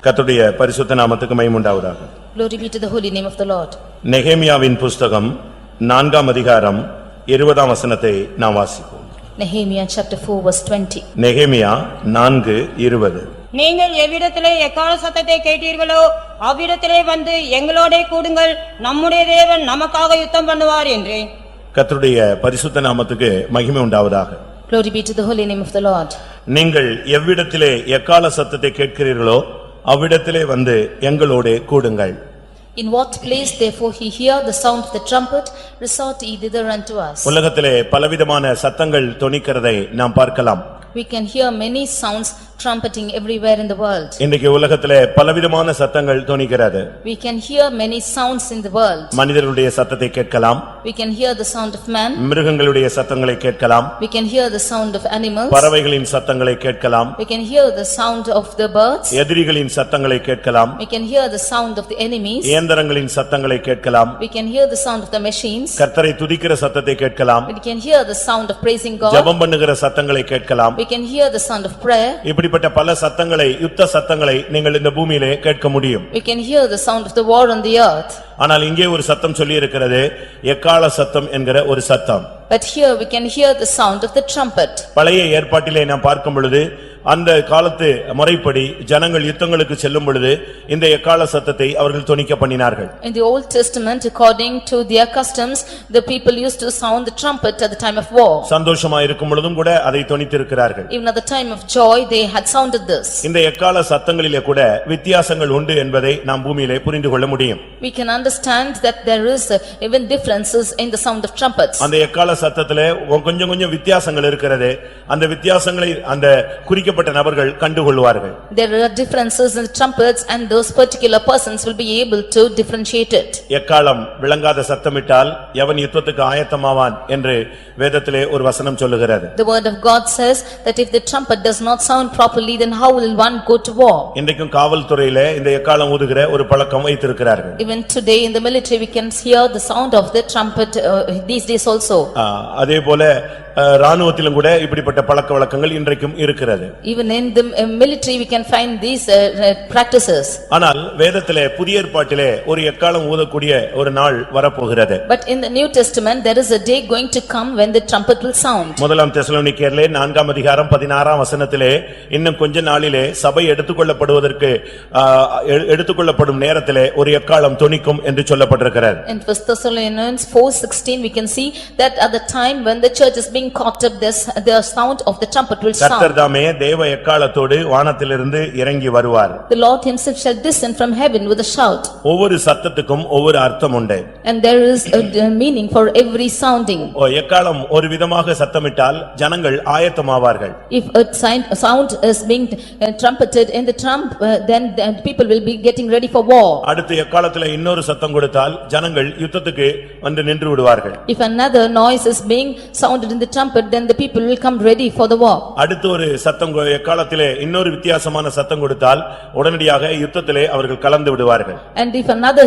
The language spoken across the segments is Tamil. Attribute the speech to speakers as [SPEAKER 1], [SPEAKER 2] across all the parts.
[SPEAKER 1] கர்த்தருடைய பரிசுத்த நாமத்துக்கு மகிமை உண்டாவதாக.
[SPEAKER 2] Glory be to the holy name of the Lord.
[SPEAKER 1] நெகேமியாவின் புஸ்தகம் 4ஆம் அதிகாரம் 20ஆம் வசனத்தை நாம் வாசிப்போம்.
[SPEAKER 2] Nehemiah chapter 4 verse 20.
[SPEAKER 1] நெகேமியா 4:20.
[SPEAKER 3] நீங்கள் எவ்விடத்திலே எக்கால சத்தத்தை கேட்டீர்களோ அவ்விடத்திலே வந்து எங்களோடே கூடுங்கள், நம்முடைய தேவன் நமக்காக யுத்தம் பண்ணுவார் என்று.
[SPEAKER 1] கர்த்தருடைய பரிசுத்த நாமத்துக்கு மகிமை உண்டாவதாக.
[SPEAKER 2] Glory be to the holy name of the Lord.
[SPEAKER 1] நீங்கள் எவ்விடத்திலே எக்கால சத்தத்தை கேட்கிறீர்களோ அவ்விடத்திலே வந்து எங்களோடே கூடுங்கள்.
[SPEAKER 2] In what place therefore he hear the sound of the trumpet, resort ye thither unto us.
[SPEAKER 1] உலகத்திலே பலவிதமான சத்தங்கள் தொனிக்கிறதை நாம் பார்க்கலாம்.
[SPEAKER 2] We can hear many sounds trumpeting everywhere in the world.
[SPEAKER 1] இன்றைக்கு உலகத்திலே பலவிதமான சத்தங்கள் தொனிக்கிறது.
[SPEAKER 2] We can hear many sounds in the world.
[SPEAKER 1] மனிதர்களுடைய சத்தத்தை கேட்கலாம்.
[SPEAKER 2] We can hear the sound of man.
[SPEAKER 1] மிருகங்களுடைய சத்தங்களை கேட்கலாம்.
[SPEAKER 2] We can hear the sound of animals.
[SPEAKER 1] பறவைகளின் சத்தங்களை கேட்கலாம்.
[SPEAKER 2] We can hear the sound of the birds.
[SPEAKER 1] எதிரிகளின் சத்தங்களை கேட்கலாம்.
[SPEAKER 2] We can hear the sound of the enemies.
[SPEAKER 1] இயந்திரங்களின் சத்தங்களை கேட்கலாம்.
[SPEAKER 2] We can hear the sound of the machines.
[SPEAKER 1] கர்த்தரை துதிக்கிற சத்தத்தை கேட்கலாம்.
[SPEAKER 2] We can hear the sound of praising God.
[SPEAKER 1] ஜெபம் பண்ணுகிற சத்தங்களை கேட்கலாம்.
[SPEAKER 2] We can hear the sound of prayer.
[SPEAKER 1] இப்படிப்பட்ட பல சத்தங்களை, யுத்த சத்தங்களை நீங்கள் இந்த பூமியிலே கேட்க முடியும்.
[SPEAKER 2] We can hear the sound of the war on the earth.
[SPEAKER 1] ஆனால் இங்கே ஒரு சத்தம் சொல்லி இருக்கிறது, எக்கால சத்தம் என்கிற ஒரு சத்தம்.
[SPEAKER 2] But here we can hear the sound of the trumpet.
[SPEAKER 1] பழைய ஏற்பாட்டிலே நாம் பார்க்கும் பொழுது அந்த காலத்து முறைப்படி ஜனங்கள் யுத்தங்களுக்கு செல்லும் பொழுது இந்த எக்கால சத்தத்தை அவர்கள் தொனிக்க பண்ணினார்கள்.
[SPEAKER 2] In the Old Testament, according to their customs, the people used to sound the trumpet at the time of war.
[SPEAKER 1] சந்தோஷமா இருக்கும் பொழுதும் கூட அதை தொனித்திருக்கிறார்கள்.
[SPEAKER 2] Even at the time of joy, they had sounded this.
[SPEAKER 1] இந்த எக்கால சத்தங்களிலே கூட வித்தியாசங்கள் உண்டு என்பதை நாம் பூமியிலே புரிந்து கொள்ள முடியும்.
[SPEAKER 2] We can understand that there is even differences in the sound of trumpets.
[SPEAKER 1] அந்த எக்கால சத்தத்திலே கொஞ்சம் கொஞ்சம் வித்தியாசங்கள் இருக்கிறது. அந்த வித்தியாசங்களை அந்த குறிக்கப்பட்ட நபர்கள் கண்டுகொள்வார்கள்.
[SPEAKER 2] There are differences in the trumpets and those particular persons will be able to differentiate it.
[SPEAKER 1] எக்காலம் விளங்காத சத்தமிட்டால் எவன் யுத்தத்துக்கு ஆயத்தமாவான் என்று வேதத்திலே ஒரு வசனம் சொல்லுகிறது.
[SPEAKER 2] The word of God says that if the trumpet does not sound properly, then how will one go to war?
[SPEAKER 1] இன்றைக்கும் காவல்துறையிலே இந்த எக்காலம் ஊதுகிற ஒரு பழக்கம் வைத்திருக்கிறார்கள்.
[SPEAKER 2] Even today in the military we can hear the sound of the trumpet these days also.
[SPEAKER 1] அதே போல ராணுவத்திலும் கூட இப்படிப்பட்ட பழக்க வழக்கங்கள் இன்றைக்கும் இருக்கிறது.
[SPEAKER 2] Even in the military we can find these practices.
[SPEAKER 1] ஆனால் வேதத்திலே புதிய ஏற்பாட்டிலே ஒரு எக்காலம் ஊதக்கூடிய ஒரு நாள் வரப்போகிறது.
[SPEAKER 2] But in the New Testament there is a day going to come when the trumpet will sound.
[SPEAKER 1] முதலாம் தெசலோனிக்கேயரிலே 4ஆம் அதிகாரம் 16ஆம் வசனத்திலே இன்னும் கொஞ்ச நாளிலே சபை எடுத்துக்கொள்ளப்படும் நேரத்திலே ஒரு எக்காலம் தொனிக்கும் என்று சொல்லப்பட்டிருக்கிறது.
[SPEAKER 2] In 1 Thessalonians 4:16 we can see that at the time when the church is being caught up, the sound of the trumpet will sound.
[SPEAKER 1] கர்த்தர் தாமே தேவ எக்காலத்தோடு வானத்திலிருந்து இறங்கி வருவார்.
[SPEAKER 2] The Lord himself shall descend from heaven with a shout.
[SPEAKER 1] ஒவ்வொரு சத்தத்துக்கும் ஒவ்வொரு அர்த்தம் உண்டு.
[SPEAKER 2] And there is a meaning for every sounding.
[SPEAKER 1] எக்காலம் ஒரு விதமாக சத்தமிட்டால் ஜனங்கள் ஆயத்தமாவார்கள்.
[SPEAKER 2] If a sound is being trumpeted in the trump, then the people will be getting ready for war.
[SPEAKER 1] அடுத்து எக்காலத்திலே இன்னொரு சத்தம் கொடுத்தால் ஜனங்கள் யுத்தத்துக்கு வந்து நின்று விடுவார்கள்.
[SPEAKER 2] If another noise is being sounded in the trumpet, then the people will come ready for the war.
[SPEAKER 1] அடுத்து ஒரு சத்தம் எக்காலத்திலே இன்னொரு வித்தியாசமான சத்தம் கொடுத்தால் உடனடியாக யுத்தத்திலே அவர்கள் கலந்து விடுவார்கள்.
[SPEAKER 2] And if another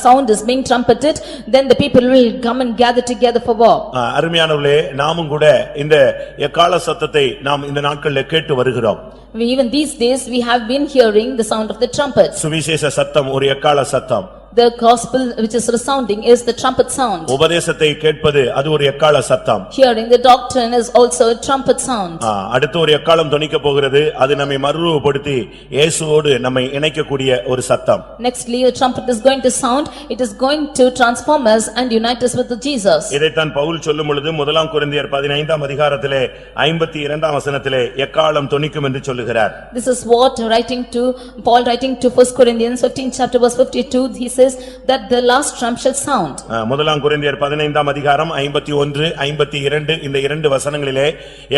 [SPEAKER 2] sound is being trumpeted, then the people will come and gather together for war.
[SPEAKER 1] அருமையானவர்களே, நாமும் கூட இந்த எக்கால சத்தத்தை நாம் இந்த நாட்களில் கேட்டு வருகிறோம்.
[SPEAKER 2] Even these days we have been hearing the sound of the trumpet.
[SPEAKER 1] சுவிசேஷ சத்தம் ஒரு எக்கால சத்தம்.
[SPEAKER 2] The gospel which is resounding is the trumpet sound.
[SPEAKER 1] உபதேசத்தை கேட்பது அது ஒரு எக்கால சத்தம்.
[SPEAKER 2] Hearing the doctrine is also a trumpet sound.
[SPEAKER 1] அடுத்து ஒரு எக்காலம் தொனிக்க போகிறது. அது நம்மை மறுரூபப்படுத்தி இயேசுவோடு நம்மை இணைக்கக்கூடிய ஒரு சத்தம்.
[SPEAKER 2] Nextly a trumpet is going to sound. It is going to transform us and unite us with Jesus.
[SPEAKER 1] இதைத்தான் பவுல் சொல்லும் பொழுது முதலாம் கொரிந்தியர் 15ஆம் அதிகாரத்திலே 52ஆம் வசனத்திலே எக்காலம் தொனிக்கும் என்று சொல்லுகிறார்.
[SPEAKER 2] This is what Paul writing to 1 Corinthians 15 chapter verse 52, he says that the last trump shall sound.
[SPEAKER 1] முதலாம் கொரிந்தியர் 15ஆம் அதிகாரம் 51 52 இந்த இரண்டு வசனங்களிலே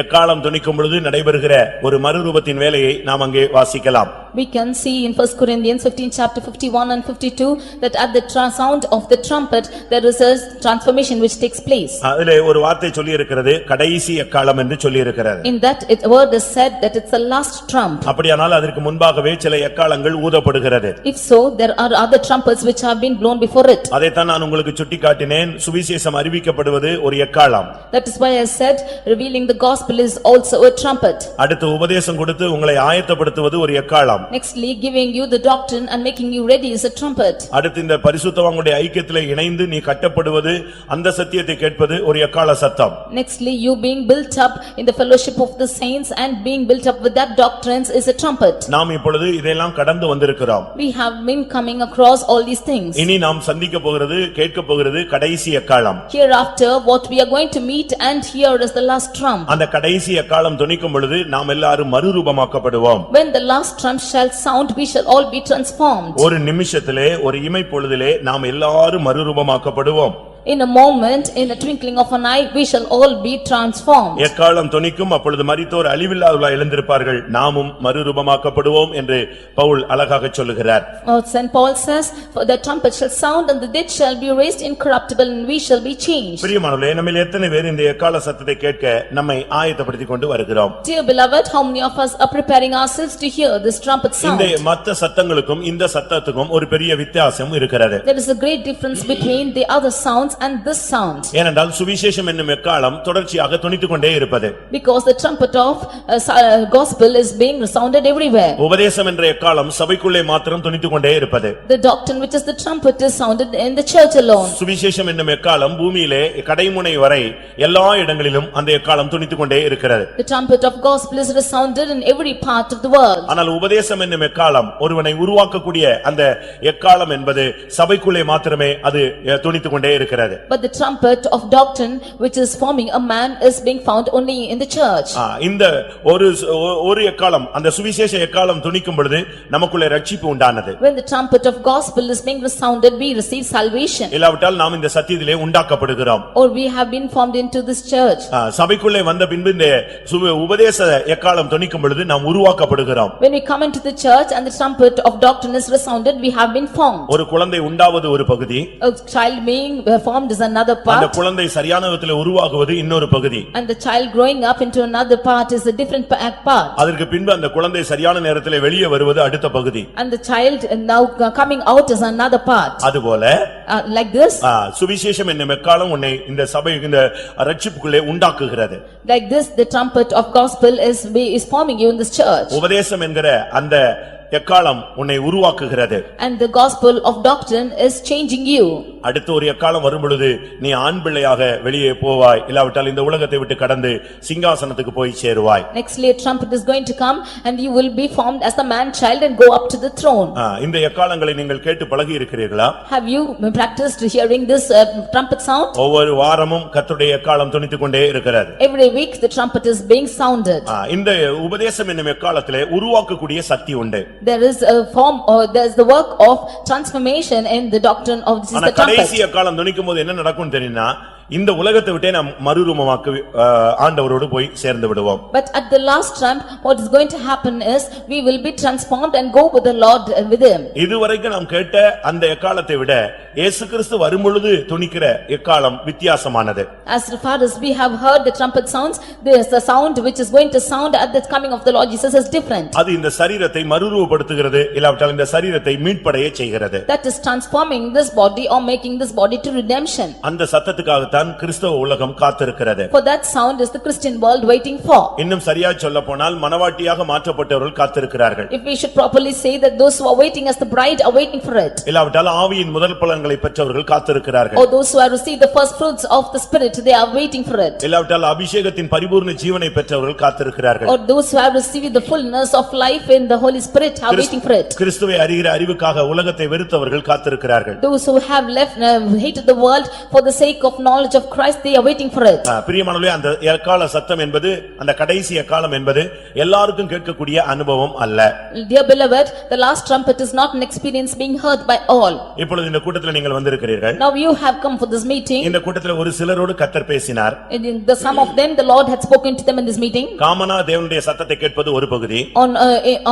[SPEAKER 1] எக்காலம் தொனிக்கும் பொழுது நடைபெறுகிற ஒரு மறுரூபத்தின் வேலையை நாம் அங்கே வாசிக்கலாம்.
[SPEAKER 2] We can see in 1 Corinthians 15 chapter 51 and 52 that at the sound of the trumpet there is a transformation which takes place.
[SPEAKER 1] அதிலே ஒரு வார்த்தை சொல்லி இருக்கிறது, கடைசி எக்காலம் என்று சொல்லி இருக்கிறது.
[SPEAKER 2] In that word is said that it's the last trump.
[SPEAKER 1] அப்படியானால் அதற்கு முன்பாகவே சில எக்காலங்கள் ஊதப்படுகிறது.
[SPEAKER 2] If so, there are other trumpets which have been blown before it.
[SPEAKER 1] அதைத்தான் நான் உங்களுக்கு சுட்டிக்காட்டினேன். சுவிசேஷம் அறிவிக்கப்படுவது ஒரு எக்காலம்.
[SPEAKER 2] That is why I said revealing the gospel is also a trumpet.
[SPEAKER 1] அடுத்து உபதேசம் கொடுத்து உங்களை ஆயத்தப்படுத்துவது ஒரு எக்காலம்.
[SPEAKER 2] Nextly, giving you the doctrine and making you ready is a trumpet.
[SPEAKER 1] அடுத்து இந்த பரிசுத்தவான்களுடைய ஐக்கியத்திலே இணைந்து நீ கட்டப்படுவது அந்த சத்தியத்தை கேட்பது ஒரு எக்கால சத்தம்.
[SPEAKER 2] Nextly, you being built up in the fellowship of the saints and being built up with that doctrines is a trumpet.
[SPEAKER 1] நாம் இப்பொழுது இதெல்லாம் கடந்து வந்திருக்கிறோம்.
[SPEAKER 2] We have been coming across all these things.
[SPEAKER 1] இனி நாம் சந்திக்க போகிறது கேட்க போகிறது கடைசி எக்காலம்.
[SPEAKER 2] Hereafter, what we are going to meet and hear is the last trump.
[SPEAKER 1] அந்த கடைசி எக்காலம் தொனிக்கும் பொழுது நாம் எல்லாரும் மறுரூபமாக்கப்படுவோம்.
[SPEAKER 2] When the last trump shall sound, we shall all be transformed.
[SPEAKER 1] ஒரு நிமிஷத்திலே ஒரு இமை பொழுதிலே நாம் எல்லாரும் மறுரூபமாக்கப்படுவோம்.
[SPEAKER 2] In a moment, in a twinkling of an eye, we shall all be transformed.
[SPEAKER 1] எக்காலம் தொனிக்கும் அப்பொழுது மரித்தோர் அழிவில்லாதவர்களாய் எழுந்திருப்பார்கள் நாமும் மறுரூபமாக்கப்படுவோம் என்று பவுல் அழகாக சொல்லுகிறார்.
[SPEAKER 2] Saint Paul says, "For the trumpet shall sound and the dead shall be raised incorruptible and we shall be changed."
[SPEAKER 1] பிரியமானவர்களே நம்மில் எத்தனை பேர் இந்த எக்கால சத்தத்தை கேட்க நம்மை ஆயத்தப்படுத்திக் கொண்டு வருகிறோம்?
[SPEAKER 2] Dear beloved, how many of us are preparing ourselves to hear this trumpet sound?
[SPEAKER 1] இந்த மத்த சத்தங்களுக்கும் இந்த சத்தத்துக்கும் ஒரு பெரிய வித்தியாசம் இருக்கிறது.
[SPEAKER 2] There is a great difference between the other sounds and this sound.
[SPEAKER 1] ஏனென்றால் சுவிசேஷம் என்னும் எக்காலம் தொடர்ச்சியாக தொனித்துக் கொண்டே இருப்பது.
[SPEAKER 2] Because the trumpet of gospel is being resounded everywhere.
[SPEAKER 1] உபதேசம் என்ற எக்காலம் சபைக்குள்ளே மாத்திரம் தொனித்துக் கொண்டே இருப்பது.
[SPEAKER 2] The doctrine which is the trumpet is sounded in the church alone.
[SPEAKER 1] சுவிசேஷம் என்னும் எக்காலம் பூமியிலே கடைமுனை வரை எல்லா இடங்களிலும் அந்த எக்காலம் தொனித்துக் கொண்டே இருக்கிறது.
[SPEAKER 2] The trumpet of gospel is resounded in every part of the world.
[SPEAKER 1] ஆனால் உபதேசம் என்னும் எக்காலம் ஒருவனை உருவாக்கக்கூடிய அந்த எக்காலம் என்பது சபைக்குள்ளே மாத்திரமே அது தொனித்துக் கொண்டே இருக்கிறது.
[SPEAKER 2] But the trumpet of doctrine which is forming a man is being found only in the church.
[SPEAKER 1] இந்த ஒரு எக்காலம் அந்த சுவிசேஷ எக்காலம் தொனிக்கும் பொழுது நமக்குள்ளே ரட்சிப்பு உண்டானது.
[SPEAKER 2] When the trumpet of gospel is being resounded, we receive salvation.
[SPEAKER 1] இல்லாவிட்டால் நாம் இந்த சத்தியத்திலே உண்டாக்கப்படுகிறோம்.
[SPEAKER 2] Or we have been formed into this church.
[SPEAKER 1] சபைக்குள்ளே வந்த பின்பு இந்த உபதேச எக்காலம் தொனிக்கும் பொழுது நாம் உருவாக்கப்படுகிறோம்.
[SPEAKER 2] When we come into the church and the trumpet of doctrine is resounded, we have been formed.
[SPEAKER 1] ஒரு குழந்தை உண்டாவது ஒரு பகுதி.
[SPEAKER 2] A child being formed is another
[SPEAKER 1] அந்த
[SPEAKER 2] part.
[SPEAKER 1] குழந்தை சரியான விதத்திலே உருவாகுவது இன்னொரு பகுதி.
[SPEAKER 2] And the child growing up into another part is a different part.
[SPEAKER 1] அதற்கு பின்பு அந்த குழந்தை சரியான நேரத்திலே வெளியே வருவது அடுத்த பகுதி.
[SPEAKER 2] And the child now coming out is another part.
[SPEAKER 1] அதுபோல
[SPEAKER 2] Like this.
[SPEAKER 1] சுவிசேஷம் என்னும் எக்காலம் உன்னை இந்த சபை இந்த ரட்சிப்புக்குள்ளே உண்டாக்குகிறது.
[SPEAKER 2] Like this, the trumpet of gospel is forming you in this church.
[SPEAKER 1] உபதேசம் என்கிற அந்த எக்காலம் உன்னை உருவாக்குகிறது.
[SPEAKER 2] And the gospel of doctrine is changing you.
[SPEAKER 1] அடுத்து ஒரு எக்காலம் வரும் பொழுது நீ ஆண் பிள்ளையாக வெளியே போவாய் இல்லாவிட்டால் இந்த உலகத்தை விட்டு கடந்து சிங்காசனத்துக்கு போய் சேருவாய்.
[SPEAKER 2] Nextly, a trumpet is going to come and you will be formed as the man child and go up to the throne.
[SPEAKER 1] இந்த எக்காலங்களை நீங்கள் கேட்டு பழகி இருக்கிறீர்களா?
[SPEAKER 2] Have you practiced hearing this trumpet sound?
[SPEAKER 1] ஒவ்வொரு வாரமும் கர்த்தருடைய எக்காலம் தொனித்துக் கொண்டே இருக்கிறது.
[SPEAKER 2] Every week the trumpet is being sounded.
[SPEAKER 1] இந்த உபதேசம் என்னும் எக்காலத்திலே உருவாக்கக்கூடிய சக்தி உண்டு.
[SPEAKER 2] There is a form or there is the work of transformation in the doctrine of this is the trumpet.
[SPEAKER 1] கடைசி எக்காலம் தொனிக்கும்போது என்ன நடக்கும் தெரியுமா? இந்த உலகத்தை விட்டே நாம் மறுரூபமாக்க ஆண்டவரோடு போய் சேர்ந்து விடுவோம்.
[SPEAKER 2] But at the last trump, what is going to happen is we will be transformed and go with the Lord with him.
[SPEAKER 1] இதுவரைக்கும் நாம் கேட்ட அந்த எக்காலத்தை விட இயேசு கிறிஸ்து வரும்பொழுது தொனிக்கிற எக்காலம் வித்தியாசமானது.
[SPEAKER 2] As far as we have heard the trumpet sounds, there is the sound which is going to sound at the coming of the Lord Jesus is different.
[SPEAKER 1] அது இந்த சரீரத்தை மறுரூபப்படுத்துகிறது இல்லாவிட்டால் இந்த சரீரத்தை மீட்படைய செய்கிறது.
[SPEAKER 2] That is transforming this body or making this body to redemption.
[SPEAKER 1] அந்த சத்தத்துக்காக தான் கிறிஸ்தவ உலகம் காத்திருக்கிறது.
[SPEAKER 2] For that sound is the Christian world waiting for.
[SPEAKER 1] இன்னும் சரியா சொல்லப்போனால் மனவாட்டியாக மாற்றப்பட்டவர்கள் காத்திருக்கிறார்கள்.
[SPEAKER 2] If we should properly say that those who are waiting as the bride are waiting for it.
[SPEAKER 1] இல்லாவிட்டால் ஆவியின் முதல் பலன்களை பெற்றவர்கள் காத்திருக்கிறார்கள்.
[SPEAKER 2] Or those who have received the first fruits of the Spirit, they are waiting for it.
[SPEAKER 1] இல்லாவிட்டால் அபிஷேகத்தின் பரிபூர்ண ஜீவனை பெற்றவர்கள் காத்திருக்கிறார்கள்.
[SPEAKER 2] Or those who have received the fullness of life in the Holy Spirit are waiting for it.
[SPEAKER 1] கிறிஸ்துவை அறிகிற அறிவுக்காக உலகத்தை வெறுத்தவர்கள் காத்திருக்கிறார்கள்.
[SPEAKER 2] Those who have left hated the world for the sake of knowledge of Christ, they are waiting for it.
[SPEAKER 1] பிரியமானவர்களே, அந்த எக்கால சத்தம் என்பது அந்த கடைசி எக்காலம் என்பது எல்லாருக்கும் கேட்கக்கூடிய அனுபவம் அல்ல.
[SPEAKER 2] Dear beloved, the last trumpet is not an experience being heard by all.
[SPEAKER 1] இப்பொழுது இந்த கூட்டத்தில் நீங்கள் வந்திருக்கிறீர்கள்.
[SPEAKER 2] Now you have come for this meeting.
[SPEAKER 1] இந்த கூட்டத்தில் ஒரு சிலரோடு கர்த்தர் பேசினார்.
[SPEAKER 2] The some of them the Lord had spoken to them in this meeting.
[SPEAKER 1] காமனா தேவனுடைய சத்தத்தை கேட்பது ஒரு பகுதி.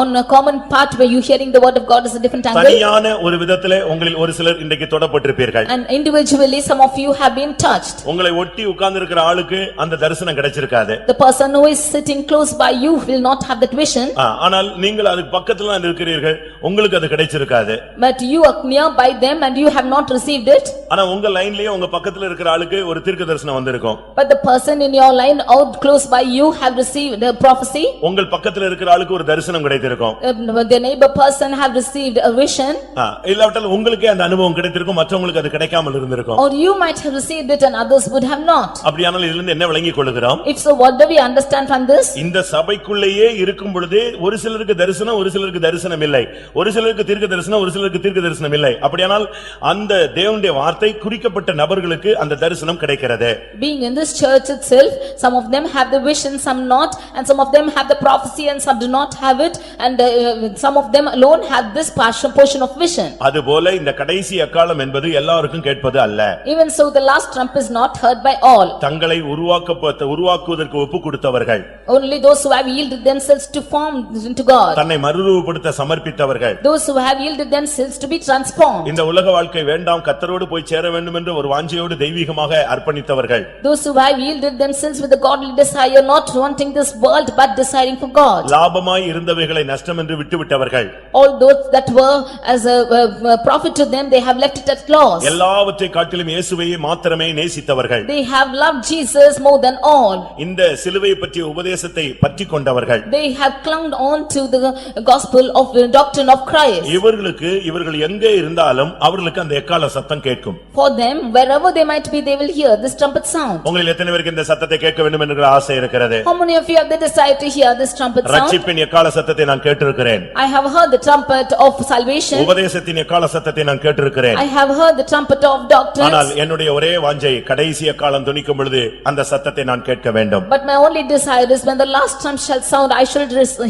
[SPEAKER 2] On a common part where you hearing the word of God is a different angle.
[SPEAKER 1] தனியான ஒரு விதத்திலே உங்களில் ஒரு சிலர் இன்றைக்கு தொடப்பட்டிருப்பீர்கள்.
[SPEAKER 2] And individually some of you have been touched. touched.
[SPEAKER 1] உங்களை ஒட்டி உட்கார்ந்திருக்கிற ஆளுக்கு அந்த தரிசனம் கிடைச்சிருக்காது.
[SPEAKER 2] The person who is sitting close by you will not have that vision.
[SPEAKER 1] ஆனால் நீங்கள் அதுக்கு பக்கத்துல தான் இருக்கிறீர்கள், உங்களுக்கு அது கிடைச்சிருக்காது.
[SPEAKER 2] But you are nearby them and you have not received it.
[SPEAKER 1] ஆனா உங்க லைன்லயே உங்க பக்கத்துல இருக்கிற ஆளுக்கு ஒரு தீர்க்க தரிசனம் வந்திருக்கும்.
[SPEAKER 2] But the person in your line out close by you have received a prophecy.
[SPEAKER 1] உங்கள் பக்கத்துல இருக்கிற ஆளுக்கு ஒரு தரிசனம் கிடைத்திருக்கும்.
[SPEAKER 2] The neighbor person have received a vision.
[SPEAKER 1] இல்லாவிட்டால் உங்களுக்கே அந்த அனுபவம் கிடைத்திருக்கும், மற்றவங்களுக்கு அது கிடைக்காமல் இருந்திருக்கும்.
[SPEAKER 2] Or you might have received it and others would have not.
[SPEAKER 1] அப்படியானால் இதிலிருந்து என்ன விளங்கிக் கொள்கிறோம்?
[SPEAKER 2] If so, what do we understand from this?
[SPEAKER 1] இந்த சபைக்குள்ளேயே இருக்கும் பொழுது ஒரு சிலருக்கு தரிசனம், ஒரு சிலருக்கு தரிசனம் இல்லை. ஒரு சிலருக்கு தீர்க்க தரிசனம், ஒரு சிலருக்கு தீர்க்க தரிசனம் இல்லை. அப்படியானால் அந்த தேவனுடைய வார்த்தை குறிக்கப்பட்ட நபர்களுக்கு அந்த தரிசனம் கிடைக்கிறது.
[SPEAKER 2] Being in this church itself, some of them have the vision, some not, and some of them have the prophecy and some do not have it, and some of them alone have this portion of vision.
[SPEAKER 1] அதுபோல இந்த கடைசி அக்காலம் என்பது எல்லாருக்கும் கேட்பது அல்ல.
[SPEAKER 2] Even so, the last trump is not heard by all.
[SPEAKER 1] தங்களை உருவாக்குவதற்கு ஒப்பு கொடுத்தவர்கள்.
[SPEAKER 2] Only those who have yielded themselves to form into God.
[SPEAKER 1] தன்னை மறுரூபப்படுத்த சமர்ப்பித்தவர்கள்.
[SPEAKER 2] Those who have yielded themselves to be transformed.
[SPEAKER 1] இந்த உலக வாழ்க்கை வேண்டாம், கர்த்தரோடு போய் சேர வேண்டும் என்ற ஒரு வாஞ்சையோடு தெய்வீகமாக அர்ப்பணித்தவர்கள்.
[SPEAKER 2] Those who have yielded themselves with a godly desire, not wanting this world but desiring for God.
[SPEAKER 1] லாபமாய் இருந்தவைகளை நஷ்டம் என்று விட்டுவிட்டவர்கள்.
[SPEAKER 2] All those that were as a profit to them, they have left it at loss.
[SPEAKER 1] எல்லாவற்றை காட்டிலும் இயேசுவையே மாத்திரமே நேசித்தவர்கள்.
[SPEAKER 2] They have loved Jesus more than all.
[SPEAKER 1] இந்த சிலுவையை பற்றிய உபதேசத்தை பற்றிக் கொண்டவர்கள்.
[SPEAKER 2] They have clung on to the gospel of the doctrine of Christ.
[SPEAKER 1] இவர்கள் எங்கே இருந்தாலும் அவர்களுக்கு அந்த எக்கால சத்தம் கேட்கும்.
[SPEAKER 2] For them, wherever they might be, they will hear this trumpet sound.
[SPEAKER 1] உங்களில் எத்தனை பேருக்கு இந்த சத்தத்தை கேட்க வேண்டும் என்கிற ஆசை இருக்கிறது?
[SPEAKER 2] How many of you have the desire to hear this trumpet sound?
[SPEAKER 1] ரட்சிப்பின் எக்கால சத்தத்தை நான் கேட்டிருக்கிறேன்.
[SPEAKER 2] I have heard the trumpet of salvation.
[SPEAKER 1] உபதேசத்தின் எக்கால சத்தத்தை நான் கேட்டிருக்கிறேன்.
[SPEAKER 2] I have heard the trumpet of doctrines.
[SPEAKER 1] ஆனால் என்னுடைய ஒரே வாஞ்சை கடைசி எக்காலம் துணிக்கும் பொழுது அந்த சத்தத்தை நான் கேட்க வேண்டும்.
[SPEAKER 2] But my only desire is when the last trump shall sound, I shall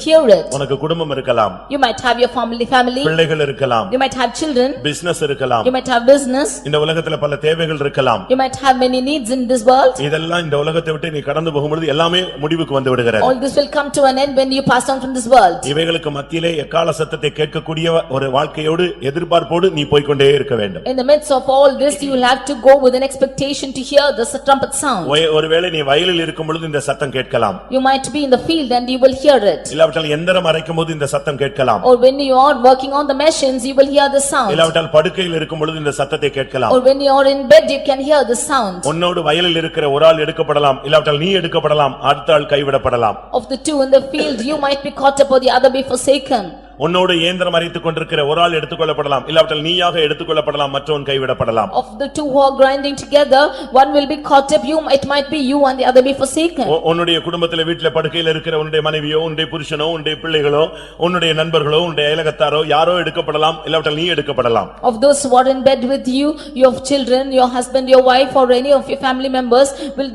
[SPEAKER 2] hear it.
[SPEAKER 1] உனக்கு குடும்பம் இருக்கலாம்.
[SPEAKER 2] You might have your family.
[SPEAKER 1] பிள்ளைகள் இருக்கலாம்.
[SPEAKER 2] You might have children.
[SPEAKER 1] Business இருக்கலாம்.
[SPEAKER 2] You might have business.
[SPEAKER 1] இந்த உலகத்துல பல தேவைகள் இருக்கலாம்.
[SPEAKER 2] You might have many needs in this world.
[SPEAKER 1] இதெல்லாம் இந்த உலகத்தை விட்டு நீ கடந்து போகும்போது எல்லாமே முடிவுக்கு வந்து விடுகிறது.
[SPEAKER 2] All this will come to an end when you pass on from this world.
[SPEAKER 1] இவைகளுக்கு மத்தியிலே எக்கால சத்தத்தை கேட்கக்கூடிய ஒரு வாழ்க்கையோடு எதிர்பார்ப்போடு நீ போய் கொண்டே இருக்க வேண்டும்.
[SPEAKER 2] In the midst of all this, you will have to go with an expectation to hear the trumpet sound.
[SPEAKER 1] ஒருவேளை நீ வயலில் இருக்கும் பொழுது இந்த சத்தம் கேட்கலாம்.
[SPEAKER 2] You might be in the field and you will hear it.
[SPEAKER 1] இல்லாவிட்டால் எந்திரம் அரைக்கும்போது இந்த சத்தம் கேட்கலாம்.
[SPEAKER 2] Or when you are working on the machines, you will hear the sound.
[SPEAKER 1] இல்லாவிட்டால் படுக்கையில் இருக்கும் பொழுது இந்த சத்தத்தை கேட்கலாம்.
[SPEAKER 2] Or when you are in bed, you can hear the sound.
[SPEAKER 1] உன்னோடு வயலில் இருக்கிற ஒரு ஆள் எடுக்கப்படலாம், இல்லாவிட்டால் நீ எடுக்கப்படலாம், அடுத்த ஆள் கைவிடப்படலாம்.
[SPEAKER 2] Of the two in the field, you might be caught up or the other be forsaken.
[SPEAKER 1] உன்னோடு இயந்திரம் அரைத்துக் கொண்டிருக்கிற ஒரு ஆள் எடுத்துக்கொள்ளப்படலாம், இல்லாவிட்டால் நீயாக எடுத்துக்கொள்ளப்படலாம், மற்றவன் கைவிடப்படலாம்.
[SPEAKER 2] Of the two who are grinding together, one will be caught up, it might be you and the other be forsaken.
[SPEAKER 1] உன்னுடைய குடும்பத்திலே வீட்டிலே படுக்கையில் இருக்கிற உன்னுடைய மனைவியோ, உன்னுடைய புருஷனோ, உன்னுடைய பிள்ளைகளோ, உன்னுடைய நண்பர்களோ, உன்னுடைய அயலகத்தாரோ யாரோ எடுக்கப்படலாம், இல்லாவிட்டால் நீ எடுக்கப்படலாம்.
[SPEAKER 2] Of those who are in bed with you, your children, your husband, your wife or any of your family members, will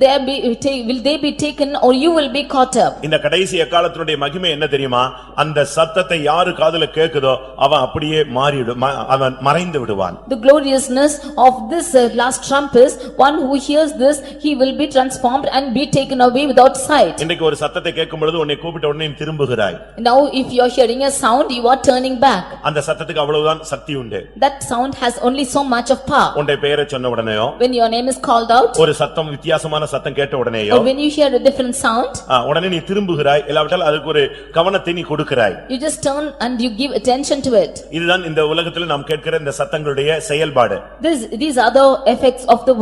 [SPEAKER 2] they be taken or you will be caught up?
[SPEAKER 1] இந்த கடைசி எக்காலத்தினுடைய மகிமை என்ன தெரியுமா? அந்த சத்தத்தை யார் காதுல கேக்குதோ அவன் அப்படியே அவன் மறைந்து விடுவான்.
[SPEAKER 2] The gloriousness of this last trump is one who hears this, he will be transformed and be taken away without sight.
[SPEAKER 1] இன்றைக்கு ஒரு சத்தத்தை கேட்கும் பொழுது உன்னை கூப்பிட்ட உடனே திரும்புகிறாய்.
[SPEAKER 2] Now if you are hearing a sound, you are turning back.
[SPEAKER 1] அந்த சத்தத்துக்கு அவ்வளவுதான் சக்தி உண்டு.
[SPEAKER 2] That sound has only so much of power.
[SPEAKER 1] உன்னுடைய பெயரை சொன்ன உடனேயோ,
[SPEAKER 2] when your name is called out,
[SPEAKER 1] ஒரு சத்தம் வித்தியாசமான சத்தம் கேட்ட உடனேயோ,
[SPEAKER 2] or when you hear a different sound,
[SPEAKER 1] உடனே நீ திரும்புகிறாய், இல்லாவிட்டால் அதுக்கு ஒரு கவனத்தை நீ கொடுக்கிறாய்.
[SPEAKER 2] You just turn and you give attention to it.
[SPEAKER 1] இதுதான் இந்த உலகத்தில் நாம் கேட்கிற இந்த சத்தங்களுடைய செயல்பாடு.
[SPEAKER 2] These are the effects of the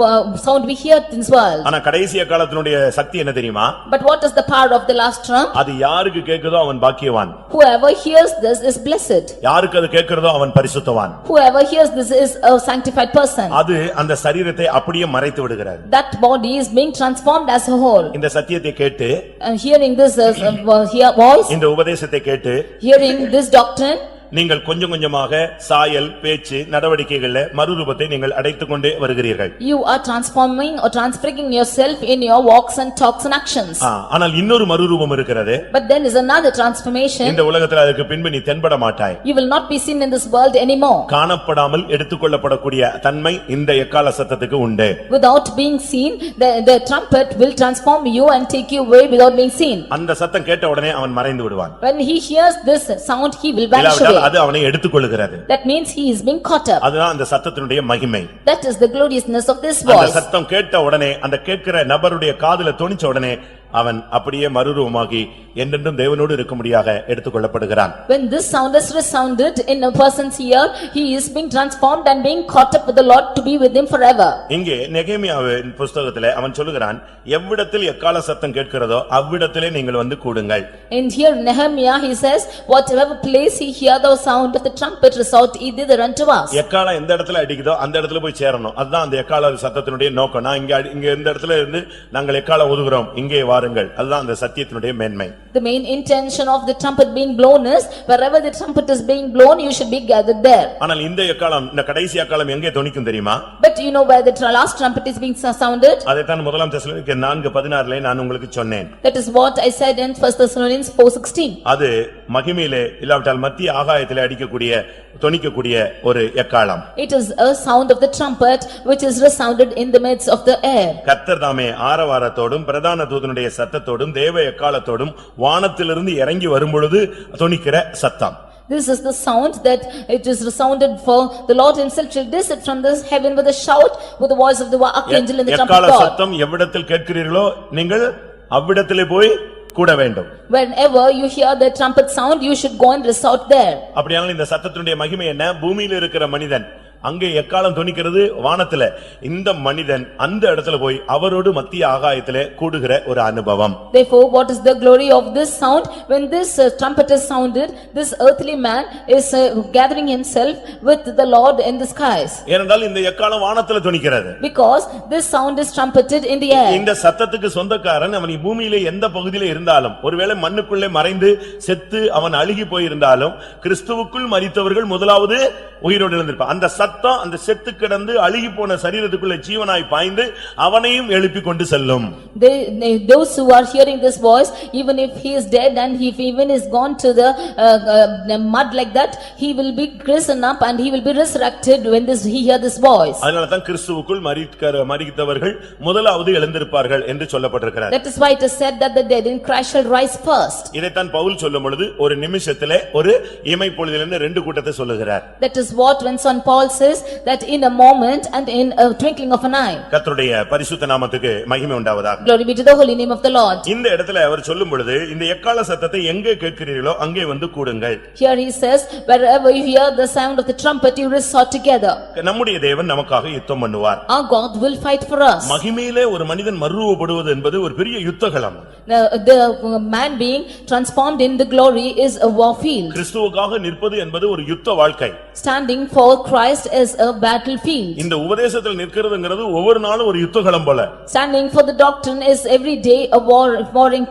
[SPEAKER 2] sound we hear in this world.
[SPEAKER 1] ஆனா கடைசி காலத்தினுடைய சக்தி என்ன தெரியுமா?
[SPEAKER 2] But what is the power of the last trump?
[SPEAKER 1] அது யாருக்கு கேக்குதோ அவன் பாக்கியவான்.
[SPEAKER 2] Whoever hears this is blessed.
[SPEAKER 1] யாருக்கு அது கேக்குறதோ அவன் பரிசுத்தவான்.
[SPEAKER 2] Whoever hears this is a sanctified person.
[SPEAKER 1] அது அந்த சரீரத்தை அப்படியே மறைத்து விடுகிறது.
[SPEAKER 2] That body is being transformed as a whole.
[SPEAKER 1] இந்த சத்தியத்தை கேட்டு,
[SPEAKER 2] hearing this voice,
[SPEAKER 1] இந்த உபதேசத்தை கேட்டு,
[SPEAKER 2] hearing this doctrine,
[SPEAKER 1] நீங்கள் கொஞ்சம் கொஞ்சமாக சாயல், பேச்சு, நடவடிக்கைகளில் மறுரூபத்தை நீங்கள் அடைத்துக் கொண்டே வருகிறீர்கள்.
[SPEAKER 2] You are transforming or transfiguring yourself in your walks and talks and actions.
[SPEAKER 1] ஆனால் இன்னொரு மறுரூபம் இருக்கிறது.
[SPEAKER 2] But then is another transformation.
[SPEAKER 1] இந்த உலகத்தில் அதற்கு பின்பு நீ தென்பட மாட்டாய்.
[SPEAKER 2] You will not be seen in this world anymore.
[SPEAKER 1] காணப்படாமல் எடுத்துக்கொள்ளப்படக்கூடிய தன்மை இந்த எக்கால சத்தத்துக்கு உண்டு.
[SPEAKER 2] Without being seen, the trumpet will transform you and take you away without being seen.
[SPEAKER 1] அந்த சத்தம் கேட்ட உடனே அவன் மறைந்து விடுவான்.
[SPEAKER 2] When he hears this sound, he will vanish away.
[SPEAKER 1] என்றால் அது அவனை எடுத்துக்கொள்கிறது.
[SPEAKER 2] That means he is being caught up.
[SPEAKER 1] அதுதான் அந்த சத்தத்தினுடைய மகிமை.
[SPEAKER 2] That is the gloriousness of this
[SPEAKER 1] அந்த
[SPEAKER 2] voice.
[SPEAKER 1] சத்தம் கேட்ட உடனே அந்த கேட்கிற நபருடைய காதுல தொனிச்ச உடனே அவன் அப்படியே மறுரூபமாகி என்றென்றும் தேவனோடு இருக்கும்படியாக எடுத்துக்கொள்ளப்படுகிறான்.
[SPEAKER 2] When this sound is resounded in a person's ear, he is being transformed and being caught up with the Lord to be with him forever.
[SPEAKER 1] இங்கே நெகேமியாவின் புத்தகத்திலே அவன் சொல்லுகிறான், எவ்விடத்தில் எக்காள சத்தம் கேட்கிறதோ அவ்விடத்திலே நீங்கள் வந்து கூடுங்கள்.
[SPEAKER 2] And here Nehemiah he says, whatever place he hear the sound of the trumpet resort ye thither unto us.
[SPEAKER 1] எக்காளம் எந்த இடத்துல அடிக்குதோ அந்த இடத்துல போய் சேரணும். அதுதான் அந்த எக்காள சத்தத்தினுடைய நோக்கம். நான் இங்க இந்த இடத்துல இருந்து நாங்கள் எக்காளம் ஊதுகிறோம், இங்கே வாருங்கள். அதுதான் அந்த சத்தியத்தினுடைய மேன்மை.
[SPEAKER 2] The main intention of the trumpet being blown is, wherever the trumpet is being blown, you should be gathered there.
[SPEAKER 1] ஆனால் இந்த எக்காளம், இந்த கடைசி எக்காளம் எங்கே தொனிக்கும் தெரியுமா?
[SPEAKER 2] But you know where the last trumpet is being sounded?
[SPEAKER 1] அதைத்தான் முதலாம் தெசலோனிக்கேயர் 4:16 நான் உங்களுக்கு சொன்னேன்.
[SPEAKER 2] That is what I said in 1 Thessalonians 4:16.
[SPEAKER 1] அது மகிமையிலே இல்லாவிட்டால் மத்திய ஆகாயத்திலே அடிக்கக்கூடிய தொனிக்கக்கூடிய ஒரு எக்காளம்.
[SPEAKER 2] It is a sound of the trumpet which is resounded in the midst of the air.
[SPEAKER 1] கர்த்தர் தாமே ஆரவாரத்தோடும் பிரதான தூதனுடைய சத்தத்தோடும் தேவ எக்காளத்தோடும் வானத்திலிருந்து இறங்கி வரும்பொழுது தொனிக்கிற சத்தம்.
[SPEAKER 2] This is the sound that it is resounded for the Lord himself shall descend from this heaven with a shout with the voice of the archangel and the trumpet
[SPEAKER 1] எக்காள
[SPEAKER 2] of God.
[SPEAKER 1] சத்தம் எவ்விடத்தில் கேட்கிறீர்களோ நீங்கள் அவ்விடத்திலே போய் கூட வேண்டும்.
[SPEAKER 2] Whenever you hear the trumpet sound, you should go and resort there.
[SPEAKER 1] அப்படியானால் இந்த சத்தத்தினுடைய மகிமை என்ன? பூமியில் இருக்கிற மனிதன் அங்கே எக்காளம் தொனிக்கிறது வானத்திலே, இந்த மனிதன் அந்த இடத்துல போய் அவரோடு மத்திய ஆகாயத்திலே கூடுகிற ஒரு அனுபவம்.
[SPEAKER 2] Therefore, what is the glory of this sound? When this trumpet is sounded, this earthly man is gathering himself with the Lord in the skies.
[SPEAKER 1] ஏனென்றால் இந்த எக்காளம் வானத்திலே தொனிக்கிறது.
[SPEAKER 2] Because this sound is trumpeted in the air.
[SPEAKER 1] இந்த சத்தத்துக்கு சொந்தக்காரன் அவன் பூமியிலே எந்த பகுதியிலே இருந்தாலும், ஒருவேளை மண்ணுக்குள்ளே மறைந்து செத்து அவன் அழுகி போயிருந்தாலும், கிறிஸ்துவுக்குள் மரித்தவர்கள் முதலாவது உயிரோடு எழுந்திருப்பான். அந்த சத்தம் அந்த செத்து கிடந்து அழுகி போன சரீரத்துக்குள்ள ஜீவனாய் பாய்ந்து அவனையும் எழுப்பி கொண்டு செல்லும்.
[SPEAKER 2] Those who are hearing this voice, even if he is dead and if even is gone to the mud like that, he will be risen up and he will be resurrected when he hear this voice.
[SPEAKER 1] அதனால தான் கிறிஸ்துவுக்குள் மரித்தவர்கள் முதலாவது எழுந்திருப்பார்கள் என்று சொல்லப்பட்டிருக்கிறது.
[SPEAKER 2] That is why it is said that the dead in Christ shall rise first.
[SPEAKER 1] இதைத்தான் பவுல் சொல்லும் பொழுது ஒரு நிமிஷத்திலே ஒரு இமைப்பொழுதிலிருந்து ரெண்டு கூட்டத்தை சொல்லுகிறார்.
[SPEAKER 2] That is what when Son Paul says that in a moment and in a twinkling of an eye.
[SPEAKER 1] கர்த்தருடைய பரிசுத்த நாமத்துக்கு மகிமை உண்டாவதாக.
[SPEAKER 2] Glory be to the holy name of the Lord.
[SPEAKER 1] இந்த இடத்துல அவர் சொல்லும் பொழுது இந்த எக்காள சத்தத்தை எங்கே கேட்கிறீர்களோ அங்கே வந்து கூடுங்கள்.
[SPEAKER 2] Here he says, wherever you hear the sound of the trumpet, you resort together.
[SPEAKER 1] நம்முடைய தேவன் நமக்காக யுத்தம் பண்ணுவார்.
[SPEAKER 2] Our God will fight for us.
[SPEAKER 1] மகிமையிலே ஒரு மனிதன் மறுரூபப்படுவது என்பது ஒரு பெரிய யுத்தகளம்.
[SPEAKER 2] The man being transformed in the glory is a war field.
[SPEAKER 1] கிறிஸ்துவுக்காக நிற்பது என்பது ஒரு யுத்த வாழ்க்கை.
[SPEAKER 2] Standing for Christ is a battlefield.
[SPEAKER 1] இந்த உபதேசத்தில் நிற்கிறதுங்கிறது ஒவ்வொரு நாளும் ஒரு யுத்தகளம் போல.
[SPEAKER 2] Standing for the doctrine is every day a warring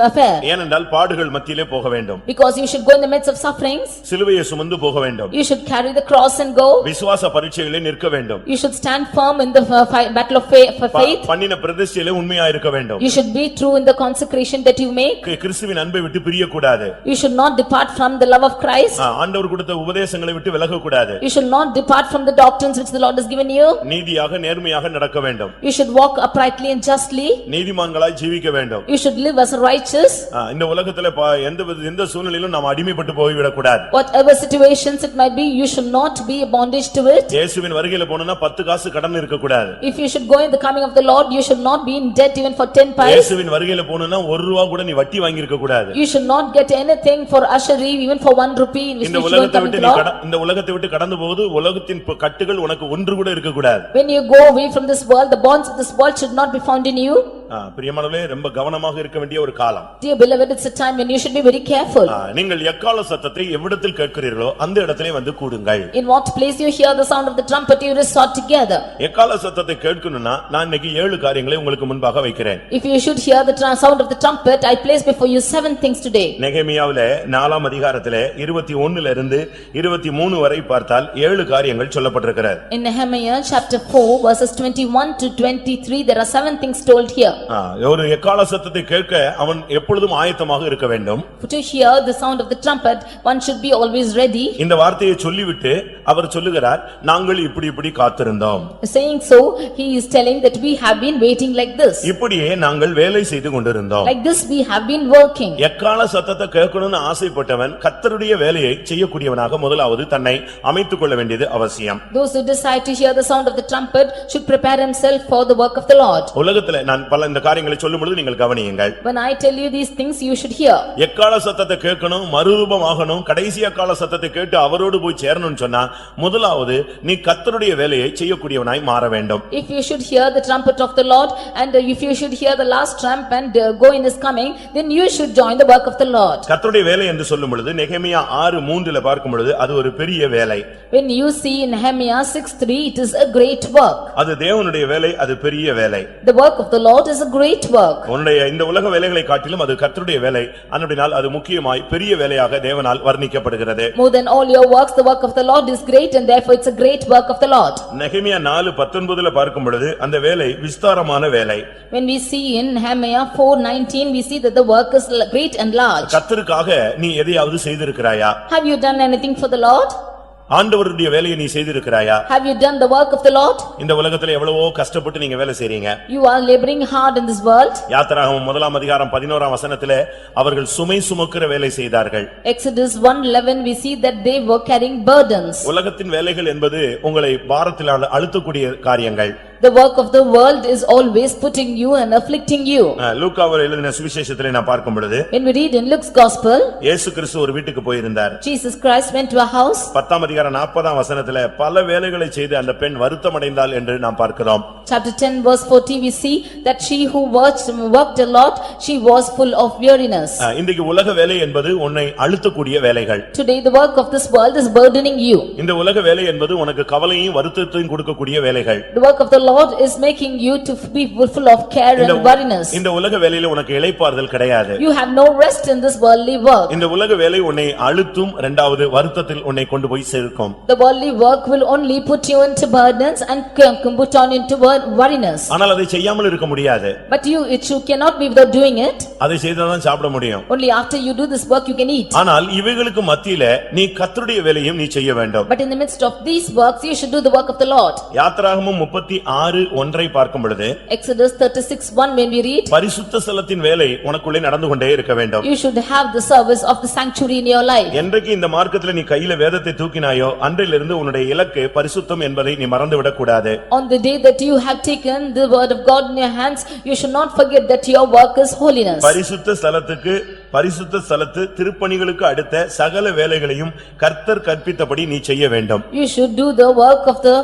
[SPEAKER 2] affair.
[SPEAKER 1] ஏனென்றால் பாடுகள் மத்தியிலே போக வேண்டும்.
[SPEAKER 2] Because you should go in the midst of sufferings.
[SPEAKER 1] சிலுவையை சுமந்து போக வேண்டும்.
[SPEAKER 2] You should carry the cross and go.
[SPEAKER 1] விசுவாச பரீட்சையிலே நிற்க வேண்டும்.
[SPEAKER 2] You should stand firm in the battle of faith.
[SPEAKER 1] பண்ணின பிரதிஷ்டையிலே உண்மையா இருக்க வேண்டும்.
[SPEAKER 2] You should be true in the consecration that you make.
[SPEAKER 1] கிறிஸ்துவின் அன்பை விட்டு பிரிய கூடாது.
[SPEAKER 2] You should not depart from the love of Christ.
[SPEAKER 1] ஆண்டவர் கொடுத்த உபதேசங்களை விட்டு விலக கூடாது.
[SPEAKER 2] You should not depart from the doctrines which the Lord has given you.
[SPEAKER 1] நீதியாக நேர்மையாக நடக்க வேண்டும்.
[SPEAKER 2] You should walk uprightly and justly.
[SPEAKER 1] நீதிமான்களாய் ஜீவிக்க வேண்டும்.
[SPEAKER 2] You should live as righteous.
[SPEAKER 1] இந்த உலகத்திலே எந்த சூழ்நிலையிலும் நாம் அடிமைப்பட்டு போய் விட கூடாது.
[SPEAKER 2] Whatever situations it might be, you should not be a bondage to it.
[SPEAKER 1] இயேசுவின் வருகையில போணும்னா 10 காசு கடன் இருக்க கூடாது.
[SPEAKER 2] If you should go in the coming of the Lord, you should not be in debt even for 10 pice.
[SPEAKER 1] இயேசுவின் வருகையில போணும்னா 1 ரூபாய் கூட நீ வட்டி வாங்கி இருக்க கூடாது.
[SPEAKER 2] You should not get anything for usury even for 1 rupee in which you should not come to Lord.
[SPEAKER 1] இந்த உலகத்தை விட்டு கடந்து போகுது உலகத்தின் கட்டுகள் உனக்கு ஒன்று கூட இருக்க கூடாது.
[SPEAKER 2] When you go away from this world, the bonds of this world should not be found in you.
[SPEAKER 1] பிரியமானவர்களே ரொம்ப கவனமாக இருக்க வேண்டிய ஒரு காலம்.
[SPEAKER 2] Dear beloved, it's a time when you should be very careful.
[SPEAKER 1] நீங்கள் எக்காள சத்தத்தை எவ்விடத்தில் கேட்கிறீர்களோ அந்த இடத்திலே வந்து கூடுங்கள்.
[SPEAKER 2] In what place you hear the sound of the trumpet, you resort together.
[SPEAKER 1] எக்காள சத்தத்தை கேட்கணும்னா நான் இன்னைக்கு 7 காரியங்களை உங்களுக்கு முன்பாக வைக்கிறேன்.
[SPEAKER 2] If you should hear the sound of the trumpet, I place before you 7 things today.
[SPEAKER 1] நெகேமியாவிலே 4ஆம் அதிகாரத்திலே 21 இருந்து 23 வரை பார்த்தால் 7 காரியங்கள் சொல்லப்பட்டிருக்கிறது.
[SPEAKER 2] In Nehemiah chapter 4 verses 21 to 23, there are 7 things told here.
[SPEAKER 1] ஒரு எக்காள சத்தத்தை கேட்க அவன் எப்பொழுதும் ஆயத்தமாக இருக்க வேண்டும்.
[SPEAKER 2] To hear the sound of the trumpet, one should be always ready.
[SPEAKER 1] இந்த வார்த்தையை சொல்லிவிட்டு அவர் சொல்லுகிறார், நாங்கள் இப்படி காத்திருந்தோம்.
[SPEAKER 2] Saying so, he is telling that we have been waiting like this.
[SPEAKER 1] இப்படியே நாங்கள் வேலை செய்து கொண்டிருந்தோம்.
[SPEAKER 2] Like this we have been working.
[SPEAKER 1] எக்காள சத்தத்தை கேட்கணும்னு ஆசைப்பட்டவன் கர்த்தருடைய வேலையை செய்யக்கூடியவனாக முதலாவது தன்னை அமைத்துக் கொள்ள வேண்டியது அவசியம்.
[SPEAKER 2] Those who decide to hear the sound of the trumpet should prepare himself for the work of the Lord.
[SPEAKER 1] உலகத்திலே நான் பல இந்த காரியங்களை சொல்லும்பொழுது நீங்கள் கவனியுங்கள்.
[SPEAKER 2] When I tell you these things, you should hear.
[SPEAKER 1] எக்காள சத்தத்தை கேட்கணும், மறுரூபமாகணும், கடைசி எக்காள சத்தத்தை கேட்டு அவரோடு போய் சேரணும்னு சொன்னா முதலாவது நீ கர்த்தருடைய வேலையை செய்யக்கூடியவனாய் மாற வேண்டும்.
[SPEAKER 2] If you should hear the trumpet of the Lord and if you should hear the last trump and go in his coming, then you should join the work of the Lord.
[SPEAKER 1] கர்த்தருடைய வேலை என்று சொல்லும் பொழுது நெகேமியா 6:3 பார்க்கும் பொழுது அது ஒரு பெரிய வேலை.
[SPEAKER 2] When you see in Nehemiah 6:3, it is a great work.
[SPEAKER 1] அது தேவனுடைய வேலை, அது பெரிய வேலை.
[SPEAKER 2] The work of the Lord is a great work.
[SPEAKER 1] உன்னுடைய இந்த உலக வேலைகளை காட்டிலும் அது கர்த்தருடைய வேலை. அதனால் அது முக்கியமாய் பெரிய வேலையாக தேவனால் வர்ணிக்கப்படுகிறது.
[SPEAKER 2] More than all your works, the work of the Lord is great and therefore it's a great work of the Lord.
[SPEAKER 1] நெகேமியா 4:19 பார்க்கும் பொழுது அந்த வேலை விஸ்தாரமான வேலை.
[SPEAKER 2] When we see in Nehemiah 4:19, we see that the work is great and large.
[SPEAKER 1] கர்த்தருக்காக நீ எதையாவது செய்திருக்கிறாயா?
[SPEAKER 2] Have you done anything for the Lord?
[SPEAKER 1] ஆண்டவருடைய வேலையை நீ செய்திருக்கிறாயா?
[SPEAKER 2] Have you done the work of the Lord?
[SPEAKER 1] இந்த உலகத்துல எவ்வளவோ கஷ்டப்பட்டு நீங்க வேலை செய்றீங்க.
[SPEAKER 2] You are laboring hard in this world.
[SPEAKER 1] யாத்திராகமம் 1:11 அவர்கள் சுமை சுமக்கிற வேலை செய்தார்கள்.
[SPEAKER 2] Exodus 1:11, we see that they were carrying burdens.
[SPEAKER 1] உலகத்தின் வேலைகள் என்பது உங்களை பாரத்தில் அழுத்தக்கூடிய காரியங்கள்.
[SPEAKER 2] The work of the world is always putting you and afflicting you.
[SPEAKER 1] லூக்காவில் எழுதின சுவிசேஷத்திலே நான் பார்க்கும் பொழுது
[SPEAKER 2] When we read in Luke's gospel,
[SPEAKER 1] இயேசு கிறிஸ்து ஒரு வீட்டுக்கு போயிருந்தார்.
[SPEAKER 2] Jesus Christ went to a house.
[SPEAKER 1] 10:40 பல வேலைகளை செய்து அந்த பெண் வருத்தமடைந்தாள் என்று நாம் பார்க்கிறோம்.
[SPEAKER 2] Chapter 10:40, we see that she who worked a lot, she was full of weariness.
[SPEAKER 1] இன்றைக்கு உலக வேலை என்பது உன்னை அழுத்தக்கூடிய வேலைகள்.
[SPEAKER 2] Today the work of this world is burdening you.
[SPEAKER 1] இந்த உலக வேலை என்பது உனக்கு கவலையும் வருத்தத்தையும் கொடுக்கக்கூடிய வேலைகள்.
[SPEAKER 2] The work of the Lord is making you to be full of care and weariness.
[SPEAKER 1] இந்த உலக வேலையில உனக்கு இளைப்பாறுதல் கிடையாது.
[SPEAKER 2] You have no rest in this worldly work.
[SPEAKER 1] இந்த உலக வேலை உன்னை அழுத்தும், இரண்டாவது வருத்தத்தில் உன்னை கொண்டு போய் சேர்க்கும்.
[SPEAKER 2] The worldly work will only put you into burdens and put on into weariness.
[SPEAKER 1] ஆனால் அதை செய்யாமல் இருக்க முடியாது.
[SPEAKER 2] But you cannot be without doing it.
[SPEAKER 1] அதை செய்தாதான் சாப்பிட முடியும்.
[SPEAKER 2] Only after you do this work you can eat.
[SPEAKER 1] ஆனால் இவைகளுக்கு மத்தியில நீ கர்த்தருடைய வேலையும் நீ செய்ய வேண்டும்.
[SPEAKER 2] But in the midst of these works you should do the work of the Lord.
[SPEAKER 1] யாத்திராகமம் 36:1 பார்க்கும் பொழுது
[SPEAKER 2] Exodus 36:1, when we read,
[SPEAKER 1] பரிசுத்த ஸ்தலத்தின் வேலை உனக்குள்ளே நடந்து கொண்டே இருக்க வேண்டும்.
[SPEAKER 2] you should have the service of the sanctuary in your life.
[SPEAKER 1] என்றைக்கு இந்த மார்க்கத்தில் நீ கையில வேதத்தை தூக்கினாயோ அன்றிலிருந்து உன்னுடைய இலக்கு பரிசுத்தம் என்பதை நீ மறந்துவிடக் கூடாது.
[SPEAKER 2] On the day that you have taken the word of God in your hands, you should not forget that your work is holiness.
[SPEAKER 1] பரிசுத்த ஸ்தலத்து திருப்பணிகளுக்கு அடுத்த சகல வேலைகளையும் கர்த்தர் கற்பித்தபடி நீ செய்ய வேண்டும்.
[SPEAKER 2] You should do the work of the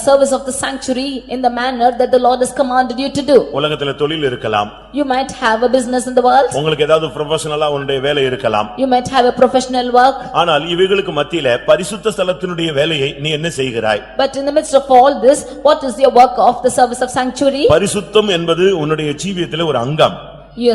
[SPEAKER 2] service of the sanctuary in the manner that the Lord has commanded you to do.
[SPEAKER 1] உலகத்துல தொழில் இருக்கலாம்.
[SPEAKER 2] You might have a business in the world.
[SPEAKER 1] உங்களுக்கு ஏதாவது ப்ரொபஷனலா உன்னுடைய வேலை இருக்கலாம்.
[SPEAKER 2] You might have a professional work.
[SPEAKER 1] ஆனால் இவைகளுக்கு மத்தியில பரிசுத்த ஸ்தலத்தினுடைய வேலையை நீ என்ன செய்கிறாய்?
[SPEAKER 2] But in the midst of all this, what is your work of the service of sanctuary?
[SPEAKER 1] பரிசுத்தம் என்பது உன்னுடைய ஜீவியத்திலே ஒரு அங்கம்.
[SPEAKER 2] Your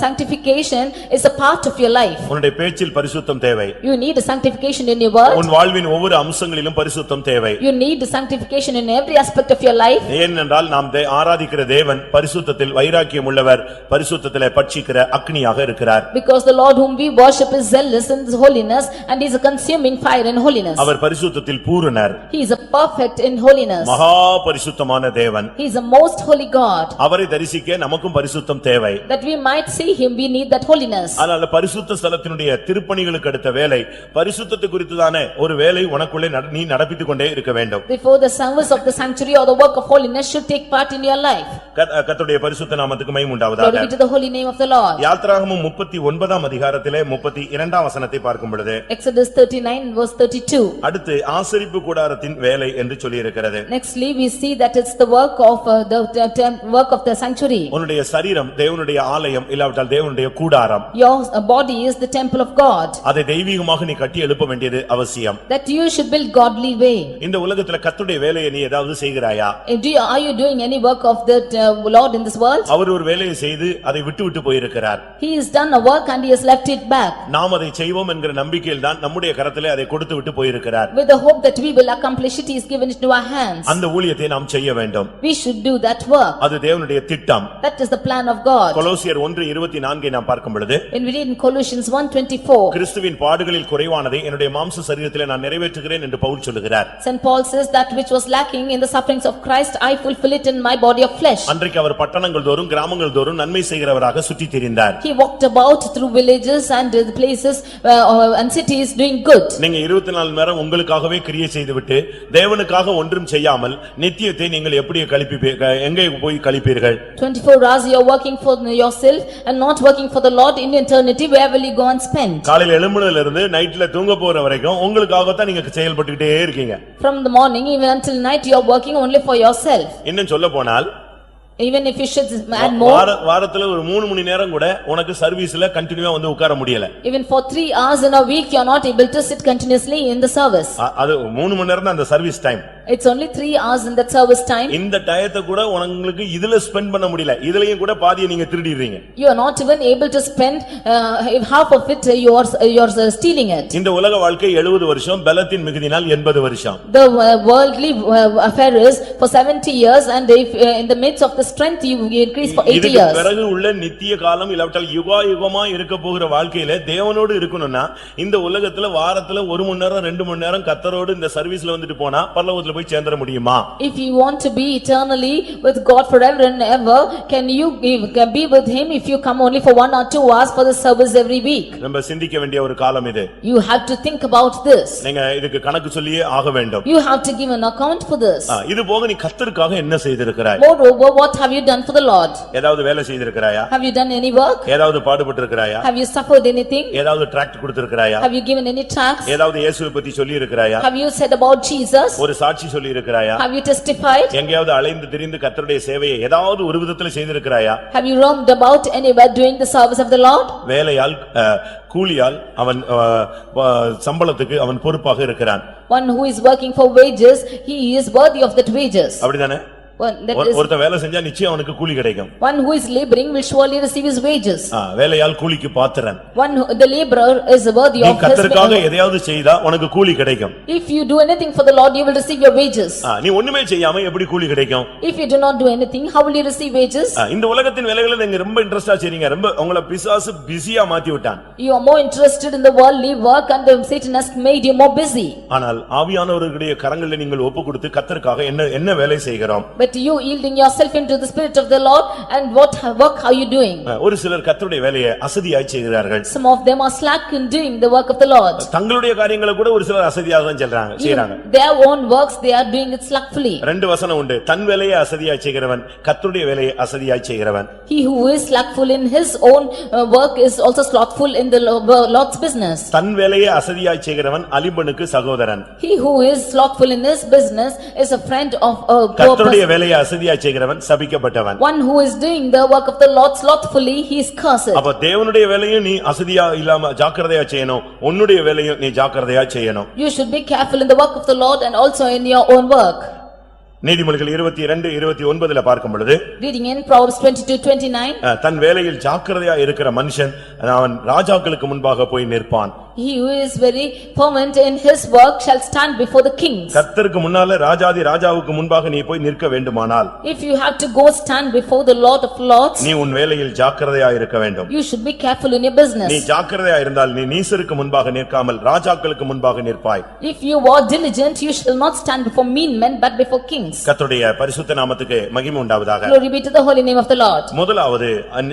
[SPEAKER 2] sanctification is a part of your life.
[SPEAKER 1] உன்னுடைய பேச்சில் பரிசுத்தம் தேவை.
[SPEAKER 2] You need a sanctification in your word.
[SPEAKER 1] உன் வாழ்வின் ஒவ்வொரு அம்சங்களிலும் பரிசுத்தம் தேவை.
[SPEAKER 2] You need a sanctification in every aspect of your life.
[SPEAKER 1] ஏனென்றால் நாம் ஆராதிக்கிற தேவன் பரிசுத்தத்தில் வைராக்கியம் உள்ளவர், பரிசுத்தத்திலே பட்சிக்கிற அக்னியாக இருக்கிறார்.
[SPEAKER 2] Because the Lord whom we worship is zealous in his holiness and he is a consuming fire in holiness.
[SPEAKER 1] Our பரிசுத்தத்தில் பூரணர்.
[SPEAKER 2] He is a perfect in holiness.
[SPEAKER 1] மகா பரிசுத்தமான தேவன்.
[SPEAKER 2] He is a most holy God.
[SPEAKER 1] அவரை தரிசிக்க நமக்கும் பரிசுத்தம் தேவை.
[SPEAKER 2] That we might see him, we need that holiness.
[SPEAKER 1] அதனால பரிசுத்த ஸ்தலத்தினுடைய திருப்பணிகளுக்கு அடுத்த வேலை பரிசுத்தத்தை குறித்துதானே ஒரு வேலை உனக்குள்ளே நீ நடப்பித்துக் கொண்டே இருக்க வேண்டும்.
[SPEAKER 2] Therefore the service of the sanctuary or the work of holiness should take part in your life.
[SPEAKER 1] கர்த்தருடைய பரிசுத்த நாமத்துக்கு மகிமை உண்டாவதாக.
[SPEAKER 2] Glory be to the holy name of the Lord.
[SPEAKER 1] யாத்திராகமம் 39:32 32 பார்க்கும் பொழுது
[SPEAKER 2] Exodus 39:32.
[SPEAKER 1] அடுத்து ஆசரிப்பு கூடாரத்தின் வேலை என்று சொல்லி இருக்கிறது.
[SPEAKER 2] Nextly we see that it's the work of the work of the sanctuary.
[SPEAKER 1] உன்னுடைய சரீரம் தேவனுடைய ஆலயம் இல்லாவிட்டால் தேவனுடைய கூடாரம்.
[SPEAKER 2] Your body is the temple of God.
[SPEAKER 1] அதை தெய்வீகமாக நீ கட்டி எழுப்ப வேண்டியது அவசியம்.
[SPEAKER 2] That you should build godly way.
[SPEAKER 1] இந்த உலகத்துல கர்த்தருடைய வேலையை நீ ஏதாவது செய்கிறாயா?
[SPEAKER 2] Are you doing any work of the Lord in this world?
[SPEAKER 1] அவர் ஒரு வேலையை செய்து அதை விட்டு போயிருக்கிறார்.
[SPEAKER 2] He has done a work and he has left it back.
[SPEAKER 1] நாம் அதை செய்வோம் என்கிற நம்பிக்கையில் தான் நம்முடைய கரத்திலே அதை கொடுத்து விட்டு போயிருக்கிறார்.
[SPEAKER 2] With the hope that we will accomplish it, he has given it to our hands.
[SPEAKER 1] அந்த ஊழியத்தை நாம் செய்ய வேண்டும்.
[SPEAKER 2] We should do that work.
[SPEAKER 1] அது தேவனுடைய திட்டம்.
[SPEAKER 2] That is the plan of God.
[SPEAKER 1] கொலோசியர் 1:24 நாம் பார்க்கும் பொழுது,
[SPEAKER 2] When we read in Colossians 1:24,
[SPEAKER 1] கிறிஸ்துவின் பாடுகளில் குறைவானதை என்னுடைய மாம்ச சரீரத்திலே நான் நிறைவேற்றுகிறேன் என்று பவுல் சொல்லுகிறார்.
[SPEAKER 2] St. Paul says that which was lacking in the sufferings of Christ, I fulfill it in my body of flesh.
[SPEAKER 1] அன்றைக்கு அவர் பட்டணங்கள் தோறும் கிராமங்கள் தோறும் நன்மை செய்கிறவராக சுற்றித் திரிந்தார்.
[SPEAKER 2] He walked about through villages and the places and cities doing good.
[SPEAKER 1] நீங்க 24 மணி நேரம் உங்களுக்காகவே கிரியை செய்துவிட்டு தேவனுக்காக ஒன்றும் செய்யாமல் நித்தியத்தை நீங்கள் எப்படி எங்கே போய் கழிப்பீர்கள்?
[SPEAKER 2] 24 hours you are working for yourself and not working for the Lord in eternity. Where will you go and spend?
[SPEAKER 1] காலையில எழும்புனதுல இருந்து நைட்ல தூங்க போற வரைக்கும் உங்களுக்காக தான் நீங்க செயல்பட்டுக்கிட்டே இருக்கீங்க.
[SPEAKER 2] From the morning even until night you are working only for yourself.
[SPEAKER 1] இன்னும் சொல்ல போனால்,
[SPEAKER 2] Even if you should add more,
[SPEAKER 1] வாரத்துல ஒரு 3 மணி நேரம் கூட உனக்கு சர்வீஸ்ல கண்டினியூவா வந்து உட்கார முடியல.
[SPEAKER 2] even for 3 hours in a week you are not able to sit continuously in the service.
[SPEAKER 1] அது 3 மணி நேரம் தான் அந்த service time.
[SPEAKER 2] It's only 3 hours in that service time.
[SPEAKER 1] இந்த டயத்தை கூட உங்களுக்கு இதுல ஸ்பெண்ட் பண்ண முடியல. இதுலயும் கூட பாதியை நீங்க திருடிறீங்க.
[SPEAKER 2] You are not even able to spend half of it. You are stealing it.
[SPEAKER 1] இந்த உலக வாழ்க்கை 70 வருஷம், பலத்தின் மிகுதினால் 80 வருஷம்.
[SPEAKER 2] The worldly affair is for 70 years and if in the midst of the strength you increase for 80
[SPEAKER 1] இதுக்கு
[SPEAKER 2] years.
[SPEAKER 1] பிறகு உள்ள நித்திய காலம் இல்லாவிட்டால் யுகமா இருக்க போகிற வாழ்க்கையில தேவனோடு இருக்கணும்னா இந்த உலகத்துல வாரத்துல 1 மணி நேரம் 2 மணி நேரம் கர்த்தரோடு இந்த சர்வீஸ்ல வந்துட்டு போனா பரலோகத்துல போய் சேர்ந்துட முடியுமா?
[SPEAKER 2] If you want to be eternally with God forever and ever, can you be with him if you come only for 1 or 2 hours for the service every week?
[SPEAKER 1] நம்ம சிந்திக்க வேண்டிய ஒரு காலம் இது.
[SPEAKER 2] You have to think about this.
[SPEAKER 1] நீங்க இதுக்கு கணக்கு சொல்லியே ஆக வேண்டும்.
[SPEAKER 2] You have to give an account for this.
[SPEAKER 1] இது போக நீ கர்த்தருக்காக என்ன செய்திருக்கிறாய்?
[SPEAKER 2] Moreover, what have you done for the Lord?
[SPEAKER 1] ஏதாவது வேலை செய்திருக்கிறாயா?
[SPEAKER 2] Have you done any work?
[SPEAKER 1] ஏதாவது பாடுபட்டிருக்கிறாயா?
[SPEAKER 2] Have you suffered anything?
[SPEAKER 1] ஏதாவது tract கொடுத்திருக்கிறாயா?
[SPEAKER 2] Have you given any tracts?
[SPEAKER 1] ஏதாவது இயேசுவை பத்தி சொல்லி இருக்கிறாயா?
[SPEAKER 2] Have you said about Jesus?
[SPEAKER 1] ஒரு சாட்சி சொல்லி இருக்கிறாயா?
[SPEAKER 2] Have you testified?
[SPEAKER 1] எங்கேயாவது அலைந்து திரிந்து கர்த்தருடைய சேவையை ஏதாவது ஒரு விதத்துல செய்திருக்கிறாயா?
[SPEAKER 2] Have you roamed about anywhere doing the service of the Lord?
[SPEAKER 1] வேலையால் கூலியால் அவன் சம்பளத்துக்கு அவன் பொறுப்பாக இருக்கிறான்.
[SPEAKER 2] One who is working for wages, he is worthy of that wages.
[SPEAKER 1] அப்படிதானே? ஒருத்தன் வேலை செஞ்சா நிச்சயம் அவனுக்கு கூலி கிடைக்கும்.
[SPEAKER 2] One who is laboring will surely receive his wages.
[SPEAKER 1] வேலையால் கூலிக்கு பாத்திரன்.
[SPEAKER 2] The laborer is worthy of his.
[SPEAKER 1] கர்த்தருக்காக எதையாவது செய்தா உனக்கு கூலி கிடைக்கும்.
[SPEAKER 2] If you do anything for the Lord, you will receive your wages.
[SPEAKER 1] நீ ஒண்ணுமே செய்யாம எப்படி கூலி கிடைக்கும்?
[SPEAKER 2] If you do not do anything, how will you receive wages?
[SPEAKER 1] இந்த உலகத்தின் வேலைகளை நீங்க ரொம்ப இன்ட்ரஸ்டா செய்றீங்க. ரொம்ப உங்களை பிசாசு பிஸியா மாத்தி விட்டான்.
[SPEAKER 2] You are more interested in the worldly work and Satan has made you more busy.
[SPEAKER 1] ஆனால் ஆவியானவருடைய கரங்களில் நீங்கள் ஒப்பு கொடுத்து கர்த்தருக்காக என்ன வேலை செய்கிறோம்?
[SPEAKER 2] But you yielding yourself into the spirit of the Lord and what work are you doing?
[SPEAKER 1] ஒரு சிலர் கர்த்தருடைய வேலையை அசதியாய் செய்கிறார்கள்.
[SPEAKER 2] Some of them are slack in doing the work of the Lord.
[SPEAKER 1] தங்களுடைய காரியங்களை கூட ஒரு சிலர் அசதியாக தான் செய்றாங்க.
[SPEAKER 2] Their own works they are doing it slackfully.
[SPEAKER 1] ரெண்டு வசனம் உண்டு. தன் வேலையை அசதியாய் செய்கிறவன் கர்த்தருடைய வேலையை அசதியாய் செய்கிறவன்.
[SPEAKER 2] He who is slackful in his own work is also slothful in the Lord's business.
[SPEAKER 1] தன் வேலையை அசதியாய் செய்கிறவன் அலிபனுக்கு சகோதரன்.
[SPEAKER 2] He who is slothful in his business is a friend of a poor
[SPEAKER 1] கர்த்தருடைய
[SPEAKER 2] person.
[SPEAKER 1] வேலையை அசதியாய் செய்கிறவன் சபிக்கப்பட்டவன்.
[SPEAKER 2] One who is doing the work of the Lord slothfully, he is cursed.
[SPEAKER 1] அப்ப தேவனுடைய வேலையும் நீ அசதியா இல்லாம ஜாக்கிரதையா செய்யணும். உன்னுடைய வேலையும் நீ ஜாக்கிரதையா செய்யணும்.
[SPEAKER 2] You should be careful in the work of the Lord and also in your own work.
[SPEAKER 1] நீதிமொழிகள் 22:29 பார்க்கும் பொழுது,
[SPEAKER 2] Reading in Proverbs 22:29,
[SPEAKER 1] தன் வேலையில் ஜாக்கிரதையா இருக்கிற மனுஷன் அவன் ராஜாக்களுக்கு முன்பாக போய் நிற்பான்.
[SPEAKER 2] he who is very fervent in his work shall stand before the kings.
[SPEAKER 1] கர்த்தருக்கு முன்னால ராஜாதி ராஜாவுக்கு முன்பாக நீ போய் நிற்க வேண்டுமானால்,
[SPEAKER 2] If you have to go stand before the Lord of Lords,
[SPEAKER 1] நீ உன் வேலையில் ஜாக்கிரதையா இருக்க வேண்டும்.
[SPEAKER 2] you should be careful in your
[SPEAKER 1] நீ
[SPEAKER 2] business.
[SPEAKER 1] ஜாக்கிரதையா இருந்தால் நீ நீசருக்கு முன்பாக நிற்காமல் ராஜாக்களுக்கு முன்பாக நிற்பாய்.
[SPEAKER 2] If you are diligent, you shall not stand before mean men but before kings.
[SPEAKER 1] கர்த்தருடைய பரிசுத்த நாமத்துக்கு மகிமை உண்டாவதாக.
[SPEAKER 2] Glory be to the holy name of the Lord.
[SPEAKER 1] முதலாவது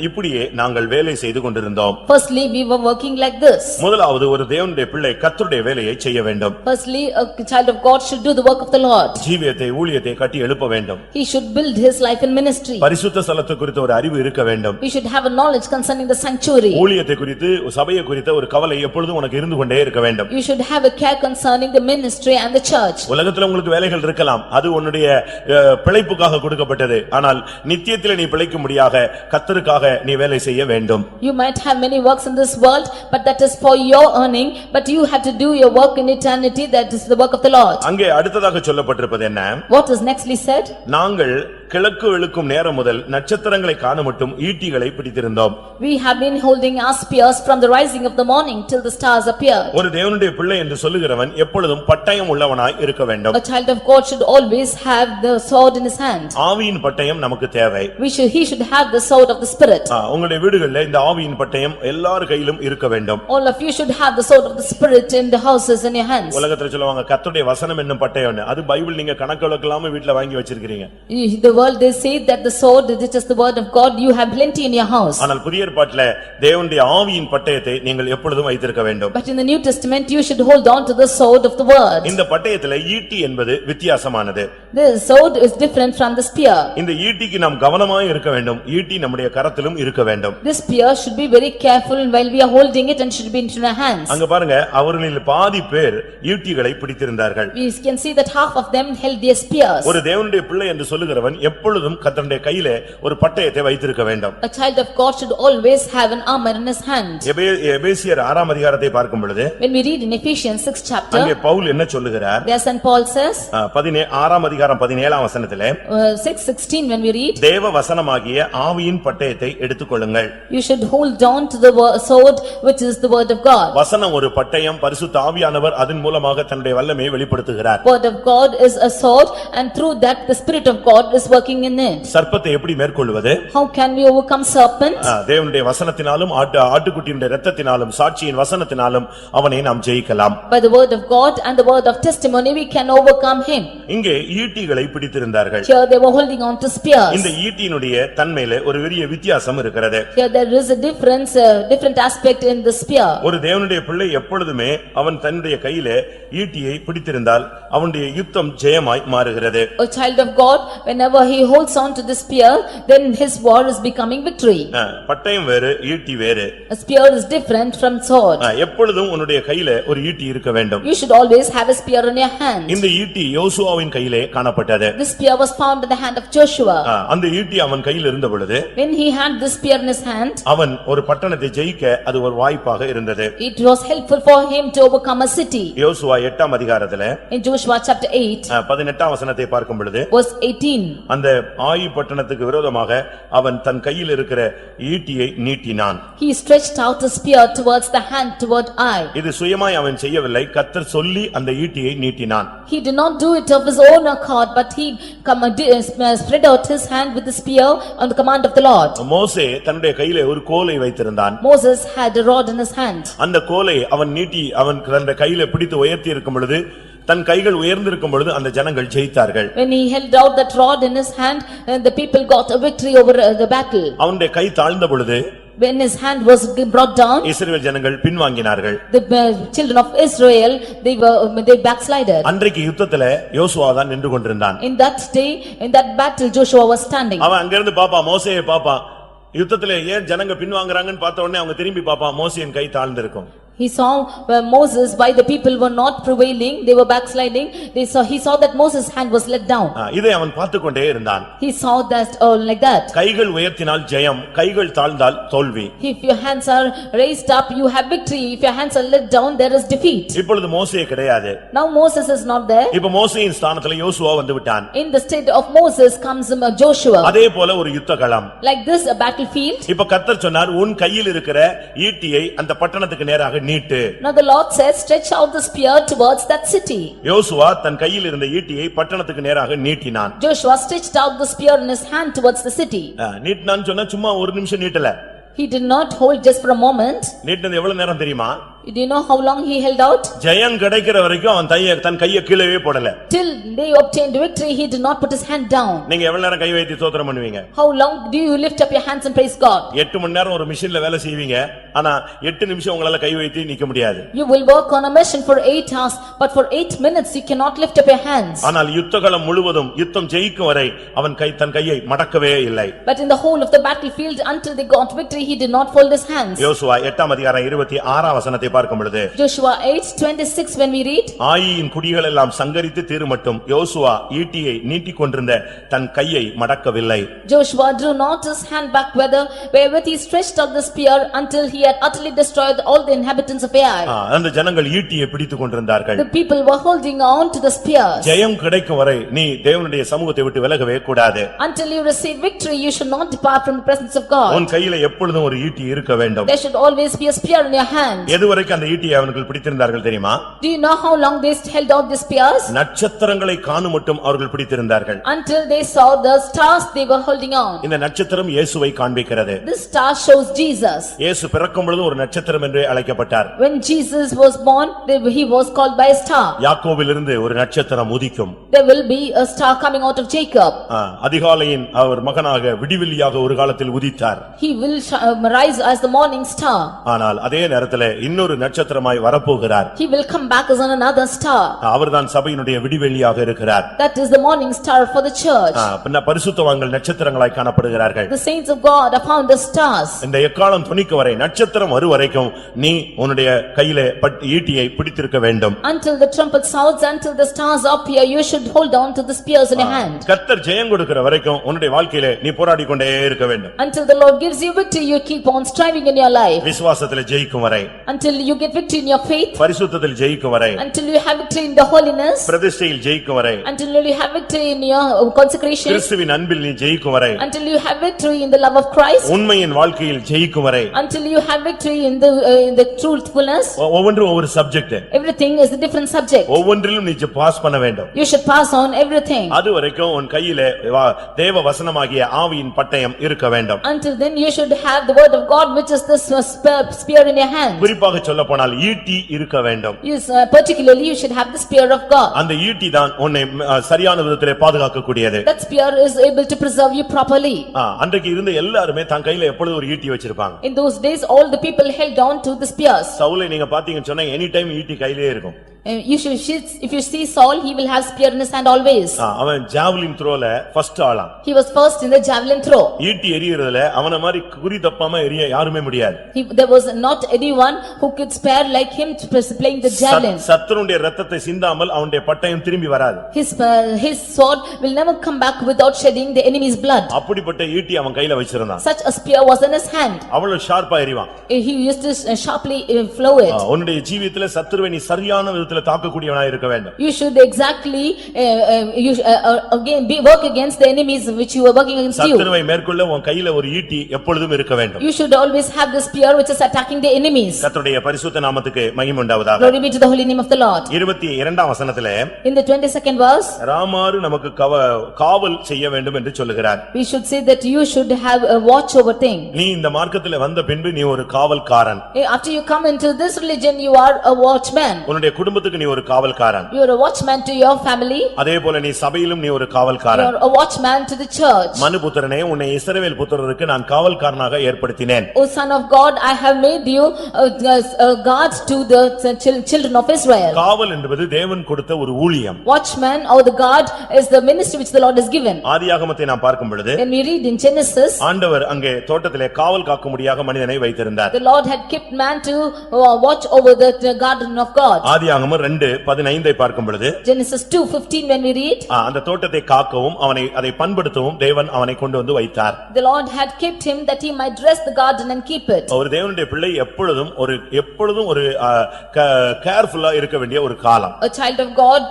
[SPEAKER 1] இப்படியே நாங்கள் வேலை செய்து கொண்டிருந்தோம்.
[SPEAKER 2] Firstly, we were working like this.
[SPEAKER 1] முதலாவது ஒரு தேவனுடைய பிள்ளை கர்த்தருடைய வேலையை செய்ய வேண்டும்.
[SPEAKER 2] Firstly, a child of God should do the work of the Lord.
[SPEAKER 1] ஜீவியத்தை ஊழியத்தை கட்டி எழுப்ப வேண்டும்.
[SPEAKER 2] He should build his life in ministry.
[SPEAKER 1] பரிசுத்த ஸ்தலத்தை குறித்த ஒரு அறிவு இருக்க வேண்டும்.
[SPEAKER 2] We should have a knowledge concerning the sanctuary.
[SPEAKER 1] ஊழியத்தை குறித்து சபையை குறித்த ஒரு கவலை எப்பொழுதும் உனக்கு இருந்து கொண்டே இருக்க வேண்டும்.
[SPEAKER 2] You should have a care concerning the ministry and the church.
[SPEAKER 1] உலகத்துல உங்களுக்கு வேலைகள் இருக்கலாம், அது உன்னுடைய பிழைப்புக்காக கொடுக்கப்பட்டது. ஆனால் நித்தியத்திலே நீ பிழைக்கும்படியாக கர்த்தருக்காக நீ வேலை செய்ய வேண்டும்.
[SPEAKER 2] You might have many works in this world, but that is for your earning, but you have to do your work in eternity, that is the work of the Lord.
[SPEAKER 1] அங்கே அடுத்ததாக சொல்லப்பட்டிருப்பது என்ன?
[SPEAKER 2] What is nextly said?
[SPEAKER 1] நாங்கள் கிழக்கு வெளுக்கும் நேரம் முதல் நட்சத்திரங்களை காண மட்டும் ஈட்டிகளை பிடித்திருந்தோம்.
[SPEAKER 2] We have been holding our spears from the rising of the morning till the stars appear.
[SPEAKER 1] ஒரு தேவனுடைய பிள்ளை என்று சொல்லுகிறவன் எப்பொழுதும் பட்டயம் உள்ளவனாய் இருக்க வேண்டும்.
[SPEAKER 2] A child of God should always have the sword in his hand.
[SPEAKER 1] ஆவியின் பட்டயம் நமக்கு தேவை.
[SPEAKER 2] He should have the sword of the spirit.
[SPEAKER 1] உங்களுடைய வீடுகளில் இந்த ஆவியின் பட்டயம் எல்லார் கையிலும் இருக்க வேண்டும்.
[SPEAKER 2] All of you should have the sword of the spirit in the houses in your hands.
[SPEAKER 1] உலகத்துல சொல்லுவாங்க கர்த்தருடைய வசனம் என்னும் பட்டயம்னு. அது பைபிள் நீங்க கணக்கு வழக்கலாம வீட்ல வாங்கி வச்சிருக்கீங்க.
[SPEAKER 2] The world they say that the sword it is the word of God, you have plenty in your house.
[SPEAKER 1] ஆனால் புதிய ஏற்பாட்டிலே தேவனுடைய ஆவியின் பட்டயத்தை நீங்கள் எப்பொழுதும் வைத்திருக்க வேண்டும்.
[SPEAKER 2] But in the New Testament you should hold on to the sword of the word.
[SPEAKER 1] இந்த பட்டயத்திலே ஈட்டி என்பது வித்தியாசமானது.
[SPEAKER 2] The sword is different from the spear.
[SPEAKER 1] இந்த ஈட்டிக்கு நாம் கவனமாய் இருக்க வேண்டும். ஈட்டி நம்முடைய கரத்திலும் இருக்க வேண்டும்.
[SPEAKER 2] This spear should be very careful while we are holding it and should be in our hands.
[SPEAKER 1] அங்க பாருங்க அவர்களில் பாதி பேர் ஈட்டிகளை பிடித்திருந்தார்கள்.
[SPEAKER 2] We can see that half of them held their spears.
[SPEAKER 1] ஒரு தேவனுடைய பிள்ளை என்று சொல்லுகிறவன் எப்பொழுதும் கர்த்தருடைய கையிலே ஒரு பட்டயத்தை வைத்திருக்க வேண்டும்.
[SPEAKER 2] A child of God should always have an armor in his hand.
[SPEAKER 1] எபேசியர் 6 அதிகாரத்தை பார்க்கும் பொழுது
[SPEAKER 2] When we read in Ephesians 6 chapter,
[SPEAKER 1] அங்கே பவுல் என்ன சொல்லுகிறார்?
[SPEAKER 2] there St. Paul says,
[SPEAKER 1] 6 அதிகாரம் 17 வசனத்திலே
[SPEAKER 2] 6:16 when we read,
[SPEAKER 1] தேவ வசனமாகிய ஆவியின் பட்டயத்தை எடுத்துக்கொள்ளுங்கள்.
[SPEAKER 2] you should hold on to the sword which is the word of God.
[SPEAKER 1] வசனம் ஒரு பட்டயம், பரிசுத்த ஆவியானவர் அதன் மூலமாக தன்னுடைய வல்லமையை வெளிப்படுத்துகிறார்.
[SPEAKER 2] Word of God is a sword and through that the spirit of God is working in it.
[SPEAKER 1] சர்ப்பத்தை எப்படி மேற்கொள்வது?
[SPEAKER 2] How can we overcome serpent?
[SPEAKER 1] தேவனுடைய வசனத்தினாலும் ஆட்டுக்குட்டியுடைய இரத்தத்தினாலும் சாட்சியின் வசனத்தினாலும் அவனை நாம் ஜெயிக்கலாம்.
[SPEAKER 2] By the word of God and the word of testimony we can overcome him.
[SPEAKER 1] இங்கே ஈட்டிகளை பிடித்திருந்தார்கள்.
[SPEAKER 2] Here they were holding on to spears.
[SPEAKER 1] இந்த ஈட்டியினுடைய தன்மையிலே ஒரு பெரிய வித்தியாசம் இருக்கிறது.
[SPEAKER 2] Here there is a different aspect in the spear.
[SPEAKER 1] ஒரு தேவனுடைய பிள்ளை எப்பொழுதுமே அவன் தன்னுடைய கையிலே ஈட்டியை பிடித்திருந்தால் அவனுடைய யுத்தம் ஜெயமாய் மாறுகிறது.
[SPEAKER 2] A child of God, whenever he holds on to the spear, then his war is becoming victory.
[SPEAKER 1] பட்டயம் வேறு ஈட்டி வேறு.
[SPEAKER 2] A spear is different from sword.
[SPEAKER 1] எப்பொழுதும் உன்னுடைய கையிலே ஒரு ஈட்டி இருக்க வேண்டும்.
[SPEAKER 2] You should always have a spear in your hand.
[SPEAKER 1] இந்த ஈட்டி யோசுவாவின் கையிலே காணப்பட்டது.
[SPEAKER 2] This spear was found in the hand of Joshua.
[SPEAKER 1] அந்த ஈட்டி அவன் கையில் இருந்த பொழுது
[SPEAKER 2] When he had this spear in his hand,
[SPEAKER 1] அவன் ஒரு பட்டணத்தை ஜெயிக்க அது ஒரு வாய்ப்பாக இருந்தது.
[SPEAKER 2] it was helpful for him to overcome a city.
[SPEAKER 1] யோசுவா 8 அதிகாரத்திலே
[SPEAKER 2] In Joshua chapter 8,
[SPEAKER 1] 18 வசனத்தை பார்க்கும் பொழுது
[SPEAKER 2] verse 18,
[SPEAKER 1] அந்த ஆயி பட்டணத்துக்கு விரோதமாக அவன் தன் கையில் இருக்கிற ஈட்டியை நீட்டினான்.
[SPEAKER 2] he stretched out a spear towards the hand toward Ai.
[SPEAKER 1] இது சுயமாய் அவன் செய்யவில்லை, கர்த்தர் சொல்லி அந்த ஈட்டியை நீட்டினான்.
[SPEAKER 2] He did not do it of his own accord, but he spread out his hand with the spear on the command of the Lord.
[SPEAKER 1] மோசே தன்னுடைய கையிலே ஒரு கோலை வைத்திருந்தான்.
[SPEAKER 2] Moses had a rod in his hand.
[SPEAKER 1] அந்த கோலை அவன் நீட்டி அவன் தன்னுடைய கையிலே பிடித்து உயர்த்தி இருக்கும் பொழுது தன் கைகள் உயர்ந்திருக்கும் பொழுது அந்த ஜனங்கள் ஜெயித்தார்கள்.
[SPEAKER 2] When he held out that rod in his hand, the people got a victory over the battle.
[SPEAKER 1] அவனுடைய கை தாழ்ந்த பொழுது
[SPEAKER 2] When his hand was brought down,
[SPEAKER 1] இஸ்ரவேல் ஜனங்கள் பின்வாங்கினார்கள்.
[SPEAKER 2] the children of Israel, they backslided.
[SPEAKER 1] அன்றைக்கு யுத்தத்திலே யோசுவா தான் நின்று கொண்டிருந்தான்.
[SPEAKER 2] In that day, in that battle, Joshua was standing.
[SPEAKER 1] அவன் அங்கிருந்து பாப்பா மோசேயை பாப்பா, யுத்தத்திலே ஏன் ஜனங்க பின்வாங்குறாங்கன்னு பார்த்த உடனே அவங்க திரும்பி பாப்பா மோசேயின் கை தாழ்ந்திருக்கும்.
[SPEAKER 2] He saw Moses, why the people were not prevailing, they were backsliding. He saw that Moses' hand was let down.
[SPEAKER 1] இதை அவன் பார்த்துக்கொண்டே இருந்தான்.
[SPEAKER 2] He saw that like that.
[SPEAKER 1] கைகள் உயர்த்தினால் ஜெயம், கைகள் தாழ்ந்தால் தோல்வி.
[SPEAKER 2] If your hands are raised up, you have victory. If your hands are let down, there is defeat.
[SPEAKER 1] இப்பொழுது மோசே கிடையாது.
[SPEAKER 2] Now Moses is not there.
[SPEAKER 1] இப்ப மோசேயின் ஸ்தானத்திலே யோசுவா வந்து விட்டான்.
[SPEAKER 2] In the state of Moses comes Joshua.
[SPEAKER 1] அதே போல ஒரு யுத்த களம்.
[SPEAKER 2] Like this, a battlefield.
[SPEAKER 1] இப்ப கர்த்தர் சொன்னார், உன் கையில் இருக்கிற ஈட்டியை அந்த பட்டணத்துக்கு நேராக நீட்டு.
[SPEAKER 2] Now the Lord says, stretch out the spear towards that city.
[SPEAKER 1] யோசுவா தன் கையில் இருந்த ஈட்டியை பட்டணத்துக்கு நேராக நீட்டினான்.
[SPEAKER 2] Joshua stretched out the spear in his hand towards the city.
[SPEAKER 1] நீட்டினான்னு சொன்னா சும்மா ஒரு நிமிஷம் நீட்டல.
[SPEAKER 2] He did not hold just for a moment.
[SPEAKER 1] நீட்டினது எவ்வளவு நேரம் தெரியுமா?
[SPEAKER 2] Do you know how long he held out?
[SPEAKER 1] ஜெயம் கிடைக்கிற வரைக்கும் அவன் தன் கையை கீழவே போடல.
[SPEAKER 2] Till they obtained victory, he did not put his hand down.
[SPEAKER 1] நீங்க எவ்வளவு நேரம் கை வைத்து ஸ்தோத்திரம் பண்ணுவீங்க?
[SPEAKER 2] How long do you lift up your hands and praise God?
[SPEAKER 1] 8 மணி நேரம் ஒரு மிஷின்ல வேலை செய்வீங்க. ஆனா 8 நிமிஷம் உங்களால கை வைத்து நிக்க முடியாது.
[SPEAKER 2] You will work on a mission for 8 hours, but for 8 minutes you cannot lift up your hands.
[SPEAKER 1] ஆனால் யுத்தகளம் முழுவதும் யுத்தம் ஜெயிக்கும் வரை அவன் தன் கையை மடக்கவே இல்லை.
[SPEAKER 2] But in the whole of the battlefield, until they got victory, he did not fold his hands.
[SPEAKER 1] யோசுவா 8ஆம் அதிகாரம் 26ஆம் வசனத்தை பார்க்கும் பொழுது
[SPEAKER 2] Joshua 8:26 when we read,
[SPEAKER 1] ஆயீயின் குடிகள் எல்லாம் சங்கரித்து தீருமட்டும் யோசுவா ஈட்டியை நீட்டிக் கொண்டிருந்த தன் கையை மடக்கவில்லை.
[SPEAKER 2] Joshua drew not his hand back wherewith he stretched out the spear until he had utterly destroyed all the inhabitants of Ai.
[SPEAKER 1] அந்த ஜனங்கள் ஈட்டியை பிடித்துக் கொண்டிருந்தார்கள்.
[SPEAKER 2] The people were holding on to the spears.
[SPEAKER 1] ஜெயம் கிடைக்கும் வரை நீ தேவனுடைய சமூகத்தை விட்டு விலகவே கூடாது.
[SPEAKER 2] Until you receive victory, you should not depart from the presence of God.
[SPEAKER 1] உன் கையில எப்பொழுதும் ஒரு ஈட்டி இருக்க வேண்டும்.
[SPEAKER 2] There should always be a spear in your hand.
[SPEAKER 1] எதுவரைக்கும் அந்த ஈட்டியை அவர்கள் பிடித்திருந்தார்கள் தெரியுமா?
[SPEAKER 2] Do you know how long they held out the spears?
[SPEAKER 1] நட்சத்திரங்களை காணும் மட்டும் அவர்கள் பிடித்திருந்தார்கள்.
[SPEAKER 2] Until they saw the stars they were holding on.
[SPEAKER 1] இந்த நட்சத்திரம் இயேசுவை காண்பிக்கிறது.
[SPEAKER 2] This star shows Jesus.
[SPEAKER 1] இயேசு பிறக்கும் பொழுது ஒரு நட்சத்திரம் என்று அழைக்கப்பட்டார்.
[SPEAKER 2] When Jesus was born, he was called by a star.
[SPEAKER 1] யாக்கோபிலிருந்து ஒரு நட்சத்திரம் உதிக்கும்.
[SPEAKER 2] There will be a star coming out of Jacob.
[SPEAKER 1] அதிகாலையின் அவர் மகனாக விடிவெள்ளியாக ஒரு காலத்தில் உதித்தார்.
[SPEAKER 2] He will rise as the morning star.
[SPEAKER 1] ஆனால் அதே நேரத்தில் இன்னொரு நட்சத்திரமாய் வரப்போகிறார்.
[SPEAKER 2] He will come back as another star.
[SPEAKER 1] அவர்தான் சபையினுடைய விடிவெள்ளியாக இருக்கிறார்.
[SPEAKER 2] That is the morning star for the church.
[SPEAKER 1] பரிசுத்தவான்கள் நட்சத்திரங்களாய் காணப்படுகிறார்கள்.
[SPEAKER 2] The saints of God are found as stars.
[SPEAKER 1] இந்த எக்காலம் துணிக்கு வரை நட்சத்திரம் வரும் வரைக்கும் நீ உன்னுடைய கையிலே ஈட்டியை பிடித்திருக்க வேண்டும்.
[SPEAKER 2] Until the trumpet sounds, until the stars appear, you should hold on to the spears in your hand.
[SPEAKER 1] கர்த்தர் ஜெயம் கொடுக்கிற வரைக்கும் உன்னுடைய வாழ்க்கையிலே நீ போராடிக் கொண்டே இருக்க வேண்டும்.
[SPEAKER 2] Until the Lord gives you victory, you keep on striving in your life.
[SPEAKER 1] விசுவாசத்திலே ஜெயிக்கும் வரை.
[SPEAKER 2] Until you get victory in your faith.
[SPEAKER 1] பரிசுத்தத்தில் ஜெயிக்கும் வரை.
[SPEAKER 2] Until you have victory in the holiness.
[SPEAKER 1] பிரதிஷ்டையில் ஜெயிக்கும் வரை.
[SPEAKER 2] Until you have victory in your consecration.
[SPEAKER 1] கிறிஸ்துவின் அன்பில் நீ ஜெயிக்கும் வரை.
[SPEAKER 2] Until you have victory in the love of Christ.
[SPEAKER 1] உண்மையின் வாழ்க்கையில் ஜெயிக்கும் வரை.
[SPEAKER 2] Until you have victory in the truthfulness.
[SPEAKER 1] ஒவ்வொன்றும் ஒவ்வொரு subject.
[SPEAKER 2] Everything is a different subject.
[SPEAKER 1] ஒவ்வொன்றிலும் நீ பாஸ் பண்ண வேண்டும்.
[SPEAKER 2] You should pass on everything.
[SPEAKER 1] அது வரைக்கும் உன் கையிலே தேவ வசனமாகிய ஆவியின் பட்டயம் இருக்க வேண்டும்.
[SPEAKER 2] Until then you should have the word of God, which is the spear in your hand.
[SPEAKER 1] குறிப்பாக சொல்லப்போனால் ஈட்டி இருக்க வேண்டும்.
[SPEAKER 2] Yes, particularly you should have the spear of God.
[SPEAKER 1] அந்த ஈட்டி தான் உன்னை சரியான விதத்திலே பாதுகாக்க கூடியது.
[SPEAKER 2] That spear is able to preserve you properly.
[SPEAKER 1] அன்றைக்கு இருந்த எல்லாரும் தன் கையில எப்பொழுதும் ஒரு ஈட்டி வச்சிருப்பாங்க.
[SPEAKER 2] In those days all the people held on to the spears.
[SPEAKER 1] சவுலை நீங்க பாத்தீங்கன்னு சொன்னா எனி டைம் ஈட்டி கையிலே இருக்கும்.
[SPEAKER 2] If you see Saul, he will have spear in his hand always.
[SPEAKER 1] அவன் ஜாவலின் த்ரோல ஃபர்ஸ்ட் ஆளா.
[SPEAKER 2] He was first in the javelin throw.
[SPEAKER 1] ஈட்டி எறியறதுல அவன மாதிரி குறி தப்பாம எறிய யாருமே முடியாது.
[SPEAKER 2] There was not anyone who could spare like him to playing the javelin.
[SPEAKER 1] சத்துருடைய இரத்தத்தை சிந்தாமல் அவனுடைய பட்டயம் திரும்பி வராது.
[SPEAKER 2] His sword will never come back without shedding the enemy's blood.
[SPEAKER 1] அப்படிப்பட்ட ஈட்டி அவன் கையில வச்சிருந்தான்.
[SPEAKER 2] Such a spear was in his hand.
[SPEAKER 1] அவ்வளவு ஷார்ப்பா எறிவான்.
[SPEAKER 2] He used to sharply flow it.
[SPEAKER 1] உன்னுடைய ஜீவிதத்திலே சத்துருவை நீ சரியான விதத்திலே தாக்கக்கூடியவனாய் இருக்க வேண்டும்.
[SPEAKER 2] You should exactly again work against the enemies which you are working against you.
[SPEAKER 1] சத்துருவை மேற்கொள்ள உன் கையில ஒரு ஈட்டி எப்பொழுதும் இருக்க வேண்டும்.
[SPEAKER 2] You should always have the spear which is attacking the enemies.
[SPEAKER 1] கர்த்தருடைய பரிசுத்த நாமத்துக்கு மகிமை உண்டாவதாக.
[SPEAKER 2] Glory be to the holy name of the Lord.
[SPEAKER 1] 22ஆம் வசனத்திலே
[SPEAKER 2] In the 22nd verse,
[SPEAKER 1] ராமாறு நமக்கு காவல் செய்ய வேண்டும் என்று சொல்லுகிறார்.
[SPEAKER 2] we should say that you should have a watch over thing.
[SPEAKER 1] நீ இந்த மார்க்கத்திலே வந்த பின்பு நீ ஒரு காவல்காரன்.
[SPEAKER 2] After you come into this religion, you are a watchman.
[SPEAKER 1] உன்னுடைய குடும்பத்துக்கு நீ ஒரு காவல்காரன்.
[SPEAKER 2] You are a watchman to your family.
[SPEAKER 1] அதேபோல நீ சபையிலும் நீ ஒரு காவல்காரன்.
[SPEAKER 2] You are a watchman to the church.
[SPEAKER 1] மனுபுத்திரனே உன்னை இஸ்ரவேல் புத்திரருக்கு நான் காவல்காரனாக ஏற்படுத்தினேன்.
[SPEAKER 2] O son of God, I have made you a guard to the children of Israel.
[SPEAKER 1] காவல் என்பது தேவன் கொடுத்த ஒரு ஊழியம்.
[SPEAKER 2] Watchman or the guard is the ministry which the Lord has given.
[SPEAKER 1] ஆதியாகமத்தை நாம் பார்க்கும் பொழுது
[SPEAKER 2] When we read in Genesis,
[SPEAKER 1] ஆண்டவர் அங்கே தோட்டத்திலே காவல் காக்கும்படியாக மனிதனை வைத்திருந்தார்.
[SPEAKER 2] the Lord had kept man to watch over the garden of God.
[SPEAKER 1] ஆதியாகமம் 2:15 பார்க்கும் பொழுது
[SPEAKER 2] Genesis 2:15 when we read,
[SPEAKER 1] அந்த தோட்டத்தை காக்கவும் அதை பண்படுத்தவும் தேவன் அவனை கொண்டு வந்து வைத்தார்.
[SPEAKER 2] the Lord had kept him that he might dress the garden and keep it.
[SPEAKER 1] ஒரு தேவனுடைய பிள்ளை எப்பொழுதும் ஒரு கேர்ஃபுல்லா இருக்க வேண்டிய ஒரு காலம்.
[SPEAKER 2] A child of God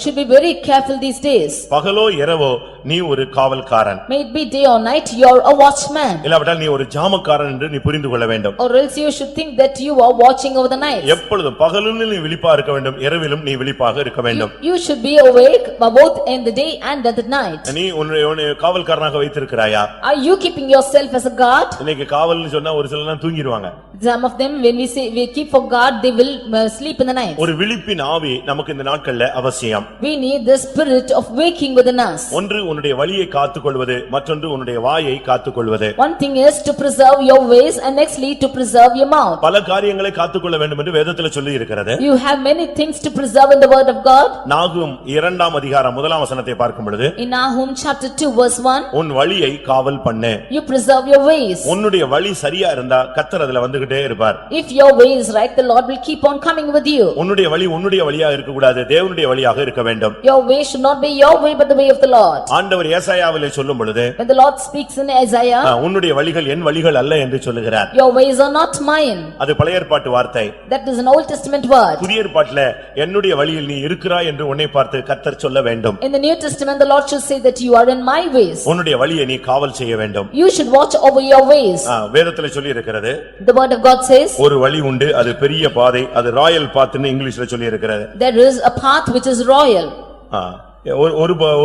[SPEAKER 2] should be very careful these days.
[SPEAKER 1] பகலோ இரவோ நீ ஒரு காவல்காரன்.
[SPEAKER 2] May it be day or night, you are a watchman.
[SPEAKER 1] இல்லாவிட்டால் நீ ஒரு ஜாமக்காரன் என்று நீ புரிந்து கொள்ள வேண்டும்.
[SPEAKER 2] Or else you should think that you are watching over the night.
[SPEAKER 1] எப்பொழுதும் பகலிலும் நீ விழிப்பா இருக்க வேண்டும், இரவிலும் நீ விழிப்பாக இருக்க வேண்டும்.
[SPEAKER 2] You should be awake both in the day and at the night.
[SPEAKER 1] நீ உன்னை காவல்காரனாக வைத்திருக்கிறாயா?
[SPEAKER 2] Are you keeping yourself as a guard?
[SPEAKER 1] இன்னைக்கு காவல்னு சொன்னா ஒரு சிலர்லாம் தூங்கிடுவாங்க.
[SPEAKER 2] Some of them, when we say we keep for guard, they will sleep in the night.
[SPEAKER 1] ஒரு விழிப்பின் ஆவி நமக்கு இந்த நாட்கள்ல அவசியம்.
[SPEAKER 2] We need the spirit of waking within us.
[SPEAKER 1] ஒன்று உன்னுடைய வழியை காத்துக்கொள்வது, மற்றொன்று உன்னுடைய வாயை காத்துக்கொள்வது.
[SPEAKER 2] One thing is to preserve your ways and nextly to preserve your mouth.
[SPEAKER 1] பல காரியங்களை காத்துக்கொள்ள வேண்டும் என்று வேதத்தில் சொல்லி இருக்கிறது.
[SPEAKER 2] You have many things to preserve in the word of God.
[SPEAKER 1] நாகூம் 2ஆம் அதிகாரம் 1ஆம் வசனத்தை பார்க்கும் பொழுது,
[SPEAKER 2] In Nahum chapter 2 verse 1,
[SPEAKER 1] உன் வழியை காவல் பண்ணு.
[SPEAKER 2] you preserve your ways.
[SPEAKER 1] உன்னுடைய வழி சரியா இருந்தா கர்த்தர் அதுல வந்துகிட்டே இருப்பார்.
[SPEAKER 2] If your way is right, the Lord will keep on coming with you.
[SPEAKER 1] உன்னுடைய வழி உன்னுடைய வழியாக இருக்க கூடாது, தேவனுடைய வழியாக இருக்க வேண்டும்.
[SPEAKER 2] Your way should not be your way but the way of the Lord.
[SPEAKER 1] ஆண்டவர் ஏசாயாவிலே சொல்லும் பொழுது,
[SPEAKER 2] When the Lord speaks in Isaiah,
[SPEAKER 1] உன்னுடைய வழிகள் என் வழிகள் அல்ல என்று சொல்லுகிறார்.
[SPEAKER 2] your ways are not mine.
[SPEAKER 1] அது பழைய ஏற்பாட்டு வார்த்தை.
[SPEAKER 2] That is an Old Testament word.
[SPEAKER 1] புதிய ஏற்பாட்டிலே என்னுடைய வழியில் நீ இருக்கிறாய் என்று உன்னை பார்த்து கர்த்தர் சொல்ல வேண்டும்.
[SPEAKER 2] In the New Testament, the Lord should say that you are in my ways.
[SPEAKER 1] உன்னுடைய வழியை நீ காவல் செய்ய வேண்டும்.
[SPEAKER 2] You should watch over your ways.
[SPEAKER 1] வேதத்திலே சொல்லி இருக்கிறது.
[SPEAKER 2] The word of God says,
[SPEAKER 1] ஒரு வழி உண்டு, அது பெரிய பாதை, அது ராயல் பாத்னு இங்கிலீஷ்ல சொல்லி இருக்கிறது.
[SPEAKER 2] there is a path which is royal.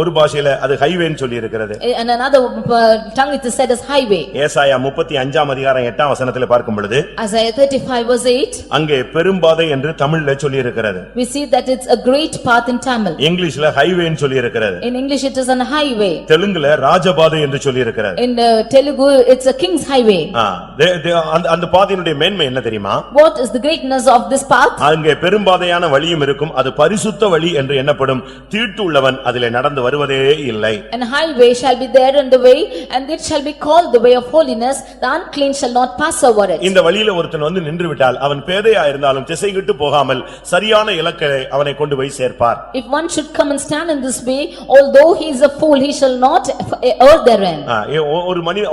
[SPEAKER 1] ஒரு பாஷையில அது ஹைவேன்னு சொல்லி இருக்கிறது.
[SPEAKER 2] In another tongue it is said as highway.
[SPEAKER 1] ஏசாயா 35ஆம் அதிகாரம் 8ஆம் வசனத்திலே பார்க்கும் பொழுது,
[SPEAKER 2] Isaiah 35 verse 8,
[SPEAKER 1] அங்கே பெரும்பாதை என்று தமிழ்ல சொல்லி இருக்கிறது.
[SPEAKER 2] we see that it's a great path in Tamil.
[SPEAKER 1] இங்கிலீஷ்ல ஹைவேன்னு சொல்லி இருக்கிறது.
[SPEAKER 2] In English it is an highway.
[SPEAKER 1] தெலுங்குல ராஜபாதை என்று சொல்லி இருக்கிறது.
[SPEAKER 2] In Telugu it's a king's highway.
[SPEAKER 1] அந்த பாதையினுடைய மேன்மை என்ன தெரியுமா?
[SPEAKER 2] What is the greatness of this path?
[SPEAKER 1] அங்கே பெரும்பாதையான வழியும் இருக்கும், அது பரிசுத்த வழி என்று எண்ணப்படும். தீட்டுள்ளவன் அதிலே நடந்து வருவதே இல்லை.
[SPEAKER 2] And highway shall be there in the way, and it shall be called the way of holiness. The unclean shall not pass over it.
[SPEAKER 1] இந்த வழியில ஒருத்தன் வந்து நின்று விட்டால் அவன் பேதையா இருந்தாலும் திசைகிட்டு போகாமல் சரியான இலக்கை அவனை கொண்டு போய் சேர்ப்பார்.
[SPEAKER 2] If one should come and stand in this way, although he is a fool, he shall not err therein.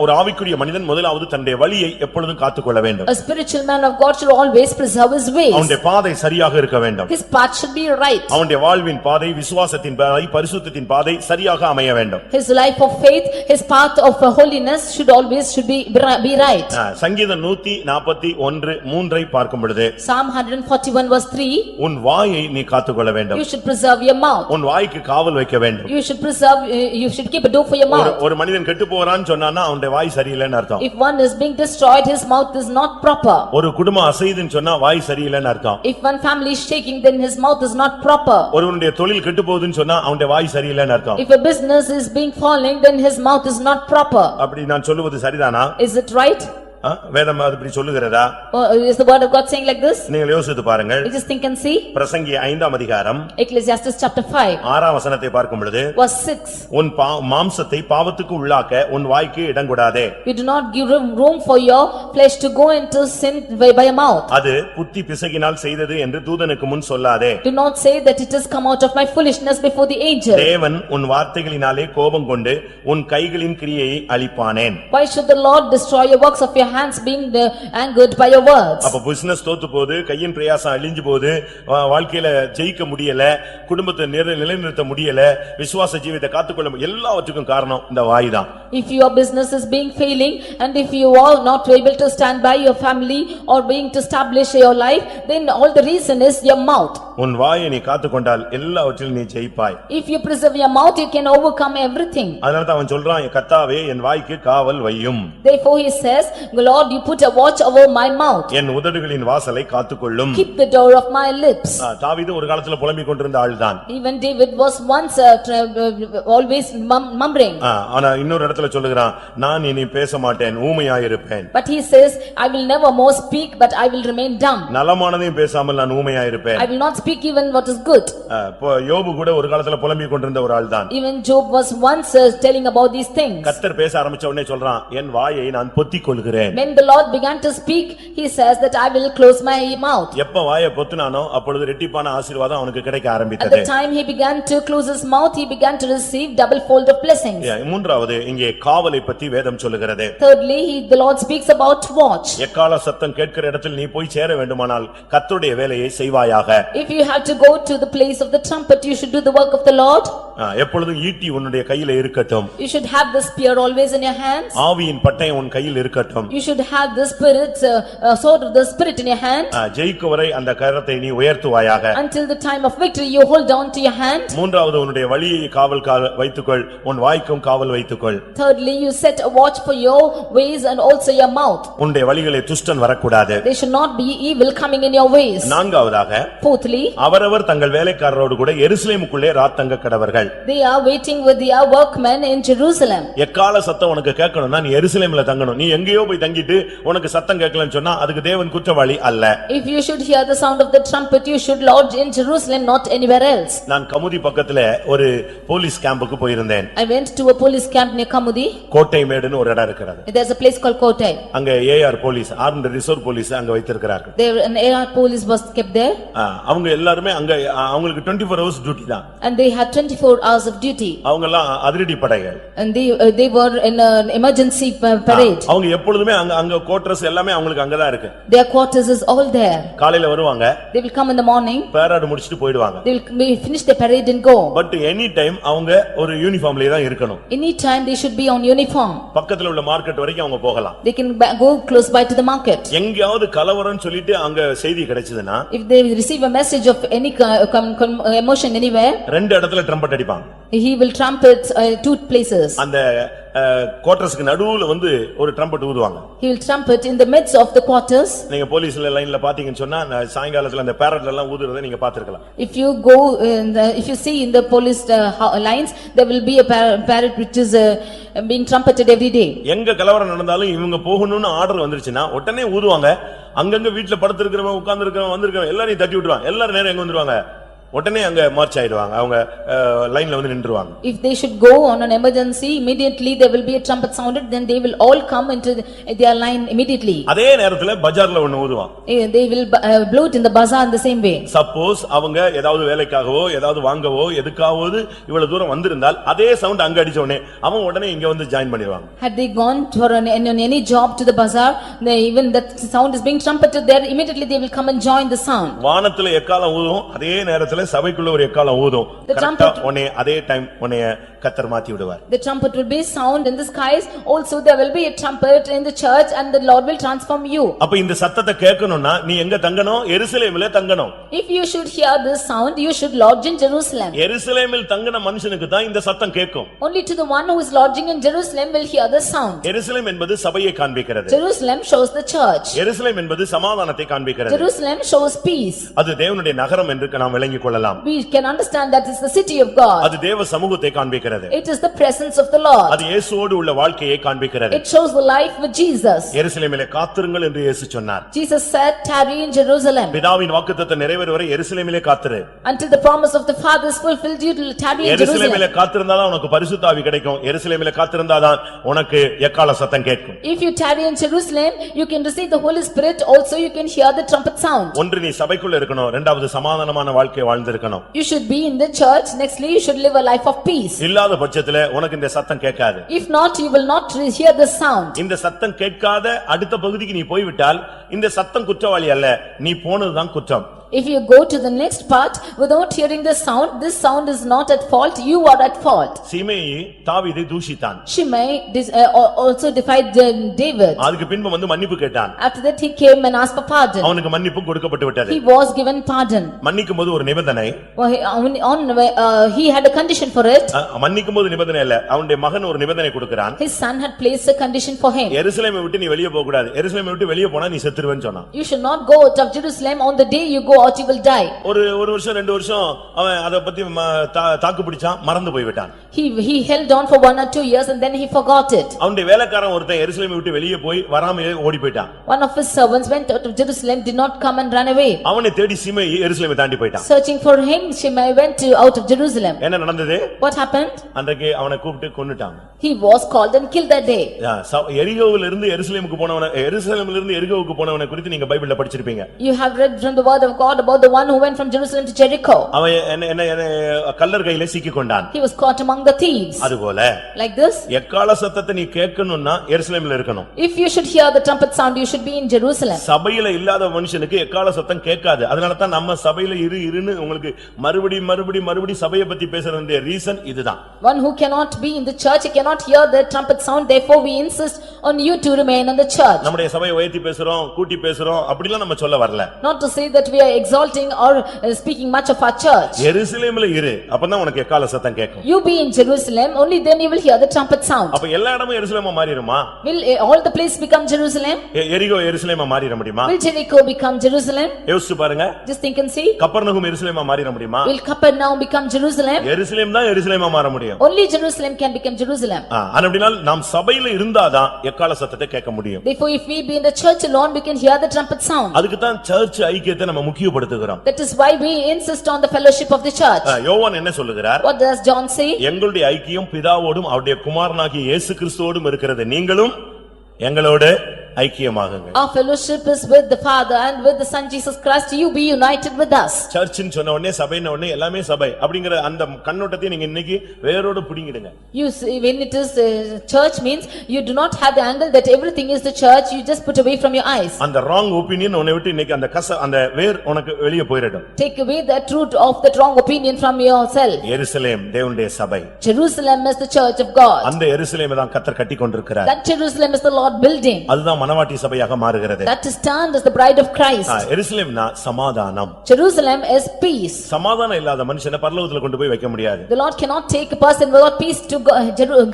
[SPEAKER 1] ஒரு ஆவிக்குரிய மனிதன் முதலாவது தன்னுடைய வழியை எப்பொழுதும் காத்துக்கொள்ள வேண்டும்.
[SPEAKER 2] A spiritual man of God should always preserve his ways.
[SPEAKER 1] அவனுடைய பாதை சரியாக இருக்க வேண்டும்.
[SPEAKER 2] His path should be right.
[SPEAKER 1] அவனுடைய வாழ்வின் பாதை, விசுவாசத்தின் பாதை, பரிசுத்தத்தின் பாதை சரியாக அமைய வேண்டும்.
[SPEAKER 2] His life of faith, his path of holiness should always be right.
[SPEAKER 1] சங்கீதம் 141:3 பார்க்கும் பொழுது,
[SPEAKER 2] Psalm 141 verse 3,
[SPEAKER 1] உன் வாயை நீ காத்துக்கொள்ள வேண்டும்.
[SPEAKER 2] you should preserve your mouth.
[SPEAKER 1] உன் வாய்க்கு காவல் வைக்க வேண்டும்.
[SPEAKER 2] You should preserve, you should keep a door for your mouth.
[SPEAKER 1] ஒரு மனிதன் கெட்டு போறான்னு சொன்னானா அவனுடைய வாய் சரியில்லைன்னு அர்த்தம்.
[SPEAKER 2] If one is being destroyed, his mouth is not proper.
[SPEAKER 1] ஒரு குடும்பம் அசையுதுன்னு சொன்னா வாய் சரியில்லைன்னு அர்த்தம்.
[SPEAKER 2] If one family is shaking, then his mouth is not proper.
[SPEAKER 1] ஒருவனுடைய தொழில் கெட்டு போகுதுன்னு சொன்னா அவனுடைய வாய் சரியில்லைன்னு அர்த்தம்.
[SPEAKER 2] If a business is being falling, then his mouth is not proper.
[SPEAKER 1] அப்படி நான் சொல்லுவது சரிதானா?
[SPEAKER 2] Is it right?
[SPEAKER 1] வேதம் அப்படி சொல்லுகிறதா?
[SPEAKER 2] Is the word of God saying like this?
[SPEAKER 1] நீங்கள் யோசித்து பாருங்கள்.
[SPEAKER 2] You just think and see.
[SPEAKER 1] பிரசங்கி 5ஆம் அதிகாரம்
[SPEAKER 2] Ecclesiastes chapter 5
[SPEAKER 1] 6ஆம் வசனத்தை பார்க்கும் பொழுது,
[SPEAKER 2] verse 6,
[SPEAKER 1] உன் மாம்சத்தை பாவத்துக்கு உள்ளாக்க உன் வாய்க்கு இடம் கொடாதே.
[SPEAKER 2] you do not give room for your flesh to go into sin by your mouth.
[SPEAKER 1] அது புத்தி பிசகினால் செய்தது என்று தூதனுக்கு முன் சொல்லாதே.
[SPEAKER 2] Do not say that it has come out of my foolishness before the angel.
[SPEAKER 1] தேவன் உன் வார்த்தைகளினாலே கோபம் கொண்டு உன் கைகளின் கிரியையை அழிப்பானேன்.
[SPEAKER 2] Why should the Lord destroy your works of your hands, being angered by your words?
[SPEAKER 1] அப்ப பிசினஸ் தோத்து போகுது, கையின் பிரயாசம் அழிஞ்சு போகுது, வாழ்க்கையில ஜெயிக்க முடியல, குடும்பத்தை நிலைநிறுத்த முடியல, விசுவாச ஜீவிதத்தை காத்துக்கொள்ள எல்லாவற்றுக்கும் காரணம் இந்த வாய் தான்.
[SPEAKER 2] If your business is being failing, and if you are not able to stand by your family or being to establish your life, then all the reason is your mouth.
[SPEAKER 1] உன் வாயை நீ காத்துக்கொண்டால் எல்லாவற்றிலும் நீ ஜெயிப்பாய்.
[SPEAKER 2] If you preserve your mouth, you can overcome everything.
[SPEAKER 1] அதனால தான் அவன் சொல்றான், கர்த்தாவே என் வாய்க்கு காவல் வையும்.
[SPEAKER 2] Therefore he says, Lord, you put a watch over my mouth.
[SPEAKER 1] என் உதடுகளின் வாசலை காத்துக்கொள்ளும்.
[SPEAKER 2] Keep the door of my lips.
[SPEAKER 1] தாவீது ஒரு காலத்துல புலம்பிக் கொண்டிருந்த ஆள்தான்.
[SPEAKER 2] Even David was once always mumbling.
[SPEAKER 1] ஆனா இன்னொரு இடத்துல சொல்லுகிறான், நான் இனி பேச மாட்டேன், ஊமையாய் இருப்பேன்.
[SPEAKER 2] But he says, I will never more speak, but I will remain dumb.
[SPEAKER 1] நலமானதையும் பேசாமல் நான் ஊமையாய் இருப்பேன்.
[SPEAKER 2] I will not speak even what is good.
[SPEAKER 1] யோபு கூட ஒரு காலத்துல புலம்பிக் கொண்டிருந்த ஒரு ஆள்தான்.
[SPEAKER 2] Even Job was once telling about these things.
[SPEAKER 1] கர்த்தர் பேச ஆரம்பிச்ச உடனே சொல்றான், என் வாயை நான் பொத்திக் கொள்கிறேன்.
[SPEAKER 2] When the Lord began to speak, he says that I will close my mouth.
[SPEAKER 1] எப்ப வாயை பொத்துனானோ அப்பொழுது ரெட்டிப்பான ஆசீர்வாதம் அவனுக்கு கிடைக்க
[SPEAKER 2] At
[SPEAKER 1] ஆரம்பித்தது.
[SPEAKER 2] the time he began to close his mouth, he began to receive double fold of blessings.
[SPEAKER 1] மூன்றாவது இங்கே காவலை பத்தி வேதம் சொல்லுகிறது.
[SPEAKER 2] Thirdly, the Lord speaks about watch.
[SPEAKER 1] எக்கால சத்தம் கேட்கிற இடத்தில் நீ போய் சேர வேண்டுமானால் கர்த்தருடைய வேலையை செய்வாயாக.
[SPEAKER 2] If you have to go to the place of the trumpet, you should do the work of the Lord.
[SPEAKER 1] எப்பொழுதும் ஈட்டி உன்னுடைய கையில இருக்கட்டும்.
[SPEAKER 2] You should have the spear always in your hands.
[SPEAKER 1] ஆவியின் பட்டயம் உன் கையில் இருக்கட்டும்.
[SPEAKER 2] You should have the spirit, sword of the spirit in your hand.
[SPEAKER 1] ஜெயிக்கும் வரை அந்த கரத்தை நீ உயர்த்துவாயாக.
[SPEAKER 2] Until the time of victory you hold on to your hand.
[SPEAKER 1] மூன்றாவது உன்னுடைய வழியை காவல் வைத்துக்கொள், உன் வாய்க்கும் காவல் வைத்துக்கொள்.
[SPEAKER 2] Thirdly, you set a watch for your ways and also your mouth.
[SPEAKER 1] உன்னுடைய வழிகளை துஷ்டன் வரக்கூடாது.
[SPEAKER 2] There should not be evil coming in your ways.
[SPEAKER 1] நான்காவதாக
[SPEAKER 2] Fourthly,
[SPEAKER 1] அவரவர் தங்கள் வேலைக்காரரோடு கூட எருசலேமுக்குள்ளே ராத்தங்க கடவர்கள்.
[SPEAKER 2] they are waiting with their workmen in Jerusalem.
[SPEAKER 1] எக்கால சத்தம் உனக்கு கேட்கணும்னா நீ எருசலேம்ல தங்கணும். நீ எங்கேயோ போய் தங்கிட்டு உனக்கு சத்தம் கேட்கலன்னு சொன்னா அதுக்கு தேவன் குற்றவாளி அல்ல.
[SPEAKER 2] If you should hear the sound of the trumpet, you should lodge in Jerusalem, not anywhere else.
[SPEAKER 1] நான் கமுதி பக்கத்துல ஒரு போலீஸ் கேம்புக்கு போயிருந்தேன்.
[SPEAKER 2] I went to a police camp near Kamudi.
[SPEAKER 1] கோட்டை மேடுன்னு ஒரு இடம் இருக்கிறது.
[SPEAKER 2] There's a place called Kotai.
[SPEAKER 1] அங்க AR police, armed reserve police அங்க வைத்திருக்கிறார்கள்.
[SPEAKER 2] There an AR police was kept there.
[SPEAKER 1] அவங்க எல்லாரும் அங்க அவங்களுக்கு 24 hours டியூட்டி தான்.
[SPEAKER 2] And they had 24 hours of duty.
[SPEAKER 1] அவங்க எல்லாம் அதிரடி படைகள்.
[SPEAKER 2] And they were in an emergency parade.
[SPEAKER 1] அவங்க எப்பொழுதுமே அங்க கோட்ரஸ் எல்லாமே அவங்களுக்கு அங்க தான் இருக்கு.
[SPEAKER 2] Their quarters is all there.
[SPEAKER 1] காலையில வருவாங்க.
[SPEAKER 2] They will come in the morning.
[SPEAKER 1] Parade முடிச்சிட்டு போய்டுவாங்க.
[SPEAKER 2] They will finish their parade and go.
[SPEAKER 1] But any time அவங்க ஒரு யூனிஃபார்ம்லயே தான் இருக்கணும்.
[SPEAKER 2] Any time they should be on uniform.
[SPEAKER 1] பக்கத்துல உள்ள மார்க்கெட் வரைக்கும் அவங்க போகலாம்.
[SPEAKER 2] They can go close by to the market.
[SPEAKER 1] எங்கயாவது கலவரம்னு சொல்லிட்டு அங்க செய்தி கிடைச்சதுன்னா
[SPEAKER 2] if they receive a message of any emotion anywhere,
[SPEAKER 1] ரெண்டு இடத்துல ட்ரம்பட் அடிப்பாங்க.
[SPEAKER 2] he will trumpet two places.
[SPEAKER 1] அந்த குவார்ட்டர்ஸ்க்கு நடுவுல வந்து ஒரு trumpet ஊதுவாங்க.
[SPEAKER 2] He will trumpet in the midst of the quarters.
[SPEAKER 1] நீங்க போலீஸ்ல லைன்ல பாத்தீங்கன்னு சொன்னா சாயங்காலத்துல அந்த பேரட்ல எல்லாம் ஊதுறதை நீங்க பாத்துக்கலாம்.
[SPEAKER 2] If you go if you see in the police lines, there will be a parrot which is being trumpeted every day.
[SPEAKER 1] எங்க கலவரம் நடந்தாலும் இவங்க போகணும்னு ஆர்டர் வந்துருச்சுன்னா உடனே ஊதுவாங்க. அங்கங்க வீட்ல படுத்திருக்கிறவங்க உட்கார்ந்து இருக்கிறவங்க வந்திருக்கிறவங்க எல்லாரையும் தட்டி விட்டுருவாங்க. எல்லாரும் நேரா எங்க வந்துருவாங்க, உடனே அங்க மார்ச் ஆயிடுவாங்க. அவங்க லைன்ல வந்து நின்றுவாங்க.
[SPEAKER 2] If they should go on an emergency, immediately there will be a trumpet sounded, then they will all come into their line immediately.
[SPEAKER 1] அதே நேரத்துல பஜார்ல ஒன்னு ஊதுவாங்க.
[SPEAKER 2] They will blow it in the bazaar in the same way.
[SPEAKER 1] Suppose அவங்க ஏதாவது வேலைக்காகவோ ஏதாவது வாங்கவோ எதுக்காவது இவ்வளவு தூரம் வந்திருந்தால் அதே சவுண்ட் அங்க அடிச்ச உடனே அவன் உடனே இங்க வந்து ஜாயின் பண்ணிடுவாங்க.
[SPEAKER 2] Had they gone for any job to the bazaar, even that sound is being trumpeted there, immediately they will come and join the sound.
[SPEAKER 1] வானத்துல எக்காலம் ஊதும், அதே நேரத்துல சபைக்குள்ள ஒரு எக்காலம் ஊதும். கரெக்ட்டா உடனே அதே டைம் உடனே கர்த்தர் மாத்தி விடுவார்.
[SPEAKER 2] The trumpet will be sound in the skies, also there will be a trumpet in the church and the Lord will transform you.
[SPEAKER 1] அப்ப இந்த சத்தத்தை கேட்கணும்னா நீ எங்க தங்கணும்? எருசலேமிலே தங்கணும்.
[SPEAKER 2] If you should hear this sound, you should lodge in Jerusalem.
[SPEAKER 1] எருசலேமில் தங்கின மனுஷனுக்கு தான் இந்த சத்தம் கேட்கும்.
[SPEAKER 2] Only to the one who is lodging in Jerusalem will hear the sound.
[SPEAKER 1] எருசலேம் என்பது சபையை காண்பிக்கிறது.
[SPEAKER 2] Jerusalem shows the church.
[SPEAKER 1] எருசலேம் என்பது சமாதானத்தை காண்பிக்கிறது.
[SPEAKER 2] Jerusalem shows peace.
[SPEAKER 1] அது தேவனுடைய நகரம் என்று நாம் விளங்கிக் கொள்ளலாம்.
[SPEAKER 2] We can understand that is the city of God.
[SPEAKER 1] அது தேவ சமூகத்தை காண்பிக்கிறது.
[SPEAKER 2] It is the presence of the Lord.
[SPEAKER 1] அது இயேசுவோடு உள்ள வாழ்க்கையை காண்பிக்கிறது.
[SPEAKER 2] It shows the life with Jesus.
[SPEAKER 1] எருசலேமிலே காத்திருங்கள் என்று இயேசு சொன்னார்.
[SPEAKER 2] Jesus said, tarry in Jerusalem.
[SPEAKER 1] பிதாவின் வாக்குத்தத்தம் நிறைவேறும் வரை எருசலேமிலே காத்திரு.
[SPEAKER 2] Until the promise of the Father is fulfilled, you will tarry in Jerusalem.
[SPEAKER 1] எருசலேமிலே காத்திருந்தாதான் உனக்கு பரிசுத்த ஆவி கிடைக்கும். எருசலேமிலே காத்திருந்தாதான் உனக்கு எக்கால சத்தம் கேட்கும்.
[SPEAKER 2] If you tarry in Jerusalem, you can receive the Holy Spirit, also you can hear the trumpet sound.
[SPEAKER 1] ஒன்று நீ சபைக்குள்ள இருக்கணும், இரண்டாவது சமாதானமான வாழ்க்கை வாழ்ந்திருக்கணும்.
[SPEAKER 2] You should be in the church, nextly you should live a life of peace.
[SPEAKER 1] இல்லாத பட்சத்துல உனக்கு இந்த சத்தம் கேட்காது.
[SPEAKER 2] If not, you will not hear the sound.
[SPEAKER 1] இந்த சத்தம் கேட்காத அடுத்த பகுதிக்கு நீ போய்விட்டால் இந்த சத்தம் குற்றவாளி அல்ல, நீ போனதுதான் குற்றம்.
[SPEAKER 2] If you go to the next part without hearing the sound, this sound is not at fault, you are at fault.
[SPEAKER 1] சீமேயி தாவீதை தூஷித்தான்.
[SPEAKER 2] Shimei also defied David.
[SPEAKER 1] அதுக்கு பின்பு வந்து மன்னிப்பு கேட்டான்.
[SPEAKER 2] After that he came and asked for pardon.
[SPEAKER 1] அவனுக்கு மன்னிப்பு கொடுக்கப்பட்டு விட்டது.
[SPEAKER 2] He was given pardon.
[SPEAKER 1] மன்னிக்கும்போது ஒரு நிபந்தனை.
[SPEAKER 2] He had a condition for it.
[SPEAKER 1] மன்னிக்கும்போது நிபந்தனை இல்ல, அவனுடைய மகன் ஒரு நிபந்தனை கொடுக்கிறான்.
[SPEAKER 2] His son had placed a condition for him.
[SPEAKER 1] எருசலேமை விட்டு நீ வெளியே போக கூடாது. எருசலேமை விட்டு வெளியே போனா நீ செத்துருவேன்னு சொன்னான்.
[SPEAKER 2] You should not go out of Jerusalem on the day you go out, you will die.
[SPEAKER 1] ஒரு வருஷம் 2 வருஷம் அவன் அத பத்தி தாக்கு பிடிச்சான், மறந்து போய் விட்டான்.
[SPEAKER 2] He held on for 1 or 2 years and then he forgot it.
[SPEAKER 1] அவனுடைய வேலைக்காரன் ஒருத்தன் எருசலேமை விட்டு வெளியே போய் வராமலே ஓடி போய்ட்டான்.
[SPEAKER 2] One of his servants went out of Jerusalem, did not come and ran away.
[SPEAKER 1] அவனை தேடி சீமேயி எருசலேமை தாண்டி போய்ட்டான்.
[SPEAKER 2] Searching for him, Shimei went out of Jerusalem.
[SPEAKER 1] என்ன நடந்தது?
[SPEAKER 2] What happened?
[SPEAKER 1] அன்றைக்கு அவனை கூப்பிட்டு கொன்னுட்டாங்க.
[SPEAKER 2] He was called and killed that day.
[SPEAKER 1] எரிகோவில இருந்து எருசலேமுக்கு போனவன, எருசலேமிலிருந்து எரிகோவுக்கு போனவனை குறித்து நீங்க பைபிள்ல படிச்சிருப்பீங்க.
[SPEAKER 2] You have read from the word of God God about the one who went from Jerusalem to Jericho.
[SPEAKER 1] அவன் என்ன கல்லர் கையில சிக்கிக் கொண்டான்.
[SPEAKER 2] He was caught among the thieves.
[SPEAKER 1] அதுபோல
[SPEAKER 2] Like this,
[SPEAKER 1] எக்காள சத்தத்தை நீ கேட்கணும்னா எருசலேமில் இருக்கணும்.
[SPEAKER 2] if you should hear the trumpet sound, you should be in Jerusalem.
[SPEAKER 1] சபையில இல்லாத மனுஷனுக்கு எக்காள சத்தம் கேட்காது. அதனால தான் நம்ம சபையில இருன்னு உங்களுக்கு மறுபடி சபையை பத்தி பேசுறதுடைய ரீசன் இதுதான்.
[SPEAKER 2] One who cannot be in the church, he cannot hear the trumpet sound, therefore we insist on you to remain in the church.
[SPEAKER 1] நம்முடைய சபையை உயர்த்தி பேசுறோம், கூட்டி பேசுறோம், அப்படிலாம் நம்ம சொல்ல வரல.
[SPEAKER 2] Not to say that we are exalting or speaking much of our church.
[SPEAKER 1] எருசலேமில் இரு, அப்பதான் உனக்கு எக்காள சத்தம் கேட்கும்.
[SPEAKER 2] You be in Jerusalem, only then you will hear the trumpet sound.
[SPEAKER 1] அப்ப எல்லா இடமும் எருசலேமா மாறிடுமா?
[SPEAKER 2] Will all the place become Jerusalem?
[SPEAKER 1] எரிகோ எருசலேமா மாறிட முடியுமா?
[SPEAKER 2] Will Jericho become Jerusalem?
[SPEAKER 1] யோசிச்சு பாருங்க.
[SPEAKER 2] Just think and see.
[SPEAKER 1] Capernaum எருசலேமா மாறிட முடியுமா?
[SPEAKER 2] Will Capernaum become Jerusalem?
[SPEAKER 1] எருசலேம் தான் எருசலேமா மாற முடியும்.
[SPEAKER 2] Only Jerusalem can become Jerusalem.
[SPEAKER 1] அப்படினால் நாம் சபையில இருந்தாதான் எக்காள சத்தத்தை கேட்க முடியும்.
[SPEAKER 2] Therefore, if we be in the church alone, we can hear the trumpet sound.
[SPEAKER 1] அதுக்கு தான் சர்ச் ஐக்கியத்தை நம்ம முக்கியப்படுத்துகிறோம்.
[SPEAKER 2] That is why we insist on the fellowship of the church.
[SPEAKER 1] யோவான் என்ன சொல்லுகிறார்?
[SPEAKER 2] What does John say?
[SPEAKER 1] எங்களுடைய ஐக்கியம் பிதாவோடும் அவருடைய குமாரனாகிய இயேசு கிறிஸ்துவோடும் இருக்கிறது. நீங்களும் எங்களோடு ஐக்கியமாகுங்க.
[SPEAKER 2] Our fellowship is with the Father and with the Son Jesus Christ. You be united with us.
[SPEAKER 1] சர்ச்னு சொன்ன உடனே சபைன உடனே எல்லாமே சபை அப்படிங்கற அந்த கண்ணோட்டத்தை நீங்க இன்னைக்கு வேரோட புடிங்கிடுங்க.
[SPEAKER 2] You see, when it is church means you do not have the angle that everything is the church, you just put away from your eyes.
[SPEAKER 1] அந்த wrong opinion உன்னை விட்டு இன்னைக்கு அந்த வேர் உனக்கு வெளிய போயிடும்.
[SPEAKER 2] Take away that root of that wrong opinion from yourself.
[SPEAKER 1] எருசலேம் தேவனுடைய சபை.
[SPEAKER 2] Jerusalem is the church of God.
[SPEAKER 1] அந்த எருசலேமை தான் கர்த்தர் கட்டிக்கொண்டிருக்கிறார்.
[SPEAKER 2] That Jerusalem is the Lord building.
[SPEAKER 1] அதுதான் மனவாட்டி சபையாக மாறுகிறது.
[SPEAKER 2] That is stand as the bride of Christ.
[SPEAKER 1] எருசலேம்னா சமாதானம்.
[SPEAKER 2] Jerusalem is peace.
[SPEAKER 1] சமாதானம் இல்லாத மனுஷனை பரலோகத்துல கொண்டு போய் வைக்க முடியாது.
[SPEAKER 2] The Lord cannot take a person without peace to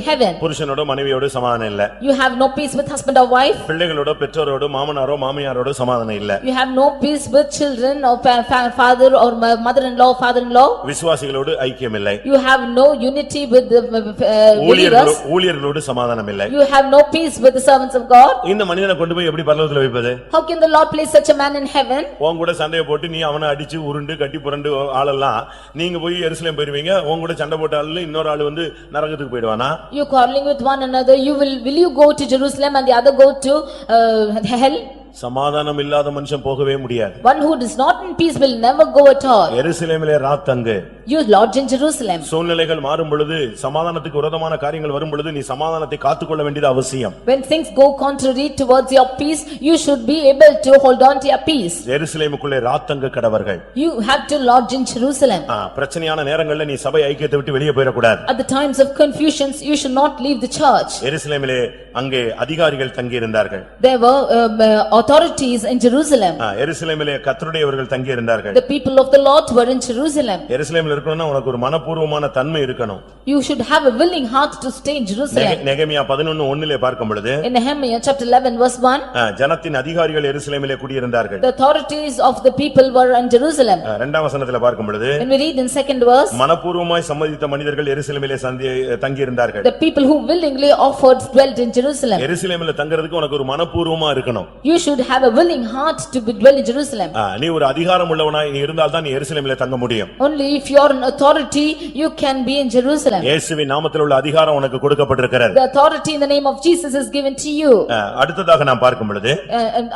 [SPEAKER 2] heaven.
[SPEAKER 1] புருஷனோட மனைவியோட சமாதானம் இல்ல.
[SPEAKER 2] You have no peace with husband or wife.
[SPEAKER 1] பிள்ளைகளோட பெற்றோரோட மாமனாரோ மாமியாரோட சமாதானம் இல்ல.
[SPEAKER 2] You have no peace with children or father or mother-in-law, father-in-law.
[SPEAKER 1] விசுவாசிகளோடு ஐக்கியம் இல்லை.
[SPEAKER 2] You have no unity with the believers.
[SPEAKER 1] ஊழியர்களோடு சமாதானம் இல்லை.
[SPEAKER 2] You have no peace with the servants of God.
[SPEAKER 1] இந்த மனிதனை கொண்டு போய் எப்படி பரலோகத்துல வைப்பது?
[SPEAKER 2] How can the Lord place such a man in heaven?
[SPEAKER 1] உன் கூட சண்டைய போட்டு நீ அவனை அடிச்சு உருண்டு கட்டி புரண்டு ஆளெல்லாம் நீங்க போய் எருசலேம் போயிருவீங்க. உன் கூட சண்டை போட்ட ஆளு இன்னொரு ஆளு வந்து நரகத்துக்கு போய்டுவானா?
[SPEAKER 2] You quarreling with one another, will you go to Jerusalem and the other go to hell?
[SPEAKER 1] சமாதானம் இல்லாத மனுஷன் போகவே முடியாது.
[SPEAKER 2] One who is not in peace will never go at all.
[SPEAKER 1] எருசலேமிலே ராத்தங்கு.
[SPEAKER 2] You lodge in Jerusalem.
[SPEAKER 1] சூழ்நிலைகள் மாறும் பொழுது சமாதானத்துக்கு விரோதமான காரியங்கள் வரும் பொழுது நீ சமாதானத்தை காத்துக்கொள்ள வேண்டியது அவசியம்.
[SPEAKER 2] When things go contrary towards your peace, you should be able to hold on to your peace.
[SPEAKER 1] எருசலேமுக்குள்ளே ராத்தங்கு கடவர்கள்.
[SPEAKER 2] You have to lodge in Jerusalem.
[SPEAKER 1] பிரச்சனையான நேரங்கள்ல நீ சபை ஐக்கியத்தை விட்டு வெளியே போயிட கூடாது.
[SPEAKER 2] At the times of confusions, you should not leave the church.
[SPEAKER 1] எருசலேமிலே அங்கே அதிகாரிகள் தங்கி இருந்தார்கள்.
[SPEAKER 2] There were authorities in Jerusalem.
[SPEAKER 1] எருசலேமிலே கர்த்தருடையவர்கள் தங்கி இருந்தார்கள்.
[SPEAKER 2] The people of the Lord were in Jerusalem.
[SPEAKER 1] எருசலேமில் இருக்கணும்னா உனக்கு ஒரு மனப்பூர்வமான தன்மை இருக்கணும்.
[SPEAKER 2] You should have a willing heart to stay in Jerusalem.
[SPEAKER 1] நெகேமியா 11:1 பார்க்கும் பொழுது
[SPEAKER 2] In Nehemiah chapter 11 verse 1,
[SPEAKER 1] ஜனத்தின் அதிகாரிகள் எருசலேமிலே குடியிருந்தார்கள்.
[SPEAKER 2] the authorities of the people were in Jerusalem.
[SPEAKER 1] இரண்டாம் வசனத்திலே பார்க்கும் பொழுது
[SPEAKER 2] When we read in second verse,
[SPEAKER 1] மனப்பூர்வமாய் சம்மதித்த மனிதர்கள் எருசலேமிலே தங்கி இருந்தார்கள்.
[SPEAKER 2] the people who willingly offered dwelt in Jerusalem.
[SPEAKER 1] எருசலேமிலே தங்கிறதுக்கு உனக்கு ஒரு மனப்பூர்வமா இருக்கணும்.
[SPEAKER 2] You should have a willing heart to dwell in Jerusalem.
[SPEAKER 1] நீ ஒரு அதிகாரம் உள்ளவனாய் நீ இருந்தால் தான் நீ எருசலேமிலே தங்க முடியும்.
[SPEAKER 2] Only if you are an authority, you can be in Jerusalem.
[SPEAKER 1] இயேசுவின் நாமத்தில் உள்ள அதிகாரம் உனக்கு கொடுக்கப்பட்டிருக்கிறது.
[SPEAKER 2] The authority in the name of Jesus is given to you.
[SPEAKER 1] அடுத்ததாக நாம் பார்க்கும் பொழுது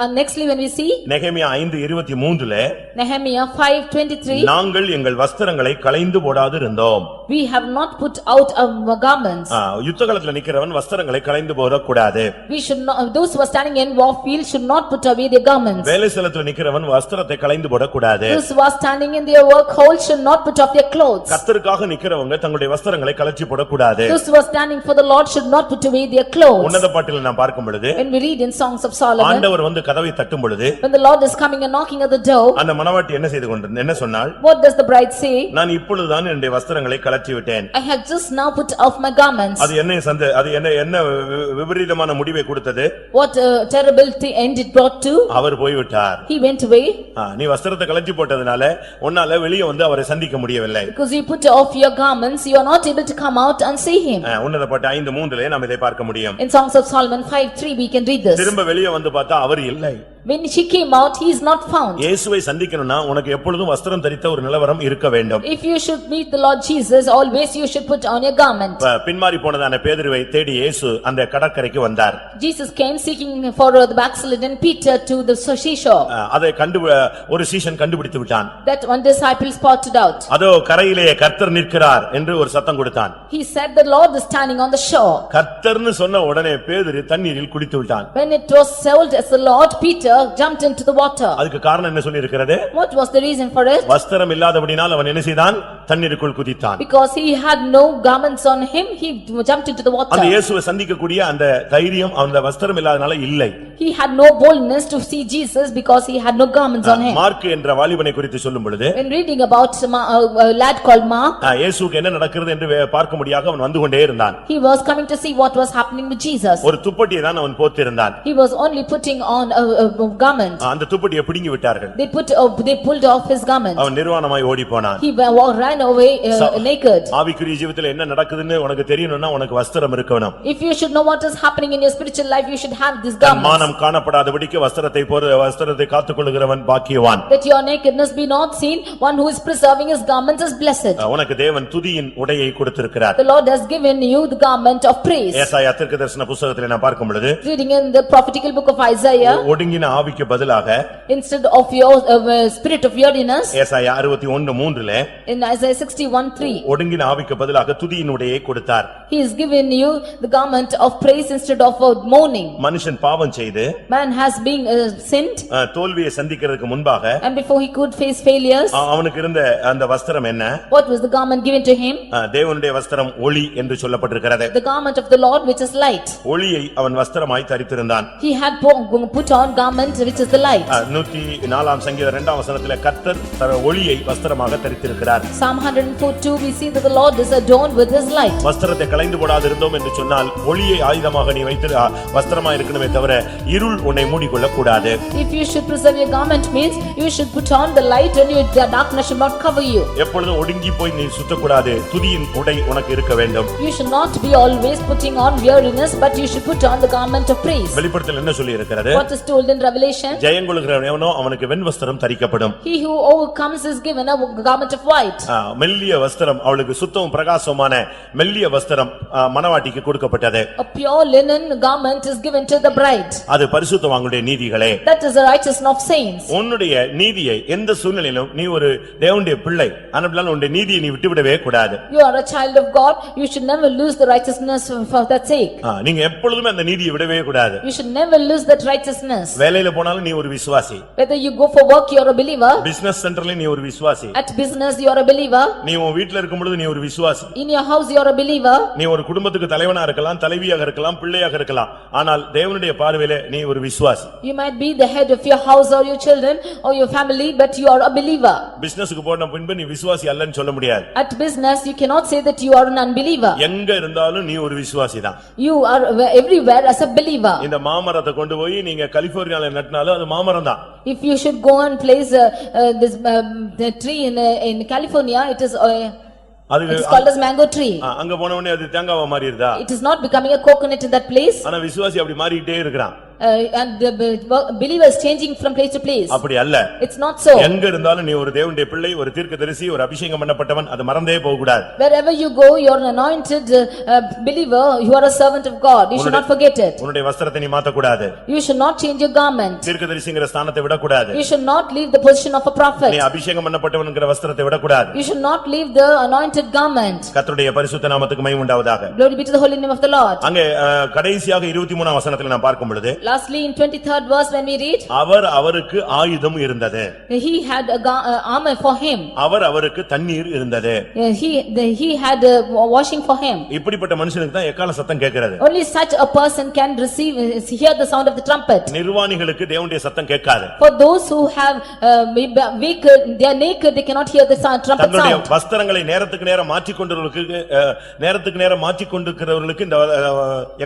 [SPEAKER 2] And nextly when we see
[SPEAKER 1] நெகேமியா 5:23
[SPEAKER 2] Nehemiah 5:23,
[SPEAKER 1] நாங்கள் எங்கள் வஸ்திரங்களை களைந்து போடாது இருந்தோம்.
[SPEAKER 2] we have not put out our garments.
[SPEAKER 1] யுத்த காலத்துல நிக்கிறவன் வஸ்திரங்களை களைந்து போடக்கூடாது.
[SPEAKER 2] We should not, those who are standing in war field should not put away their garments.
[SPEAKER 1] வேலை ஸ்தலத்துல நிக்கிறவன் வஸ்திரத்தை களைந்து போடக்கூடாது.
[SPEAKER 2] Those who are standing in their work hall should not put off their clothes.
[SPEAKER 1] கர்த்தருக்காக நிக்கிறவங்க தங்களுடைய வஸ்திரங்களை கழற்றி போடக்கூடாது.
[SPEAKER 2] Those who are standing for the Lord should not put away their clothes.
[SPEAKER 1] உன்னத பாட்டில் நாம் பார்க்கும் பொழுது
[SPEAKER 2] When we read in Songs of Solomon,
[SPEAKER 1] ஆண்டவர் வந்து கதவை தட்டும் பொழுது
[SPEAKER 2] when the Lord is coming and knocking at the door,
[SPEAKER 1] அந்த மணவாட்டி என்ன சொன்னாள்?
[SPEAKER 2] what does the bride say?
[SPEAKER 1] நான் இப்பொழுதுதான் என்னுடைய வஸ்திரங்களை கழற்றி விட்டேன்.
[SPEAKER 2] I have just now put off my garments.
[SPEAKER 1] அது என்ன விபரீதமான முடிவை கொடுத்தது?
[SPEAKER 2] What terrible end it brought to?
[SPEAKER 1] அவர் போய் விட்டார்.
[SPEAKER 2] He went away.
[SPEAKER 1] நீ வஸ்திரத்தை கழற்றி போட்டதனால உன்னால வெளியே வந்து அவரை சந்திக்க முடியவில்லை.
[SPEAKER 2] Because you put off your garments, you are not able to come out and see him.
[SPEAKER 1] உன்னத பாட்டு 5:3 நாம் இதை பார்க்க முடியும்.
[SPEAKER 2] In Songs of Solomon 5:3 we can read this.
[SPEAKER 1] திரும்ப வெளியே வந்து பார்த்தா அவர் இல்லை.
[SPEAKER 2] When she came out, he is not found.
[SPEAKER 1] இயேசுவை சந்திக்கணும்னா உனக்கு எப்பொழுதும் வஸ்திரம் தரித்த ஒரு நிலவரம் இருக்க வேண்டும்.
[SPEAKER 2] If you should meet the Lord Jesus, always you should put on your garment.
[SPEAKER 1] பின்மாறி போனதான பேதுருவை தேடி இயேசு அந்த கடற்கரைக்கு வந்தார்.
[SPEAKER 2] Jesus came seeking for the backslidden Peter to the seashore.
[SPEAKER 1] அதை ஒரு சீஷன் கண்டுபிடித்து விட்டான்.
[SPEAKER 2] That one disciple spotted out.
[SPEAKER 1] அதோ கரையிலே கர்த்தர் நிற்கிறார் என்று ஒரு சத்தம் கொடுத்தான்.
[SPEAKER 2] He said the Lord is standing on the shore.
[SPEAKER 1] கர்த்தர்னு சொன்ன உடனே பேதுரு தண்ணீரில் குளித்து விட்டான்.
[SPEAKER 2] When it was told as the Lord, Peter jumped into the water.
[SPEAKER 1] அதுக்கு காரணம் என்ன சொல்லி இருக்கிறது?
[SPEAKER 2] What was the reason for it?
[SPEAKER 1] வஸ்திரம் இல்லாதபடியால் அவன் என்ன செய்தான்? தண்ணீருக்குள் குதித்தான்.
[SPEAKER 2] Because he had no garments on him, he jumped into the water.
[SPEAKER 1] அந்த இயேசுவை சந்திக்கக்கூடிய அந்த தைரியம் அந்த வஸ்திரம் இல்லாதனால இல்லை.
[SPEAKER 2] He had no boldness to see Jesus because he had no garments on him.
[SPEAKER 1] Mark என்ற வாலிபனை குறித்து சொல்லும் பொழுது,
[SPEAKER 2] When reading about a lad called Mark,
[SPEAKER 1] இயேசுவுக்கு என்ன நடக்கிறது என்று பார்க்கும்படியாக அவன் வந்து கொண்டே இருந்தான்.
[SPEAKER 2] he was coming to see what was happening with Jesus.
[SPEAKER 1] ஒரு துப்பட்டியை தான் அவன் போத்திருந்தான்.
[SPEAKER 2] He was only putting on a garment.
[SPEAKER 1] அந்த துப்பட்டியை பிடுங்கி விட்டார்கள்.
[SPEAKER 2] They pulled off his garment.
[SPEAKER 1] அவன் நிர்வாணமாய் ஓடி போனான்.
[SPEAKER 2] He ran away naked.
[SPEAKER 1] ஆவிக்குரிய ஜீவிதத்தில் என்ன நடக்குதுன்னு உனக்கு தெரியணும்னா உனக்கு வஸ்திரம் இருக்கணும்.
[SPEAKER 2] If you should know what is happening in your spiritual life, you should have this garment.
[SPEAKER 1] மானம் காணப்படாதபடிக்கு வஸ்திரத்தை காத்துக்கொள்கிறவன் பாக்கியவான்.
[SPEAKER 2] That your nakedness be not seen, one who is preserving his garments is blessed.
[SPEAKER 1] உனக்கு தேவன் துதியின் உடையை கொடுத்திருக்கிறார்.
[SPEAKER 2] The Lord has given you the garment of praise.
[SPEAKER 1] ஏசாயா தீர்க்கதரிசன புத்தகத்தில் நான் பார்க்கும் பொழுது,
[SPEAKER 2] Reading in the prophetical book of Isaiah,
[SPEAKER 1] ஒடுங்கின ஆவிக்கு பதிலாக
[SPEAKER 2] instead of your spirit of weariness,
[SPEAKER 1] ஏசாயா 61:3
[SPEAKER 2] in Isaiah 61:3,
[SPEAKER 1] ஒடுங்கின ஆவிக்கு பதிலாக துதியின் உடையை கொடுத்தார்.
[SPEAKER 2] he has given you the garment of praise instead of mourning.
[SPEAKER 1] மனுஷன் பாவம் செய்து
[SPEAKER 2] Man has been sinned,
[SPEAKER 1] தோல்வியை சந்திக்கிறதுக்கு முன்பாக
[SPEAKER 2] and before he could face failures,
[SPEAKER 1] அவனுக்கு இருந்த அந்த வஸ்திரம் என்ன?
[SPEAKER 2] what was the garment given to him?
[SPEAKER 1] தேவனுடைய வஸ்திரம் ஒளி என்று சொல்லப்பட்டிருக்கிறது.
[SPEAKER 2] The garment of the Lord which is light.
[SPEAKER 1] ஒளியை அவன் வஸ்திரமாய் தரித்திருந்தான்.
[SPEAKER 2] He had put on garment which is the light.
[SPEAKER 1] 104 சங்கீதம் 2 வசனத்திலே கர்த்தர் ஒளியை வஸ்திரமாக தரித்திருக்கிறார்.
[SPEAKER 2] Psalm 104:2 we see that the Lord is adorned with his light.
[SPEAKER 1] வஸ்திரத்தை களைந்து போடாது இருந்தோம் என்று சொன்னால் ஒளியை ஆயுதமாக நீ வைத்து வஸ்திரமா இருக்கணுமே தவிர இருள் உன்னை மூடிக்கொள்ள கூடாது.
[SPEAKER 2] If you should preserve your garment means you should put on the light and the darkness should not cover you.
[SPEAKER 1] எப்பொழுதும் ஒடுங்கி போய் நீ சுத்தக்கூடாது. துதியின் உடை உனக்கு இருக்க வேண்டும்.
[SPEAKER 2] You should not be always putting on weariness, but you should put on the garment of praise.
[SPEAKER 1] வெளிப்படுத்தல் என்ன சொல்லி இருக்கிறது?
[SPEAKER 2] What is told in Revelation?
[SPEAKER 1] ஜெயங்கொள்கிறவனோ அவனுக்கு வெண்வஸ்திரம் தரிக்கப்படும்.
[SPEAKER 2] He who overcomes is given a garment of white.
[SPEAKER 1] மெல்லிய வஸ்திரம் அவளுக்கு சுத்தமும் பிரகாசமான மெல்லிய வஸ்திரம் மணவாட்டிக்கு கொடுக்கப்பட்டது.
[SPEAKER 2] A pure linen garment is given to the bride.
[SPEAKER 1] அது பரிசுத்தவான்களுடைய நீதிகளே.
[SPEAKER 2] That is the righteousness of saints.
[SPEAKER 1] உன்னுடைய நீதியை எந்த சூழ்நிலையிலும் நீ ஒரு தேவனுடைய பிள்ளை ஆனபடியால் உன்னுடைய நீதியை நீ விட்டுவிடவே கூடாது.
[SPEAKER 2] You are a child of God, you should never lose the righteousness for that sake.
[SPEAKER 1] நீங்க எப்பொழுதுமே அந்த நீதியை விடவே கூடாது.
[SPEAKER 2] You should never lose that righteousness.
[SPEAKER 1] வேலையில போனாலும் நீ ஒரு விசுவாசி.
[SPEAKER 2] Whether you go for work, you are a believer.
[SPEAKER 1] Business சென்டர்ல நீ ஒரு விசுவாசி.
[SPEAKER 2] At business, you are a believer.
[SPEAKER 1] நீ உன் வீட்ல இருக்கும் பொழுது நீ ஒரு விசுவாசி.
[SPEAKER 2] In your house, you are a believer.
[SPEAKER 1] நீ ஒரு குடும்பத்துக்கு தலைவனா இருக்கலாம், தலைவியாக இருக்கலாம், பிள்ளையாக இருக்கலாம். ஆனால் தேவனுடைய பார்வையிலே நீ ஒரு விசுவாசி.
[SPEAKER 2] You might be the head of your house or your children or your family, but you are a believer.
[SPEAKER 1] பிசினஸ்க்கு போன பின்பு நீ விசுவாசி அல்லன்னு சொல்ல முடியாது.
[SPEAKER 2] At business, you cannot say that you are an unbeliever.
[SPEAKER 1] எங்க இருந்தாலும் நீ ஒரு விசுவாசி தான்.
[SPEAKER 2] You are everywhere as a believer.
[SPEAKER 1] இந்த மாமரத்தை கொண்டு போய் நீங்க கலிபோர்னியால நட்டினாலும் அது மாமரம் தான்.
[SPEAKER 2] If you should go and place this the tree in California, it is called as mango tree.
[SPEAKER 1] அங்க போன உடனே அது தேங்காவா மாறிடுதா?
[SPEAKER 2] It is not becoming a coconut in that place.
[SPEAKER 1] ஆனா விசுவாசி அப்படி மாறிட்டே இருக்கிறான்.
[SPEAKER 2] And the believer is changing from place to place.
[SPEAKER 1] அப்படி அல்ல.
[SPEAKER 2] It's not so.
[SPEAKER 1] எங்க இருந்தாலும் நீ ஒரு தேவனுடைய பிள்ளை, ஒரு தீர்க்கதரிசி, ஒரு அபிஷேகம் பண்ணப்பட்டவன், அது மறந்தே போக கூடாது.
[SPEAKER 2] Wherever you go, you are an anointed believer, you are a servant of God. You should not forget it.
[SPEAKER 1] உன்னுடைய வஸ்திரத்தை நீ மாத்த கூடாது.
[SPEAKER 2] You should not change your garment.
[SPEAKER 1] தீர்க்கதரிசிங்கற ஸ்தானத்தை விட கூடாது.
[SPEAKER 2] You should not leave the position of a prophet.
[SPEAKER 1] நீ அபிஷேகம் பண்ணப்பட்டவன்ங்கற வஸ்திரத்தை விட கூடாது.
[SPEAKER 2] You should not leave the anointed garment.
[SPEAKER 1] கர்த்தருடைய பரிசுத்த நாமத்துக்கு மகிமை உண்டாவதாக.
[SPEAKER 2] Glory be to the holy name of the Lord.
[SPEAKER 1] அங்கே கடைசியாக 23ஆம் வசனத்தில் நான் பார்க்கும் பொழுது,
[SPEAKER 2] Lastly in 23rd verse when we read,
[SPEAKER 1] அவருக்கு ஆயுதம் இருந்தது.
[SPEAKER 2] he had armor for him.
[SPEAKER 1] அவருக்கு தண்ணீர் இருந்தது.
[SPEAKER 2] He had washing for him.
[SPEAKER 1] இப்படிப்பட்ட மனுஷனுக்கு தான் எக்காள சத்தம் கேட்கிறது.
[SPEAKER 2] Only such a person can hear the sound of the trumpet.
[SPEAKER 1] நிர்வாணிகளுக்கு தேவனுடைய சத்தம் கேட்காது.
[SPEAKER 2] For those who have they are naked, they cannot hear the trumpet
[SPEAKER 1] தங்களுடைய
[SPEAKER 2] sound.
[SPEAKER 1] வஸ்திரங்களை நேரத்துக்கு நேரம் மாற்றிக் கொண்டிருக்கிறவர்களுக்கு இந்த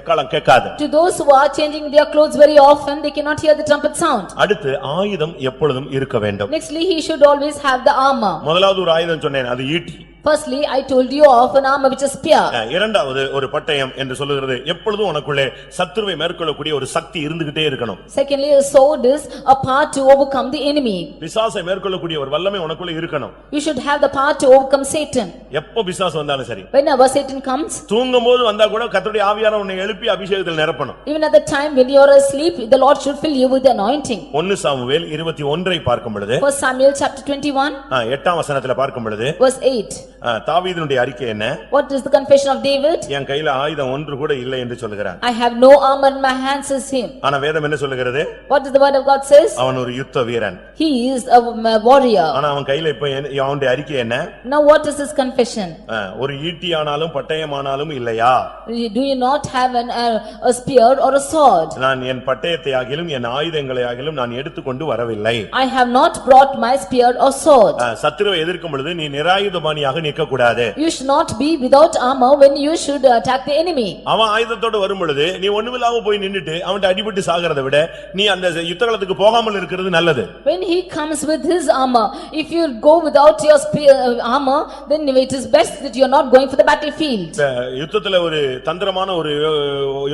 [SPEAKER 1] எக்காளம் கேட்காது.
[SPEAKER 2] To those who are changing their clothes very often, they cannot hear the trumpet sound.
[SPEAKER 1] அடுத்து ஆயுதம் எப்பொழுதும் இருக்க வேண்டும்.
[SPEAKER 2] Nextly, he should always have the armor.
[SPEAKER 1] முதலாவது ஒரு ஆயுதம் சொன்னேன், அது ஈட்டி.
[SPEAKER 2] Firstly, I told you of an armor which is spear.
[SPEAKER 1] இரண்டாவது ஒரு பட்டயம் என்று சொல்லுகிறது எப்பொழுதும் உனக்குள்ளே சத்துருவை மேற்கொள்ளக்கூடிய ஒரு சக்தி இருந்துகிட்டே இருக்கணும்.
[SPEAKER 2] Secondly, a sword is a power to overcome the enemy.
[SPEAKER 1] பிசாசை மேற்கொள்ளக்கூடிய ஒரு வல்லமை உனக்குள்ள இருக்கணும்.
[SPEAKER 2] You should have the power to overcome Satan.
[SPEAKER 1] எப்போ பிசாசு வந்தாலும் சரி.
[SPEAKER 2] Whenever Satan comes,
[SPEAKER 1] தூங்கும்போது வந்தா கூட கர்த்தருடைய ஆவியானவர் உன்னை எழுப்பி அபிஷேகத்தில் நிரப்பணும்.
[SPEAKER 2] even at the time when you are asleep, the Lord should fill you with the anointing.
[SPEAKER 1] 1 Samuel 21 பார்க்கும் பொழுது
[SPEAKER 2] 1 Samuel chapter 21,
[SPEAKER 1] 8ஆம் வசனத்துல பார்க்கும் பொழுது
[SPEAKER 2] verse 8.
[SPEAKER 1] தாவீதுனுடைய அறிக்கை என்ன?
[SPEAKER 2] What is the confession of David?
[SPEAKER 1] என் கையில ஆயுதம் ஒன்று கூட இல்லை என்று சொல்கிறான்.
[SPEAKER 2] I have no armor in my hands, says him.
[SPEAKER 1] ஆனா வேதம் என்ன சொல்லுகிறது?
[SPEAKER 2] What does the word of God says?
[SPEAKER 1] அவன் ஒரு யுத்த வீரன்.
[SPEAKER 2] He is a warrior.
[SPEAKER 1] ஆனா அவன் கையில இப்ப அவனுடைய அறிக்கை என்ன?
[SPEAKER 2] Now what is his confession?
[SPEAKER 1] ஒரு ஈட்டியானாலும் பட்டயமானாலும் இல்லையா?
[SPEAKER 2] Do you not have a spear or a sword?
[SPEAKER 1] நான் என் பட்டயத்தை ஆகிலும் என் ஆயுதங்களை ஆகிலும் நான் எடுத்துக்கொண்டு வரவில்லை.
[SPEAKER 2] I have not brought my spear or sword.
[SPEAKER 1] சத்துருவை எதிர்க்கும் பொழுது நீ நிராயுதபாணியாக நிற்க கூடாது.
[SPEAKER 2] You should not be without armor when you should attack the enemy.
[SPEAKER 1] அவன் ஆயுதத்தோடு வரும் பொழுது நீ ஒண்ணுமில்லாம போய் நின்னுட்டு அவன்ට அடிபட்டு சாகிறதை விட நீ அந்த யுத்தகளத்துக்கு போகாமல் இருக்கிறது நல்லது.
[SPEAKER 2] When he comes with his armor, if you go without your spear armor, then it is best that you are not going for the battlefield.
[SPEAKER 1] யுத்தத்துல ஒரு தந்திரமான ஒரு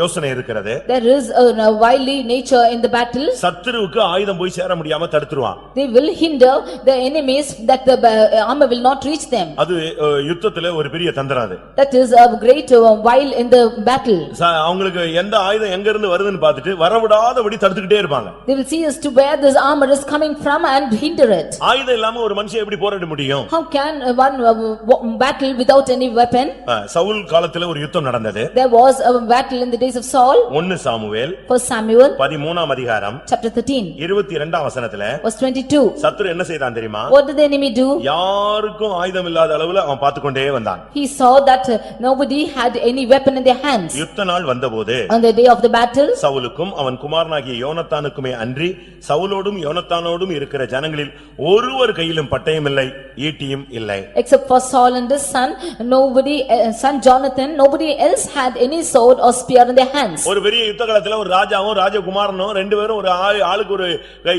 [SPEAKER 1] யோசனை இருக்கிறது.
[SPEAKER 2] There is a wily nature in the battle.
[SPEAKER 1] சத்துருவுக்கு ஆயுதம் போய் சேர முடியாம தடுத்துருவான்.
[SPEAKER 2] They will hinder the enemies that the armor will not reach them.
[SPEAKER 1] அது யுத்தத்துல ஒரு பெரிய தந்திரம் அது.
[SPEAKER 2] That is a great wile in the battle.
[SPEAKER 1] அவங்களுக்கு எந்த ஆயுதம் எங்க இருந்து வருதுன்னு பார்த்துட்டு வரவிடாதபடி தடுத்துக்கிட்டே இருப்பாங்க.
[SPEAKER 2] They will see as to where this armor is coming from and hinder it.
[SPEAKER 1] ஆயுதம் இல்லாம ஒரு மனுஷன் எப்படி போராட முடியும்?
[SPEAKER 2] How can one battle without any weapon?
[SPEAKER 1] Saul காலத்துல ஒரு யுத்தம் நடந்தது.
[SPEAKER 2] There was a battle in the days of Saul.
[SPEAKER 1] 1 Samuel
[SPEAKER 2] 1 Samuel
[SPEAKER 1] 13ஆம் அதிகாரம்
[SPEAKER 2] chapter 13
[SPEAKER 1] 22ஆம் வசனத்துல
[SPEAKER 2] verse 22.
[SPEAKER 1] சத்துரு என்ன செய்தான் தெரியுமா?
[SPEAKER 2] What did the enemy do?
[SPEAKER 1] யாருக்கும் ஆயுதம் இல்லாத அளவுல அவன் பார்த்துக்கொண்டே வந்தான்.
[SPEAKER 2] He saw that nobody had any weapon in their hands.
[SPEAKER 1] யுத்த நாள் வந்தபோது
[SPEAKER 2] On the day of the battle,
[SPEAKER 1] சவுலுக்கும் அவன் குமாரனாகிய யோனத்தானுக்குமே அன்றி சவுலோடும் யோனத்தானோடும் இருக்கிற ஜனங்களில் ஒருவர் கையிலும் பட்டயம் இல்லை ஈட்டியும் இல்லை.
[SPEAKER 2] except for Saul and his son, son Jonathan, nobody else had any sword or spear in their hands.
[SPEAKER 1] ஒரு பெரிய யுத்த காலத்துல ஒரு ராஜாவும் ராஜகுமாரனும் ரெண்டு பேரும் ஒரு ஆளுக்கு ஒரு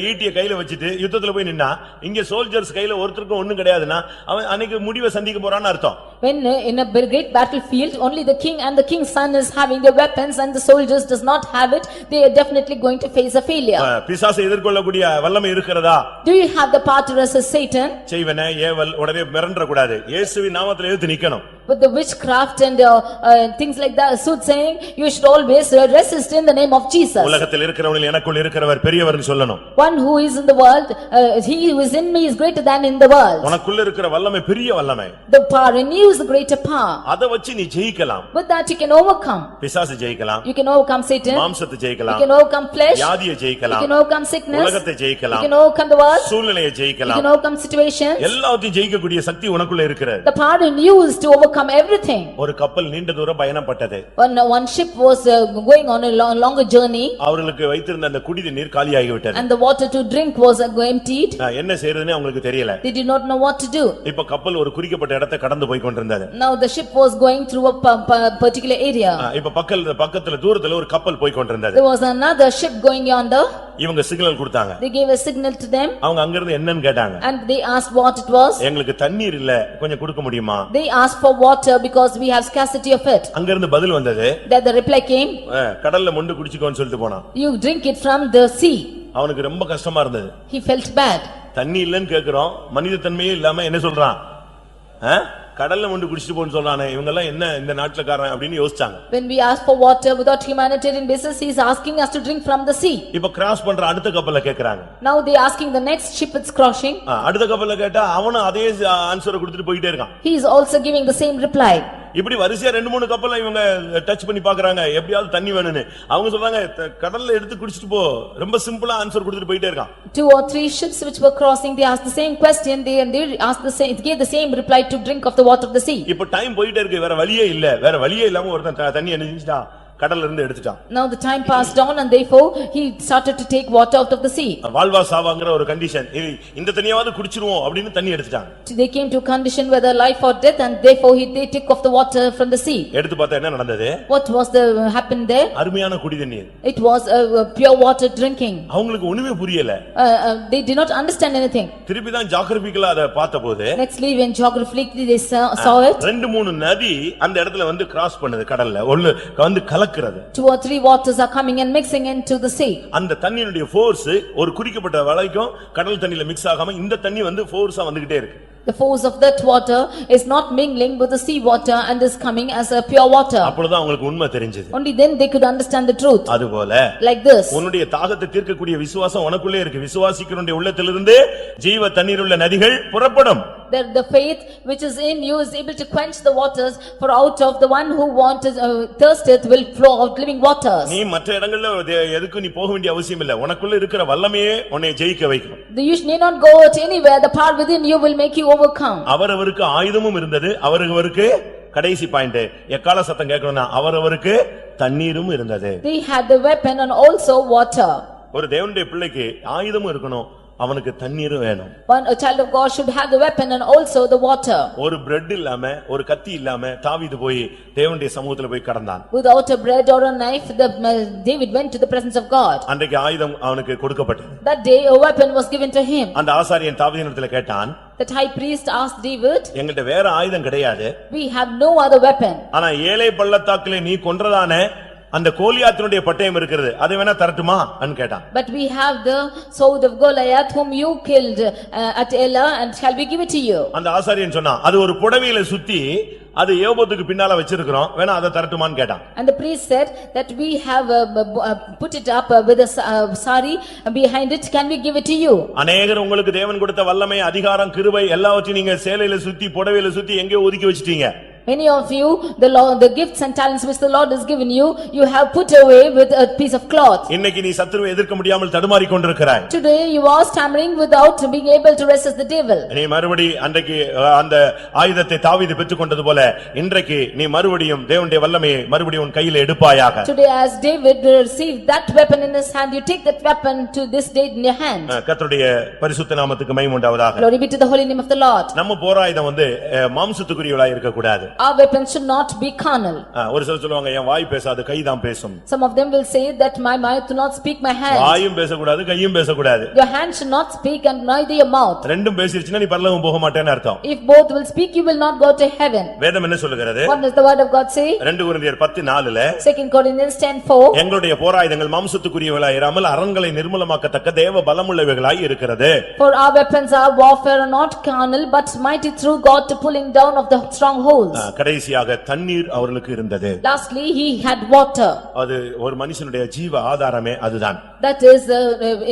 [SPEAKER 1] ஈட்டிய கையில வச்சிட்டு யுத்தத்துல போய் நின்னா இங்க சோல்ஜர்ஸ் கையில ஒருத்தருக்கும் ஒண்ணும் கிடையாதுன்னா அவன் அன்னைக்கு முடிவை சந்திக்க போறான்னு அர்த்தம்.
[SPEAKER 2] When in a great battlefield only the king and the king's son is having their weapons and the soldiers does not have it, they are definitely going to face a failure.
[SPEAKER 1] பிசாசை எதிர்கொள்ளக்கூடிய வல்லமை இருக்கிறதா?
[SPEAKER 2] Do you have the power to resist Satan?
[SPEAKER 1] செய்வன ஏவல் உடனே மிரண்ட கூடாது. இயேசுவின் நாமத்தில் எதிர்த்து நிக்கணும்.
[SPEAKER 2] But the witchcraft and things like that, soothsaying, you should always resist in the name of Jesus.
[SPEAKER 1] உலகத்தில் இருக்கிறவனில் எனக்குள் இருக்கிறவர் பெரியவர்னு சொல்லணும்.
[SPEAKER 2] One who is in the world, he who is in me is greater than in the world.
[SPEAKER 1] உனக்குள்ள இருக்கிற வல்லமை பெரிய வல்லமை.
[SPEAKER 2] The power in you is the greater power.
[SPEAKER 1] அத வச்சு நீ ஜெயிக்கலாம்.
[SPEAKER 2] With that you can overcome.
[SPEAKER 1] பிசாசை ஜெயிக்கலாம்.
[SPEAKER 2] You can overcome Satan.
[SPEAKER 1] மாம்சத்தை
[SPEAKER 2] You
[SPEAKER 1] ஜெயிக்கலாம்.
[SPEAKER 2] can overcome flesh.
[SPEAKER 1] வியாதியை
[SPEAKER 2] You
[SPEAKER 1] ஜெயிக்கலாம்.
[SPEAKER 2] can overcome sickness.
[SPEAKER 1] உலகத்தை
[SPEAKER 2] You
[SPEAKER 1] ஜெயிக்கலாம்.
[SPEAKER 2] can overcome the world.
[SPEAKER 1] சூழ்நிலையை
[SPEAKER 2] You
[SPEAKER 1] ஜெயிக்கலாம்.
[SPEAKER 2] can overcome situations.
[SPEAKER 1] எல்லாத்தையும் ஜெயிக்கக்கூடிய சக்தி உனக்குள்ள இருக்கிறது.
[SPEAKER 2] The power in you is to overcome everything.
[SPEAKER 1] ஒரு கப்பல் நீண்ட தூரம் பயணப்பட்டது.
[SPEAKER 2] One ship was going on a longer journey.
[SPEAKER 1] அவர்களுக்கு வைத்திருந்த அந்த குடி நீர் காலியாகி விட்டது.
[SPEAKER 2] And the water to drink was emptied.
[SPEAKER 1] என்ன செய்யறதுன்னு அவங்களுக்கு தெரியல.
[SPEAKER 2] They did not know what to do.
[SPEAKER 1] இப்ப கப்பல் ஒரு குறிக்கப்பட்ட இடத்தை கடந்து போய் கொண்டிருந்தது.
[SPEAKER 2] Now the ship was going through a particular area.
[SPEAKER 1] இப்ப பக்கத்துல தூரத்துல ஒரு கப்பல் போய் கொண்டிருந்தது.
[SPEAKER 2] There was another ship going yonder.
[SPEAKER 1] இவங்க சிக்னல் கொடுத்தாங்க.
[SPEAKER 2] They gave a signal to them.
[SPEAKER 1] அவங்க அங்க இருந்து என்னன்னு கேட்டாங்க.
[SPEAKER 2] And they asked what it was.
[SPEAKER 1] எங்களுக்கு தண்ணீர் இல்ல கொஞ்சம் கொடுக்க முடியுமா?
[SPEAKER 2] They asked for water because we have scarcity of it.
[SPEAKER 1] அங்க இருந்து பதில் வந்தது.
[SPEAKER 2] That the reply came.
[SPEAKER 1] கடல்ல மொண்டு குடிச்சுக்கோன்னு சொல்லிட்டு போனான்.
[SPEAKER 2] You drink it from the sea.
[SPEAKER 1] அவனுக்கு ரொம்ப கஷ்டமா இருந்தது.
[SPEAKER 2] He felt bad.
[SPEAKER 1] தண்ணி இல்லன்னு கேக்குறோம் மனித தன்மையே இல்லாம என்ன சொல்றான்? கடல்ல மொண்டு குடிச்சிட்டு போன்னு சொல்றானே இவங்க எல்லாம் என்ன இந்த நாட்டுலக்காரன் அப்படின்னு யோசிச்சாங்க.
[SPEAKER 2] When we ask for water without humanitarian basis, he is asking us to drink from the sea.
[SPEAKER 1] இப்ப கிராஸ் பண்ற அடுத்த கப்பல்ல கேக்குறாங்க.
[SPEAKER 2] Now they asking the next ship it's crossing.
[SPEAKER 1] அடுத்த கப்பல்ல கேட்டா அவனும் அதே ஆன்சரை கொடுத்துட்டு போயிட்டே இருக்கான்.
[SPEAKER 2] He is also giving the same reply.
[SPEAKER 1] இப்படி வரிசையா 2-3 கப்பல்ல இவங்க டச் பண்ணி பாக்குறாங்க எப்படியாவது தண்ணி வேணும்னு. அவங்க சொல்றாங்க கடல்ல எடுத்து குடிச்சிட்டு போ. ரொம்ப சிம்பிளா ஆன்சர் கொடுத்துட்டு போயிட்டே இருக்கான்.
[SPEAKER 2] 2 or 3 ships which were crossing, they asked the same question, they asked the same, gave the same reply to drink of the water of the sea.
[SPEAKER 1] இப்ப டைம் போயிட்டே இருக்கு வேற வழியே இல்ல. வேற வழியே இல்லாம ஒருத்தன் தண்ணி என்ன செஞ்சிட்டான் கடல்ல இருந்து எடுத்துட்டான்.
[SPEAKER 2] Now the time passed on and therefore he started to take water out of the sea.
[SPEAKER 1] வாழ்வா சாவாங்கற ஒரு கண்டிஷன். இந்த தண்ணியாவது குடிச்சிருவோம் அப்படினு தண்ணி எடுத்துட்டான்.
[SPEAKER 2] They came to a condition whether life or death and therefore they took off the water from the sea.
[SPEAKER 1] எடுத்து பார்த்தா என்ன நடந்தது?
[SPEAKER 2] What was the happened there?
[SPEAKER 1] அருமையான குடி தண்ணீர்.
[SPEAKER 2] It was pure water drinking.
[SPEAKER 1] அவங்களுக்கு ஒண்ணுமே புரியல.
[SPEAKER 2] They did not understand anything.
[SPEAKER 1] திருப்பி தான் ஜியோகிராபிக்கலா அத பார்த்தபோது
[SPEAKER 2] Nextly when geographically they saw it.
[SPEAKER 1] ரெண்டு மூணு நதி அந்த இடத்துல வந்து கிராஸ் பண்ணுது கடல்ல. ஒன்னு வந்து கலக்குறது.
[SPEAKER 2] 2 or 3 waters are coming and mixing into the sea.
[SPEAKER 1] அந்த தண்ணியினுடைய ஃபோர்ஸ் ஒரு குறிக்கப்பட்ட வளைக்கும் கடல் தண்ணியில மிக்ஸ் ஆகாம இந்த தண்ணி வந்து ஃபோர்ஸா வந்துகிட்டே இருக்கு.
[SPEAKER 2] The force of that water is not mingling with the sea water and is coming as a pure water.
[SPEAKER 1] அப்பொழுது அவங்களுக்கு உண்மை தெரிஞ்சது.
[SPEAKER 2] Only then they could understand the truth.
[SPEAKER 1] அதுபோல
[SPEAKER 2] Like this.
[SPEAKER 1] உன்னுடைய தாகத்தை தீர்க்கக்கூடிய விசுவாசம் உனக்குள்ளே இருக்கு. விசுவாசிக்கிறவனுடைய உள்ளத்திலிருந்து ஜீவ தண்ணீர் உள்ள நதிகள் புறப்படும்.
[SPEAKER 2] The faith which is in you is able to quench the waters, for out of the one who wanted thirsteth will flow out living waters.
[SPEAKER 1] நீ மற்ற இடங்கள்ல எதுக்கு நீ போக வேண்டிய அவசியம் இல்ல. உனக்குள்ள இருக்கிற வல்லமையே உன்னை ஜெயிக்க வைக்கும்.
[SPEAKER 2] You need not go out anywhere. The power within you will make you overcome.
[SPEAKER 1] அவரவருக்கு ஆயுதமும் இருந்தது. அவரவருக்கு கடைசி பாயிண்ட் எக்கால சத்தம் கேட்கணும்னா அவரவருக்கு தண்ணீரும் இருந்தது.
[SPEAKER 2] They had the weapon and also water.
[SPEAKER 1] ஒரு தேவனுடைய பிள்ளைக்கு ஆயுதமும் இருக்கணும், அவனுக்கு தண்ணீரும் வேணும்.
[SPEAKER 2] A child of God should have the weapon and also the water.
[SPEAKER 1] ஒரு பிரெட் இல்லாம ஒரு கத்தி இல்லாம தாவீது போய் தேவனுடைய சமூகத்துல போய் கடந்தான்.
[SPEAKER 2] Without a bread or a knife, David went to the presence of God.
[SPEAKER 1] அன்றைக்கு ஆயுதம் அவனுக்கு கொடுக்கப்பட்டது.
[SPEAKER 2] That day a weapon was given to him.
[SPEAKER 1] அந்த ஆசாரியன் தாவீதினிடத்துல கேட்டான்.
[SPEAKER 2] That high priest asked David,
[SPEAKER 1] என்கிட்ட வேற ஆயுதம் கிடையாது.
[SPEAKER 2] We have no other weapon.
[SPEAKER 1] ஆனா ஏலே பள்ளத்தாக்கிலே நீ கொன்றதானே அந்த கோலியாத்தினுடைய பட்டயம் இருக்கிறது, அதை வேணா தரட்டுமா ன்னு கேட்டான்.
[SPEAKER 2] But we have the sword of Goliath whom you killed at Elah, and shall we give it to you?
[SPEAKER 1] அந்த ஆசாரியன் சொன்னான், அது ஒரு புடவையில சுத்தி அது ஏபோத்துக்கு பின்னால வச்சிருக்கிறோம், வேணா அதை தரட்டுமான்னு கேட்டான்.
[SPEAKER 2] And the priest said that we have put it up with a sari behind it, can we give it to you?
[SPEAKER 1] அநேகர் உங்களுக்கு தேவன் கொடுத்த வல்லமை அதிகாரம் கிருபை எல்லாவற்றையும் நீங்க சேலையில சுத்தி புடவையில சுத்தி எங்கேயோ ஒதுக்கி வச்சிட்டீங்க.
[SPEAKER 2] Many of you, the gifts and talents which the Lord has given you, you have put away with a piece of cloth.
[SPEAKER 1] இன்னைக்கு நீ சத்துருவை எதிர்க்க முடியாமல் தடுமாறிக் கொண்டிருக்கிறாய்.
[SPEAKER 2] Today you are stammering without being able to resist the devil.
[SPEAKER 1] நீ மறுபடி அன்றைக்கு அந்த ஆயுதத்தை தாவீது பெற்றுக்கொண்டது போல இன்றைக்கு நீ மறுபடியும் தேவனுடைய வல்லமையை மறுபடியும் உன் கையில எடுப்பாயாக.
[SPEAKER 2] Today as David received that weapon in his hand, you take that weapon to this day in your hand.
[SPEAKER 1] கர்த்தருடைய பரிசுத்த நாமத்துக்கு மகிமை உண்டாவதாக.
[SPEAKER 2] Glory be to the holy name of the Lord.
[SPEAKER 1] நம்ம போராயுதம் வந்து மாம்சத்துக்குரியவளா இருக்க கூடாது.
[SPEAKER 2] Our weapon should not be carnal.
[SPEAKER 1] ஒரு சிலர் சொல்லுவாங்க என் வாய் பேசாது கைதான் பேசும்.
[SPEAKER 2] Some of them will say that my mouth do not speak, my hand.
[SPEAKER 1] வாயும் பேசக்கூடாது கையும் பேசக்கூடாது.
[SPEAKER 2] Your hand should not speak and neither your mouth.
[SPEAKER 1] ரெண்டும் பேசிருச்சுனா நீ பரலோகம் போக மாட்டேன்னு அர்த்தம்.
[SPEAKER 2] If both will speak, you will not go to heaven.
[SPEAKER 1] வேதம் என்ன சொல்லுகிறது?
[SPEAKER 2] What does the word of God say?
[SPEAKER 1] 2 கொரிந்தியர் 10:4
[SPEAKER 2] 2 Corinthians 10:4
[SPEAKER 1] எங்களுடைய போராயுதங்கள் மாம்சத்துக்குரியவளாய் இராமல் அரண்களை நிர்மூலமாக்கத்தக்க தேவ பலமுள்ளவைகளாய் இருக்கிறது.
[SPEAKER 2] For our weapons are warfare are not carnal but mighty through God to pulling down of the strongholds.
[SPEAKER 1] கடைசியாக தண்ணீர் அவர்களுக்கு இருந்தது.
[SPEAKER 2] Lastly he had water.
[SPEAKER 1] அது ஒரு மனுஷனுடைய ஜீவ ஆதாரமே அதுதான்.
[SPEAKER 2] That is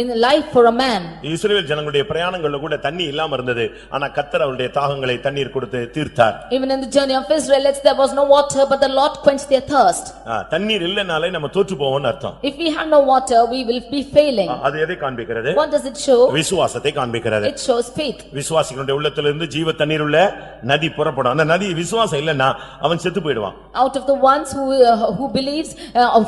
[SPEAKER 2] in life for a man.
[SPEAKER 1] இஸ்ரவேல் ஜனங்களுடைய பிரயாணங்கள்ல கூட தண்ணி இல்லாம இருந்தது. ஆனா கர்த்தர் அவருடைய தாகங்களை தண்ணீர் கொடுத்து தீர்த்தார்.
[SPEAKER 2] Even in the journey of Israelites there was no water but the Lord quenched their thirst.
[SPEAKER 1] தண்ணீர் இல்லனாலே நம்ம தோற்று போவோம்னு அர்த்தம்.
[SPEAKER 2] If we have no water we will be failing.
[SPEAKER 1] அது எதை காண்பிக்கிறது?
[SPEAKER 2] What does it show?
[SPEAKER 1] விசுவாசத்தை காண்பிக்கிறது.
[SPEAKER 2] It shows faith.
[SPEAKER 1] விசுவாசிகளுடைய உள்ளத்திலிருந்து ஜீவ தண்ணீர் உள்ள நதி புறப்படும். அந்த நதி விசுவாசம் இல்லனா அவன் செத்து போய்டுவான்.
[SPEAKER 2] Out of the ones who believes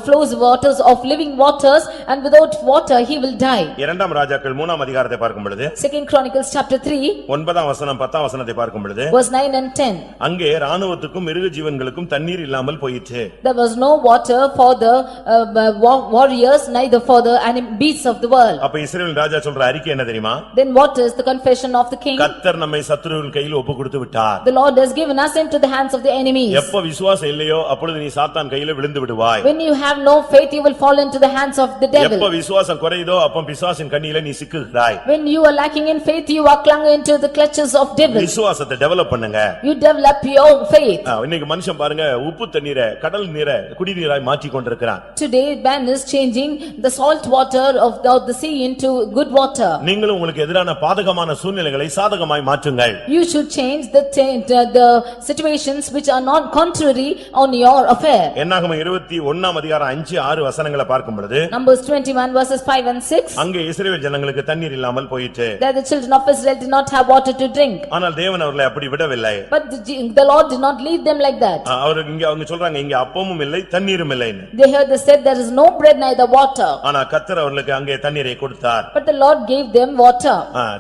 [SPEAKER 2] flows waters of living waters, and without water he will die.
[SPEAKER 1] இரண்டாம் ராஜாக்கள் 3ஆம் அதிகாரத்தை பார்க்கும் பொழுது
[SPEAKER 2] 2 Chronicles chapter 3
[SPEAKER 1] 9ஆம் வசனம் 10ஆம் வசனத்தை பார்க்கும் பொழுது
[SPEAKER 2] verse 9 and 10
[SPEAKER 1] அங்கே ராணுவத்துக்கும் மிருக ஜீவன்களுக்கும் தண்ணீர் இல்லாமல் போயிற்று.
[SPEAKER 2] There was no water for the warriors, neither for the beasts of the world.
[SPEAKER 1] அப்ப இஸ்ரவேல் ராஜா சொல்ற அறிக்கை என்ன தெரியுமா?
[SPEAKER 2] Then what is the confession of the king?
[SPEAKER 1] கர்த்தர் நம்மை சத்துருவின் கையில் ஒப்புக்கொடுத்து விட்டார்.
[SPEAKER 2] The Lord has given us into the hands of the enemies.
[SPEAKER 1] எப்ப விசுவாசம் இல்லையோ அப்பொழுது நீ சாத்தான் கையில விழுந்து விடுவாய்.
[SPEAKER 2] When you have no faith you will fall into the hands of the devil.
[SPEAKER 1] எப்ப விசுவாசம் குறையுதோ அப்ப பிசாசின் கண்ணியில நீ சிக்குகிறாய்.
[SPEAKER 2] When you are lacking in faith you are clung into the clutches of devil.
[SPEAKER 1] விசுவாசத்தை டெவலப் பண்ணுங்க.
[SPEAKER 2] You develop your faith.
[SPEAKER 1] இன்னைக்கு மனுஷன் பாருங்க உப்பு தண்ணீரை கடல் நீரை குடிநீராய் மாற்றி கொண்டிருக்கிறான்.
[SPEAKER 2] Today man is changing the salt water of the sea into good water.
[SPEAKER 1] நீங்களும் உங்களுக்கு எதிரான பாதகமான சூழ்நிலைகளை சாதகமாய் மாற்றுங்கள்.
[SPEAKER 2] You should change the situations which are not contrary on your affair.
[SPEAKER 1] என்னாகமம் 21ஆம் அதிகாரம் 5-6 வசனங்களை பார்க்கும் பொழுது
[SPEAKER 2] Numbers 21 1 verses 5 and 6.
[SPEAKER 1] அங்கே இஸ்ரவேல் ஜனங்களுக்கு தண்ணீர் இல்லாமல் போயிற்று.
[SPEAKER 2] That the children of Israel did not have water to drink.
[SPEAKER 1] ஆனால் தேவன் அவர்களை அப்படி விடவில்லை.
[SPEAKER 2] But the Lord did not leave them like that.
[SPEAKER 1] அவர் இங்க அவங்க சொல்றாங்க இங்க அப்பமும் இல்லை தண்ணீரும் இல்லைன்னு.
[SPEAKER 2] They said there is no bread neither water.
[SPEAKER 1] ஆனா கர்த்தர் அவர்களுக்கு அங்கே தண்ணீரை கொடுத்தார்.
[SPEAKER 2] But the Lord gave them water.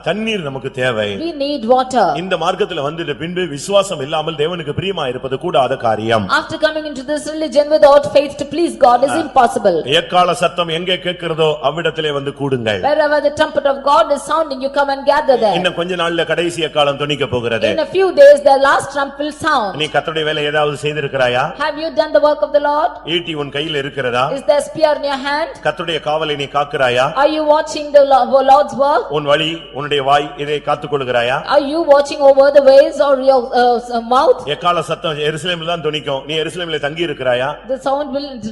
[SPEAKER 1] தண்ணீர் நமக்கு தேவை.
[SPEAKER 2] We need water.
[SPEAKER 1] இந்த மார்க்கத்துல வந்துட்ட பின்பு விசுவாசம் இல்லாமல் தேவனுக்கு பிரியமா இருப்பது கூடாத காரியம்.
[SPEAKER 2] After coming into this religion without faith to please God is impossible.
[SPEAKER 1] எக்காள சத்தம் எங்கே கேட்கிறதோ அவ்விடத்திலே வந்து கூடுங்கள்.
[SPEAKER 2] Wherever the trumpet of God is sounding, you come and gather there.
[SPEAKER 1] இன்னும் கொஞ்ச நாள்ல கடைசி எக்காளம் தொனிக்க போகிறது.
[SPEAKER 2] In a few days the last trump will sound.
[SPEAKER 1] நீ கர்த்தருடைய வேலை ஏதாவது செய்திருக்கிறாயா?
[SPEAKER 2] Have you done the work of the Lord?
[SPEAKER 1] ஈட்டி உன் கையில் இருக்கிறதா?
[SPEAKER 2] Is there a spear in your hand?
[SPEAKER 1] கர்த்தருடைய காவலை நீ காக்குறாயா?
[SPEAKER 2] Are you watching the Lord's work?
[SPEAKER 1] உன் வழி உன்னுடைய வாய் இதை காத்துக்கொள்கிறாயா?
[SPEAKER 2] Are you watching over the ways or your mouth?
[SPEAKER 1] எக்காள சத்தம் எருசலேமில் தான் தொனிக்கும். நீ எருசலேமிலே தங்கி இருக்கிறாயா?
[SPEAKER 2] The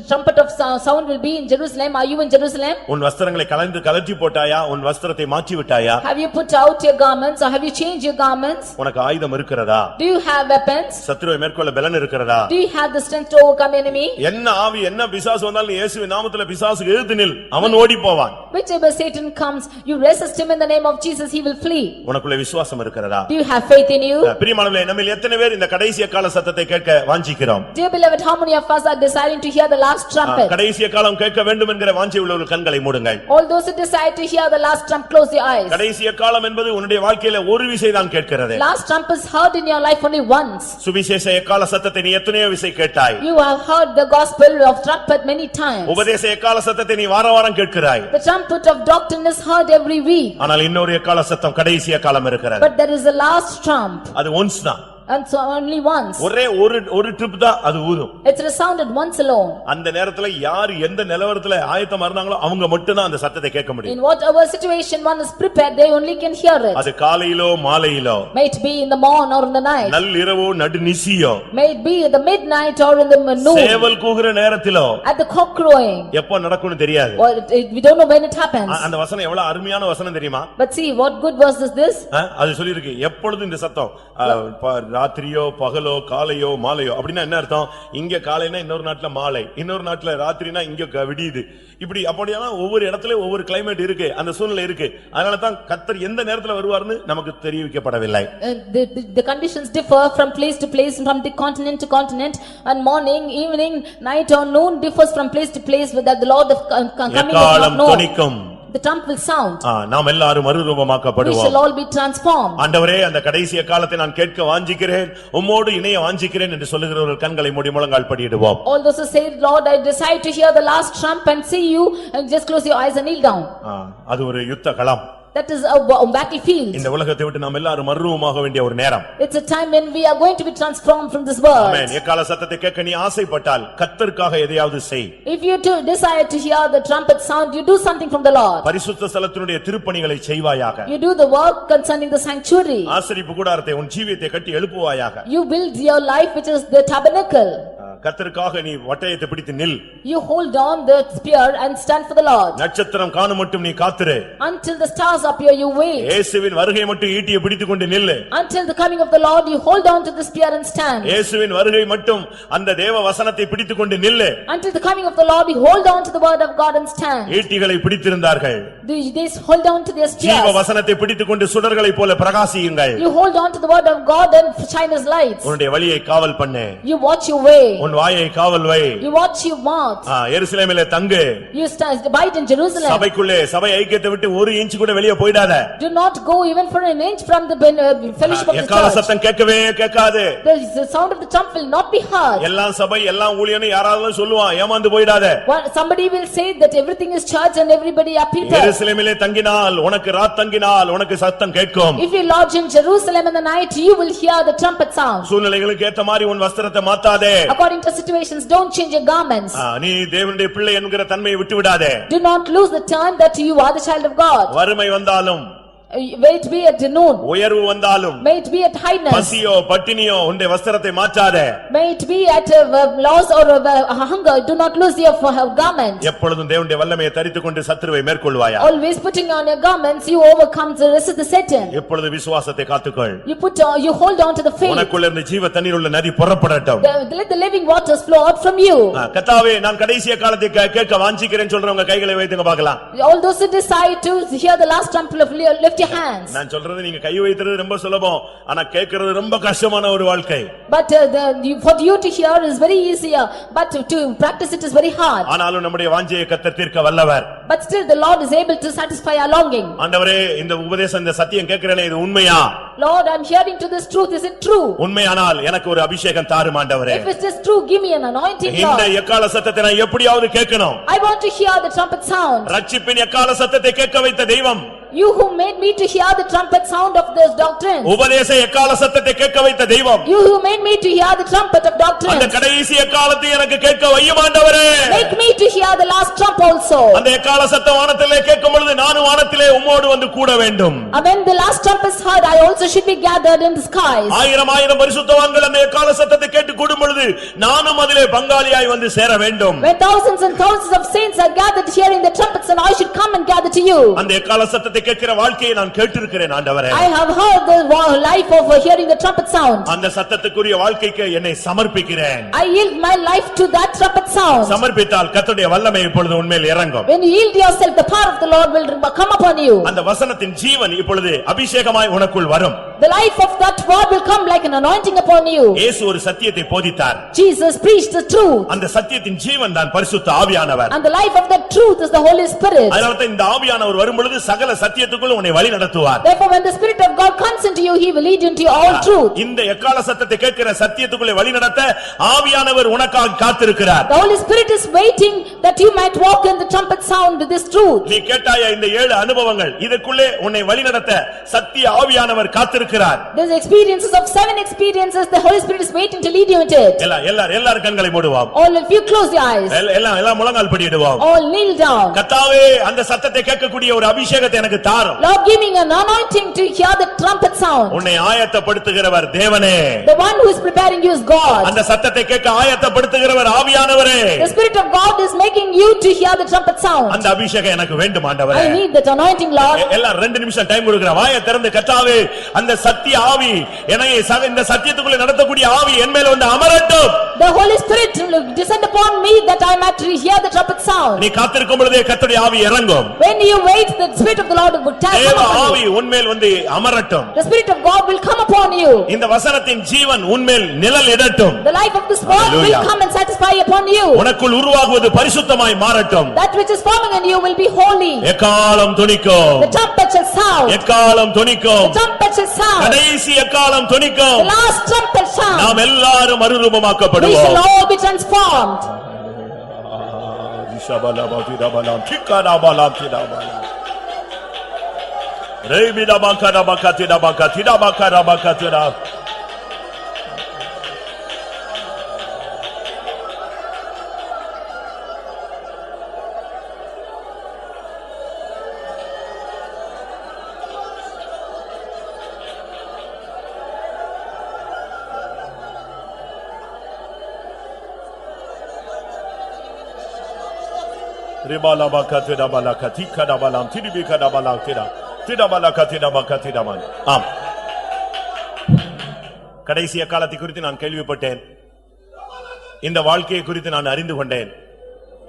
[SPEAKER 2] trumpet of sound will be in Jerusalem. Are you in Jerusalem?
[SPEAKER 1] உன் வஸ்திரங்களை கலற்றி போட்டாயா? உன் வஸ்திரத்தை மாற்றி விட்டாயா?
[SPEAKER 2] Have you put out your garments or have you changed your garments?
[SPEAKER 1] உனக்கு ஆயுதம் இருக்கிறதா?
[SPEAKER 2] Do you have weapons?
[SPEAKER 1] சத்துருவை மேற்கொள்ள பலன் இருக்கிறதா?
[SPEAKER 2] Do you have the strength to overcome enemy?
[SPEAKER 1] என்ன ஆவி என்ன பிசாசு வந்தாலும் இயேசுவின் நாமத்திலே பிசாசுக்கு எதிர்த்து நில், அவன் ஓடி போவான்.
[SPEAKER 2] Whichever Satan comes, you resist him in the name of Jesus, he will flee.
[SPEAKER 1] உனக்குள்ள விசுவாசம் இருக்கிறதா?
[SPEAKER 2] Do you have faith in you?
[SPEAKER 1] பிரியமானவர்களே, நம்மில் எத்தனை பேர் இந்த கடைசி கால சத்தத்தை கேட்க வாஞ்சிக்கிறோம்?
[SPEAKER 2] Dear beloved, how many of us are desiring to hear the last trumpet?
[SPEAKER 1] கடைசி காலம் கேட்க வேண்டும் என்கிற வாஞ்சை உள்ளவர்கள் கண்களை மூடுங்கள்.
[SPEAKER 2] All those who desire to hear the last trump, close your eyes.
[SPEAKER 1] கடைசி காலம் என்பது உன்னுடைய வாழ்க்கையில ஒரு விசை தான் கேட்கிறது.
[SPEAKER 2] Last trump is heard in your life only once.
[SPEAKER 1] சுவிசேஷ கால சத்தத்தை நீ எத்தனையோ விசை கேட்டாய்.
[SPEAKER 2] You have heard the gospel of trumpet many times.
[SPEAKER 1] உபதேச கால சத்தத்தை நீ வாரம் கேட்கிறாய்.
[SPEAKER 2] The trumpet of doctrine is heard every week.
[SPEAKER 1] ஆனால் இன்னொரு கால சத்தம் கடைசி காலம் இருக்கிறது.
[SPEAKER 2] But there is a last trump.
[SPEAKER 1] அது ஒன்ஸ் தான்.
[SPEAKER 2] And so only once.
[SPEAKER 1] ஒரே ஒரு ட்ரிப் தான் அது ஊதும்.
[SPEAKER 2] It's resounded once alone.
[SPEAKER 1] அந்த நேரத்துல யார் எந்த நிலவரத்துல ஆயத்தமா இருந்தாங்களோ அவங்க மட்டும் தான் அந்த சத்தத்தை கேட்க முடியும்.
[SPEAKER 2] In whatever situation one is prepared, they only can hear it.
[SPEAKER 1] அது காலையிலோ மாலையிலோ.
[SPEAKER 2] May it be in the morn or in the night.
[SPEAKER 1] நள்ளிரவோ நடுநிசியோ.
[SPEAKER 2] May it be in the midnight or in the noon.
[SPEAKER 1] சேவல் கூகுற நேரத்திலோ.
[SPEAKER 2] At the cock crowing.
[SPEAKER 1] எப்போ நடக்கும்னு தெரியாது.
[SPEAKER 2] We don't know when it happens.
[SPEAKER 1] அந்த வசனம் எவ்வளவு அருமையான வசனம் தெரியுமா?
[SPEAKER 2] But see what good verse is this?
[SPEAKER 1] அது சொல்லி இருக்கு எப்பொழுது இந்த சத்தம் ராத்திரியோ பகலோ காலையோ மாலையோ அப்படினா என்ன அர்த்தம்? இங்க காலைனா இன்னொரு நாட்டுல மாலை, இன்னொரு நாட்டுல ராத்திரினா இங்க விடியுது. இப்படி அப்படினா ஒவ்வொரு இடத்துல ஒவ்வொரு கிளைமேட் இருக்கு, அந்த சூழ்நிலை இருக்கு. அதனால தான் கர்த்தர் எந்த நேரத்துல வருவார்னு நமக்கு தெரிவிக்கப்படவில்லை.
[SPEAKER 2] The conditions differ from place to place, from the continent to continent, and morning, evening, night or noon differs from place to place, with that the Lord of coming is not known. The trump will sound.
[SPEAKER 1] நாம் எல்லாரும் மறுரூபமாக்கப்படுவோம்.
[SPEAKER 2] We shall all be transformed.
[SPEAKER 1] ஆண்டவரே, அந்த கடைசி காலத்தை நான் கேட்க வாஞ்சிக்கிறேன், உம்மோடு இணைய வாஞ்சிக்கிறேன் என்று சொல்லுகிறவர்கள் கண்களை மூடி முழங்கால் படியிடுவோம்.
[SPEAKER 2] All those who say, Lord, I desire to hear the last trump and see you, and just close your eyes and kneel down.
[SPEAKER 1] அது ஒரு யுத்த களம்.
[SPEAKER 2] That is a battlefield.
[SPEAKER 1] இந்த உலகத்தை விட்டு நாம் எல்லாரும் மறுரூபமாக வேண்டிய ஒரு நேரம்.
[SPEAKER 2] It's a time when we are going to be transformed from this world.
[SPEAKER 1] ஆமென். எக்கால சத்தத்தை கேட்க நீ ஆசைப்பட்டால் கர்த்தருக்காக எதையாவது செய்.
[SPEAKER 2] If you too desire to hear the trumpet sound, you do something from the Lord.
[SPEAKER 1] பரிசுத்த ஸ்தலத்தினுடைய திருப்பணிகளை செய்வாயாக.
[SPEAKER 2] You do the work concerning the sanctuary.
[SPEAKER 1] ஆசரிப்பு கூடாரத்தை உன் ஜீவியத்தை கட்டி எழுப்புவாயாக.
[SPEAKER 2] You build your life, which is the tabernacle.
[SPEAKER 1] கர்த்தருக்காக நீ வட்டையத்தை பிடித்து நில்.
[SPEAKER 2] You hold on the spear and stand for the Lord.
[SPEAKER 1] நட்சத்திரம் காணும் மட்டும் நீ காத்திரு.
[SPEAKER 2] Until the stars appear, you wait.
[SPEAKER 1] இயேசுவின் வருகை மட்டும் ஈட்டியை பிடித்துக்கொண்டு நில்லு.
[SPEAKER 2] Until the coming of the Lord, you hold on to the spear and stand.
[SPEAKER 1] இயேசுவின் வருகை மட்டும் அந்த தேவ வசனத்தை பிடித்துக்கொண்டு நில்லு.
[SPEAKER 2] Until the coming of the Lord, you hold on to the word of God and stand.
[SPEAKER 1] ஈட்டிகளை பிடித்திருந்தார்கள்.
[SPEAKER 2] They hold on to their spears.
[SPEAKER 1] ஜீவ வசனத்தை பிடித்துக்கொண்டு சுடர்களை போல பிரகாசியுங்கள்.
[SPEAKER 2] You hold on to the word of God and shine as lights.
[SPEAKER 1] உன்னுடைய வழியை காவல் பண்ணு.
[SPEAKER 2] You watch your way.
[SPEAKER 1] உன் வாயை காவல் வை.
[SPEAKER 2] You watch your mouth.
[SPEAKER 1] எருசலேமிலே தங்கு.
[SPEAKER 2] You abide in Jerusalem.
[SPEAKER 1] சபைக்குள்ளே சபை ஐக்கியத்தை விட்டு ஒரு இன்ச் கூட வெளியே போய்டாத.
[SPEAKER 2] Do not go even for an inch from the fellowship of the
[SPEAKER 1] எக்கால
[SPEAKER 2] church.
[SPEAKER 1] சத்தம் கேட்கவே கேட்காது.
[SPEAKER 2] The sound of the trump will not be heard.
[SPEAKER 1] எல்லாம் சபை எல்லாம் ஊழியன்னு யாராவது சொல்லுவான், ஏமாந்து போய்டாத.
[SPEAKER 2] Somebody will say that everything is church and everybody are people.
[SPEAKER 1] எருசலேமிலே தங்கினால் உனக்கு ராத் தங்கினால் உனக்கு சத்தம் கேட்கும்.
[SPEAKER 2] If you lodge in Jerusalem in the night, you will hear the trumpet sound.
[SPEAKER 1] சூழ்நிலைகளுக்கு ஏத்த மாதிரி உன் வஸ்திரத்தை மாத்தாதே.
[SPEAKER 2] According to situations, don't change your garments.
[SPEAKER 1] நீ தேவனுடைய பிள்ளை என்கிற தன்மையை விட்டு விடாதே.
[SPEAKER 2] Do not lose the term that you are the child of God.
[SPEAKER 1] வறுமை வந்தாலும்
[SPEAKER 2] May it be at noon,
[SPEAKER 1] உயர்வு வந்தாலும்
[SPEAKER 2] may it be at highness,
[SPEAKER 1] பசியோ பட்டினியோ உன்னுடைய வஸ்திரத்தை மாற்றாதே.
[SPEAKER 2] may it be at loss or hunger, do not lose your garment.
[SPEAKER 1] எப்பொழுதும் தேவனுடைய வல்லமையை தரித்துக்கொண்டு சத்துருவை மேற்கொள்வாயா.
[SPEAKER 2] Always putting on your garments, you overcome the rest of the Satan.
[SPEAKER 1] எப்பொழுது விசுவாசத்தை காத்துக்கொள்.
[SPEAKER 2] You hold on to the faith.
[SPEAKER 1] உனக்குள்ள இருந்து ஜீவ தண்ணீர் உள்ள நதி புறப்படட்டும்.
[SPEAKER 2] Let the living waters flow out from you.
[SPEAKER 1] கர்த்தாவே நான் கடைசி காலத்தை கேட்க வாஞ்சிக்கிறேன்னு சொல்றவங்க கைகளை வைத்துங்க பார்க்கலாம்.
[SPEAKER 2] All those who decide to hear the last trumpet, lift your hands.
[SPEAKER 1] நான் சொல்றது நீங்க கை வைக்கிறது ரொம்ப சுலபம், ஆனா கேட்கிறது ரொம்ப கஷ்டமான ஒரு வாழ்க்கை.
[SPEAKER 2] But for you to hear is very easier, but to practice it is very hard.
[SPEAKER 1] ஆனாலும் நம்முடைய வாஞ்சையை கர்த்தர் தீர்க்க வல்லவர்.
[SPEAKER 2] But still the Lord is able to satisfy our longing.
[SPEAKER 1] ஆண்டவரே இந்த உபதேசம் இந்த சத்தியம் கேட்கிறேனே இது உண்மையா?
[SPEAKER 2] Lord, I am hearing to this truth, is it true?
[SPEAKER 1] உண்மையானால் எனக்கு ஒரு அபிஷேகம் தாரும் ஆண்டவரே.
[SPEAKER 2] If it is true, give me an anointing, Lord.
[SPEAKER 1] இந்த எக்கால சத்தத்தை நான் எப்படியாவது கேட்கணும்.
[SPEAKER 2] I want to hear the trumpet sound.
[SPEAKER 1] ரட்சிப்பின் எக்கால சத்தத்தை கேட்க வைத்த தெய்வம்,
[SPEAKER 2] You who made me to hear the trumpet sound of this doctrine.
[SPEAKER 1] உபதேச எக்கால சத்தத்தை கேட்க வைத்த தெய்வம்,
[SPEAKER 2] You who made me to hear the trumpet of doctrine.
[SPEAKER 1] அந்த கடைசி எக்காலத்தை எனக்கு கேட்க வையும் ஆண்டவரே.
[SPEAKER 2] Make me to hear the last trump also.
[SPEAKER 1] அந்த எக்கால சத்தம் வானத்திலே கேட்கும் பொழுது நானும் வானத்திலே உம்மோடு வந்து கூட வேண்டும்.
[SPEAKER 2] And when the last trump is heard, I also should be gathered in the skies.
[SPEAKER 1] ஆயிரம் ஆயிரம் பரிசுத்தவான்கள் அந்த எக்கால சத்தத்தை கேட்டு கூடும் பொழுது நானும் அதிலே பங்காளியாய் வந்து சேர வேண்டும்.
[SPEAKER 2] When thousands and thousands of saints are gathered hearing the trumpets, and I should come and gather to you.
[SPEAKER 1] அந்த எக்கால சத்தத்தை கேட்கிற வாழ்க்கையை நான் கேட்டிருக்கிறேன் ஆண்டவரே.
[SPEAKER 2] I have heard the life of hearing the trumpet sound.
[SPEAKER 1] அந்த சத்தத்துக்குரிய வாழ்க்கைக்கு என்னை சமர்ப்பிக்கிறேன்.
[SPEAKER 2] I yield my life to that trumpet sound.
[SPEAKER 1] சமர்ப்பித்தால் கர்த்தருடைய வல்லமை இப்பொழுது உன்மேல் இறங்கும்.
[SPEAKER 2] When you yield yourself, the power of the Lord will come upon you.
[SPEAKER 1] அந்த வசனத்தின் ஜீவன் இப்பொழுது அபிஷேகமாய் உனக்குள் வரும்.
[SPEAKER 2] The life of that word will come like an anointing upon you.
[SPEAKER 1] இயேசு ஒரு சத்தியத்தை போதித்தார்.
[SPEAKER 2] Jesus preached the truth.
[SPEAKER 1] அந்த சத்தியத்தின் ஜீவன் தான் பரிசுத்த ஆவியானவர்.
[SPEAKER 2] And the life of that truth is the Holy Spirit.
[SPEAKER 1] அதனால தான் இந்த ஆவியானவர் வரும் பொழுது சகல சத்தியத்துக்குள்ள உன்னை வழி நடத்துவார்.
[SPEAKER 2] Therefore when the Spirit of God comes into you, he will lead you into all truth.
[SPEAKER 1] இந்த எக்கால சத்தத்தை கேட்கிற சத்தியத்துக்குள்ள வழி நடத்த ஆவியானவர் உனக்காக காத்திருக்கிறார்.
[SPEAKER 2] The Holy Spirit is waiting that you might walk in the trumpet sound with this truth.
[SPEAKER 1] நீ கேட்டாயா இந்த 7 அனுபவங்கள் இதுக்குள்ளே உன்னை வழி நடத்த சத்திய ஆவியானவர் காத்திருக்கிறார்.
[SPEAKER 2] These experiences of 7 experiences, the Holy Spirit is waiting to lead you into it.
[SPEAKER 1] எல்லாரும் கண்களை மூடுவோம்.
[SPEAKER 2] All if you close your eyes.
[SPEAKER 1] எல்லாம் முழங்கால் படியிடுவோம்.
[SPEAKER 2] All kneel down.
[SPEAKER 1] கர்த்தாவே அந்த சத்தத்தை கேட்கக்கூடிய ஒரு அபிஷேகத்தை எனக்கு தாரும்.
[SPEAKER 2] Lord, give me an anointing to hear the trumpet sound.
[SPEAKER 1] உன்னை ஆயத்தப்படுத்துகிறவர் தேவனே.
[SPEAKER 2] The one who is preparing you is God.
[SPEAKER 1] அந்த சத்தத்தை கேட்க ஆயத்தப்படுத்துகிறவர் ஆவியானவரே.
[SPEAKER 2] The Spirit of God is making you to hear the trumpet sound.
[SPEAKER 1] அந்த அபிஷேகம் எனக்கு வேண்டும் ஆண்டவரே.
[SPEAKER 2] I need that anointing, Lord.
[SPEAKER 1] எல்லாம் 2 நிமிஷம் டைம் கொடுக்கிறேன். வாயை திறந்து கர்த்தாவே அந்த சத்திய ஆவி என்னை இந்த சத்தியத்துக்குள்ள நடத்தக்கூடிய ஆவி என் மேல வந்து அமரட்டும்.
[SPEAKER 2] The Holy Spirit will descend upon me that I might hear the trumpet sound.
[SPEAKER 1] நீ காத்திருக்கும் பொழுதே கர்த்தருடைய ஆவி இறங்கும்.
[SPEAKER 2] When you wait, the Spirit of the Lord will come
[SPEAKER 1] தேவ
[SPEAKER 2] upon
[SPEAKER 1] ஆவி
[SPEAKER 2] you.
[SPEAKER 1] உன்மேல் வந்து அமரட்டும்.
[SPEAKER 2] The Spirit of God will come upon you.
[SPEAKER 1] இந்த வசனத்தின் ஜீவன் உன்மேல் நிழல் இடட்டும்.
[SPEAKER 2] The life of this word will come and satisfy upon you.
[SPEAKER 1] உனக்குள் உருவாகுவது பரிசுத்தமாய் மாறட்டும்.
[SPEAKER 2] That which is forming in you will be holy.
[SPEAKER 1] எக்காலம் துணிக்கும்.
[SPEAKER 2] The trumpet shall sound.
[SPEAKER 1] எக்காலம் துணிக்கும்.
[SPEAKER 2] The trumpet shall sound.
[SPEAKER 1] கடைசி எக்காலம் துணிக்கும்.
[SPEAKER 2] The last trumpet sound.
[SPEAKER 1] நாம் எல்லாரும்
[SPEAKER 2] We
[SPEAKER 1] மறுரூபமாக்கப்படுவோம்.
[SPEAKER 2] shall all be transformed.
[SPEAKER 1] Shabalabatirabalaam, Tikarabalam, Tirabalam. Reibidabakadabakatidabakatidabakarabakatira. Rebalabakatidabalatikadabalam, Tidibikadabalakira. ஆம், கடைசிய காலத்தை குறித்து நான் கேள்விப்பட்டேன். இந்த வாழ்க்கையை குறித்து நான் அறிந்து கொண்டேன்.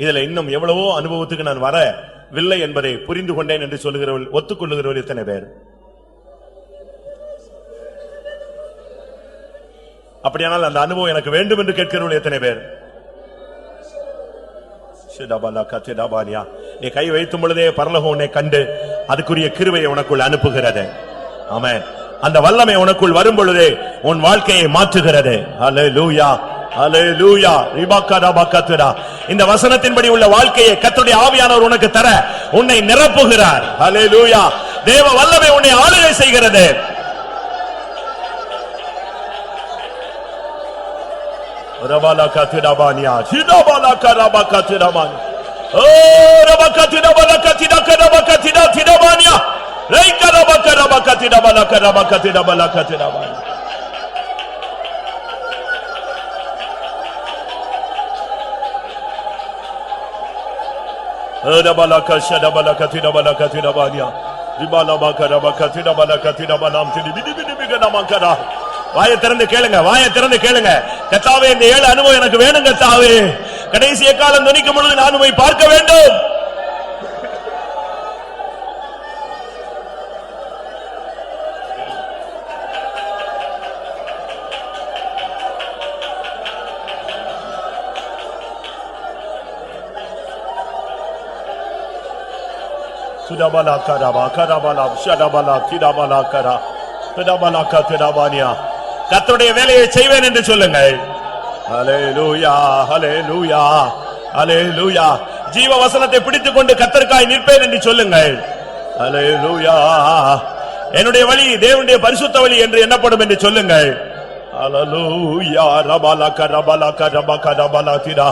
[SPEAKER 1] இதுல இன்னும் எவ்வளவோ அனுபவத்துக்கு நான் வரவில்லை என்பதை புரிந்து கொண்டேன் என்று சொல்லுகிறவர்கள் ஒத்துக்கொள்ளுகிறவர்கள் எத்தனை பேர்? அப்படியானால் அந்த அனுபவம் எனக்கு வேண்டும் என்று கேட்கிறவர்கள் எத்தனை பேர்? நீ கை வைத்தும் பொழுதே பரலோகம் உன்னை கண்டு அதுக்குரிய கிருபையை உனக்குள் அனுப்புகிறது. ஆமென். அந்த வல்லமை உனக்குள் வரும் பொழுதே உன் வாழ்க்கையை மாற்றுகிறது. ஹல்லேலூயா, ஹல்லேலூயா. ரிபக்கரபக்கத்துரா. இந்த வசனத்தின்படி உள்ள வாழ்க்கையை கர்த்தருடைய ஆவியானவர் உனக்கு தர உன்னை நிரப்புகிறார். ஹல்லேலூயா. தேவ வல்லமை உன்னை ஆளுகை செய்கிறது. ரபாலகத்திரபானியா சிதபாலகரபக்கத்திரபான் ஓ ரபக்கத்திரபாலகத்திரகரபக்கத்திரபானியா ரைகரபகரபகதிடபலகரபகதிடபலகதிடபல Dabalakashadabalakatidabalakatidabania. Dibalabakarabakatidabalakatidabalaam tidibidibidibidanamakara. வாயை திறந்து கேளுங்க, வாயை திறந்து கேளுங்க. கர்த்தாவே, இந்த 7 அனுபவம் எனக்கு வேணும் கர்த்தாவே. கடைசி காலம் துணிக்கும் பொழுது நான் உம்மை பார்க்க வேண்டும். சுடபலகரபா கரபலம் ஷடபல திடபலகரா திடபலக திடபானியா. கர்த்தருடைய வேலையை செய்வேன் என்று சொல்லுங்கள். ஹல்லேலூயா, ஹல்லேலூயா, ஹல்லேலூயா. ஜீவ வசனத்தை பிடித்துக் கொண்டு கர்த்தருக்காய் நிற்பேன் என்று சொல்லுங்கள். ஹல்லேலூயா. என்னுடைய வழி தேவனுடைய பரிசுத்த வழி என்று எண்ணப்படும் என்று சொல்லுங்கள். ஹல்லேலூயா. ரபலக ரபலக ரபக ரபலதிடா.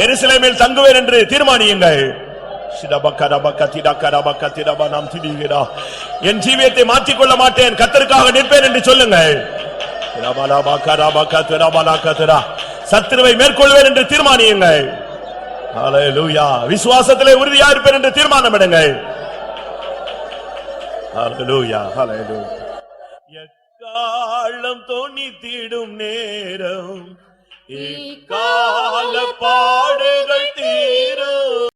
[SPEAKER 1] எருசலேமில் தங்குவேன் என்று தீர்மானியுங்கள். என் ஜீவியத்தை மாற்றிக்கொள்ள மாட்டேன், கர்த்தருக்காக நிற்பேன் என்று சொல்லுங்கள். சத்துருவை மேற்கொள்வேன் என்று தீர்மானியுங்கள். ஹல்லேலூயா. விசுவாசத்திலே உறுதியா இருப்பேன் என்று தீர்மானம் எடுங்கள். ஹல்லேலூயா, ஹல்லேலூயா. எக்காலம் தொனித்திடும் நேரம் இக்கால பாடுகள் தீரும்.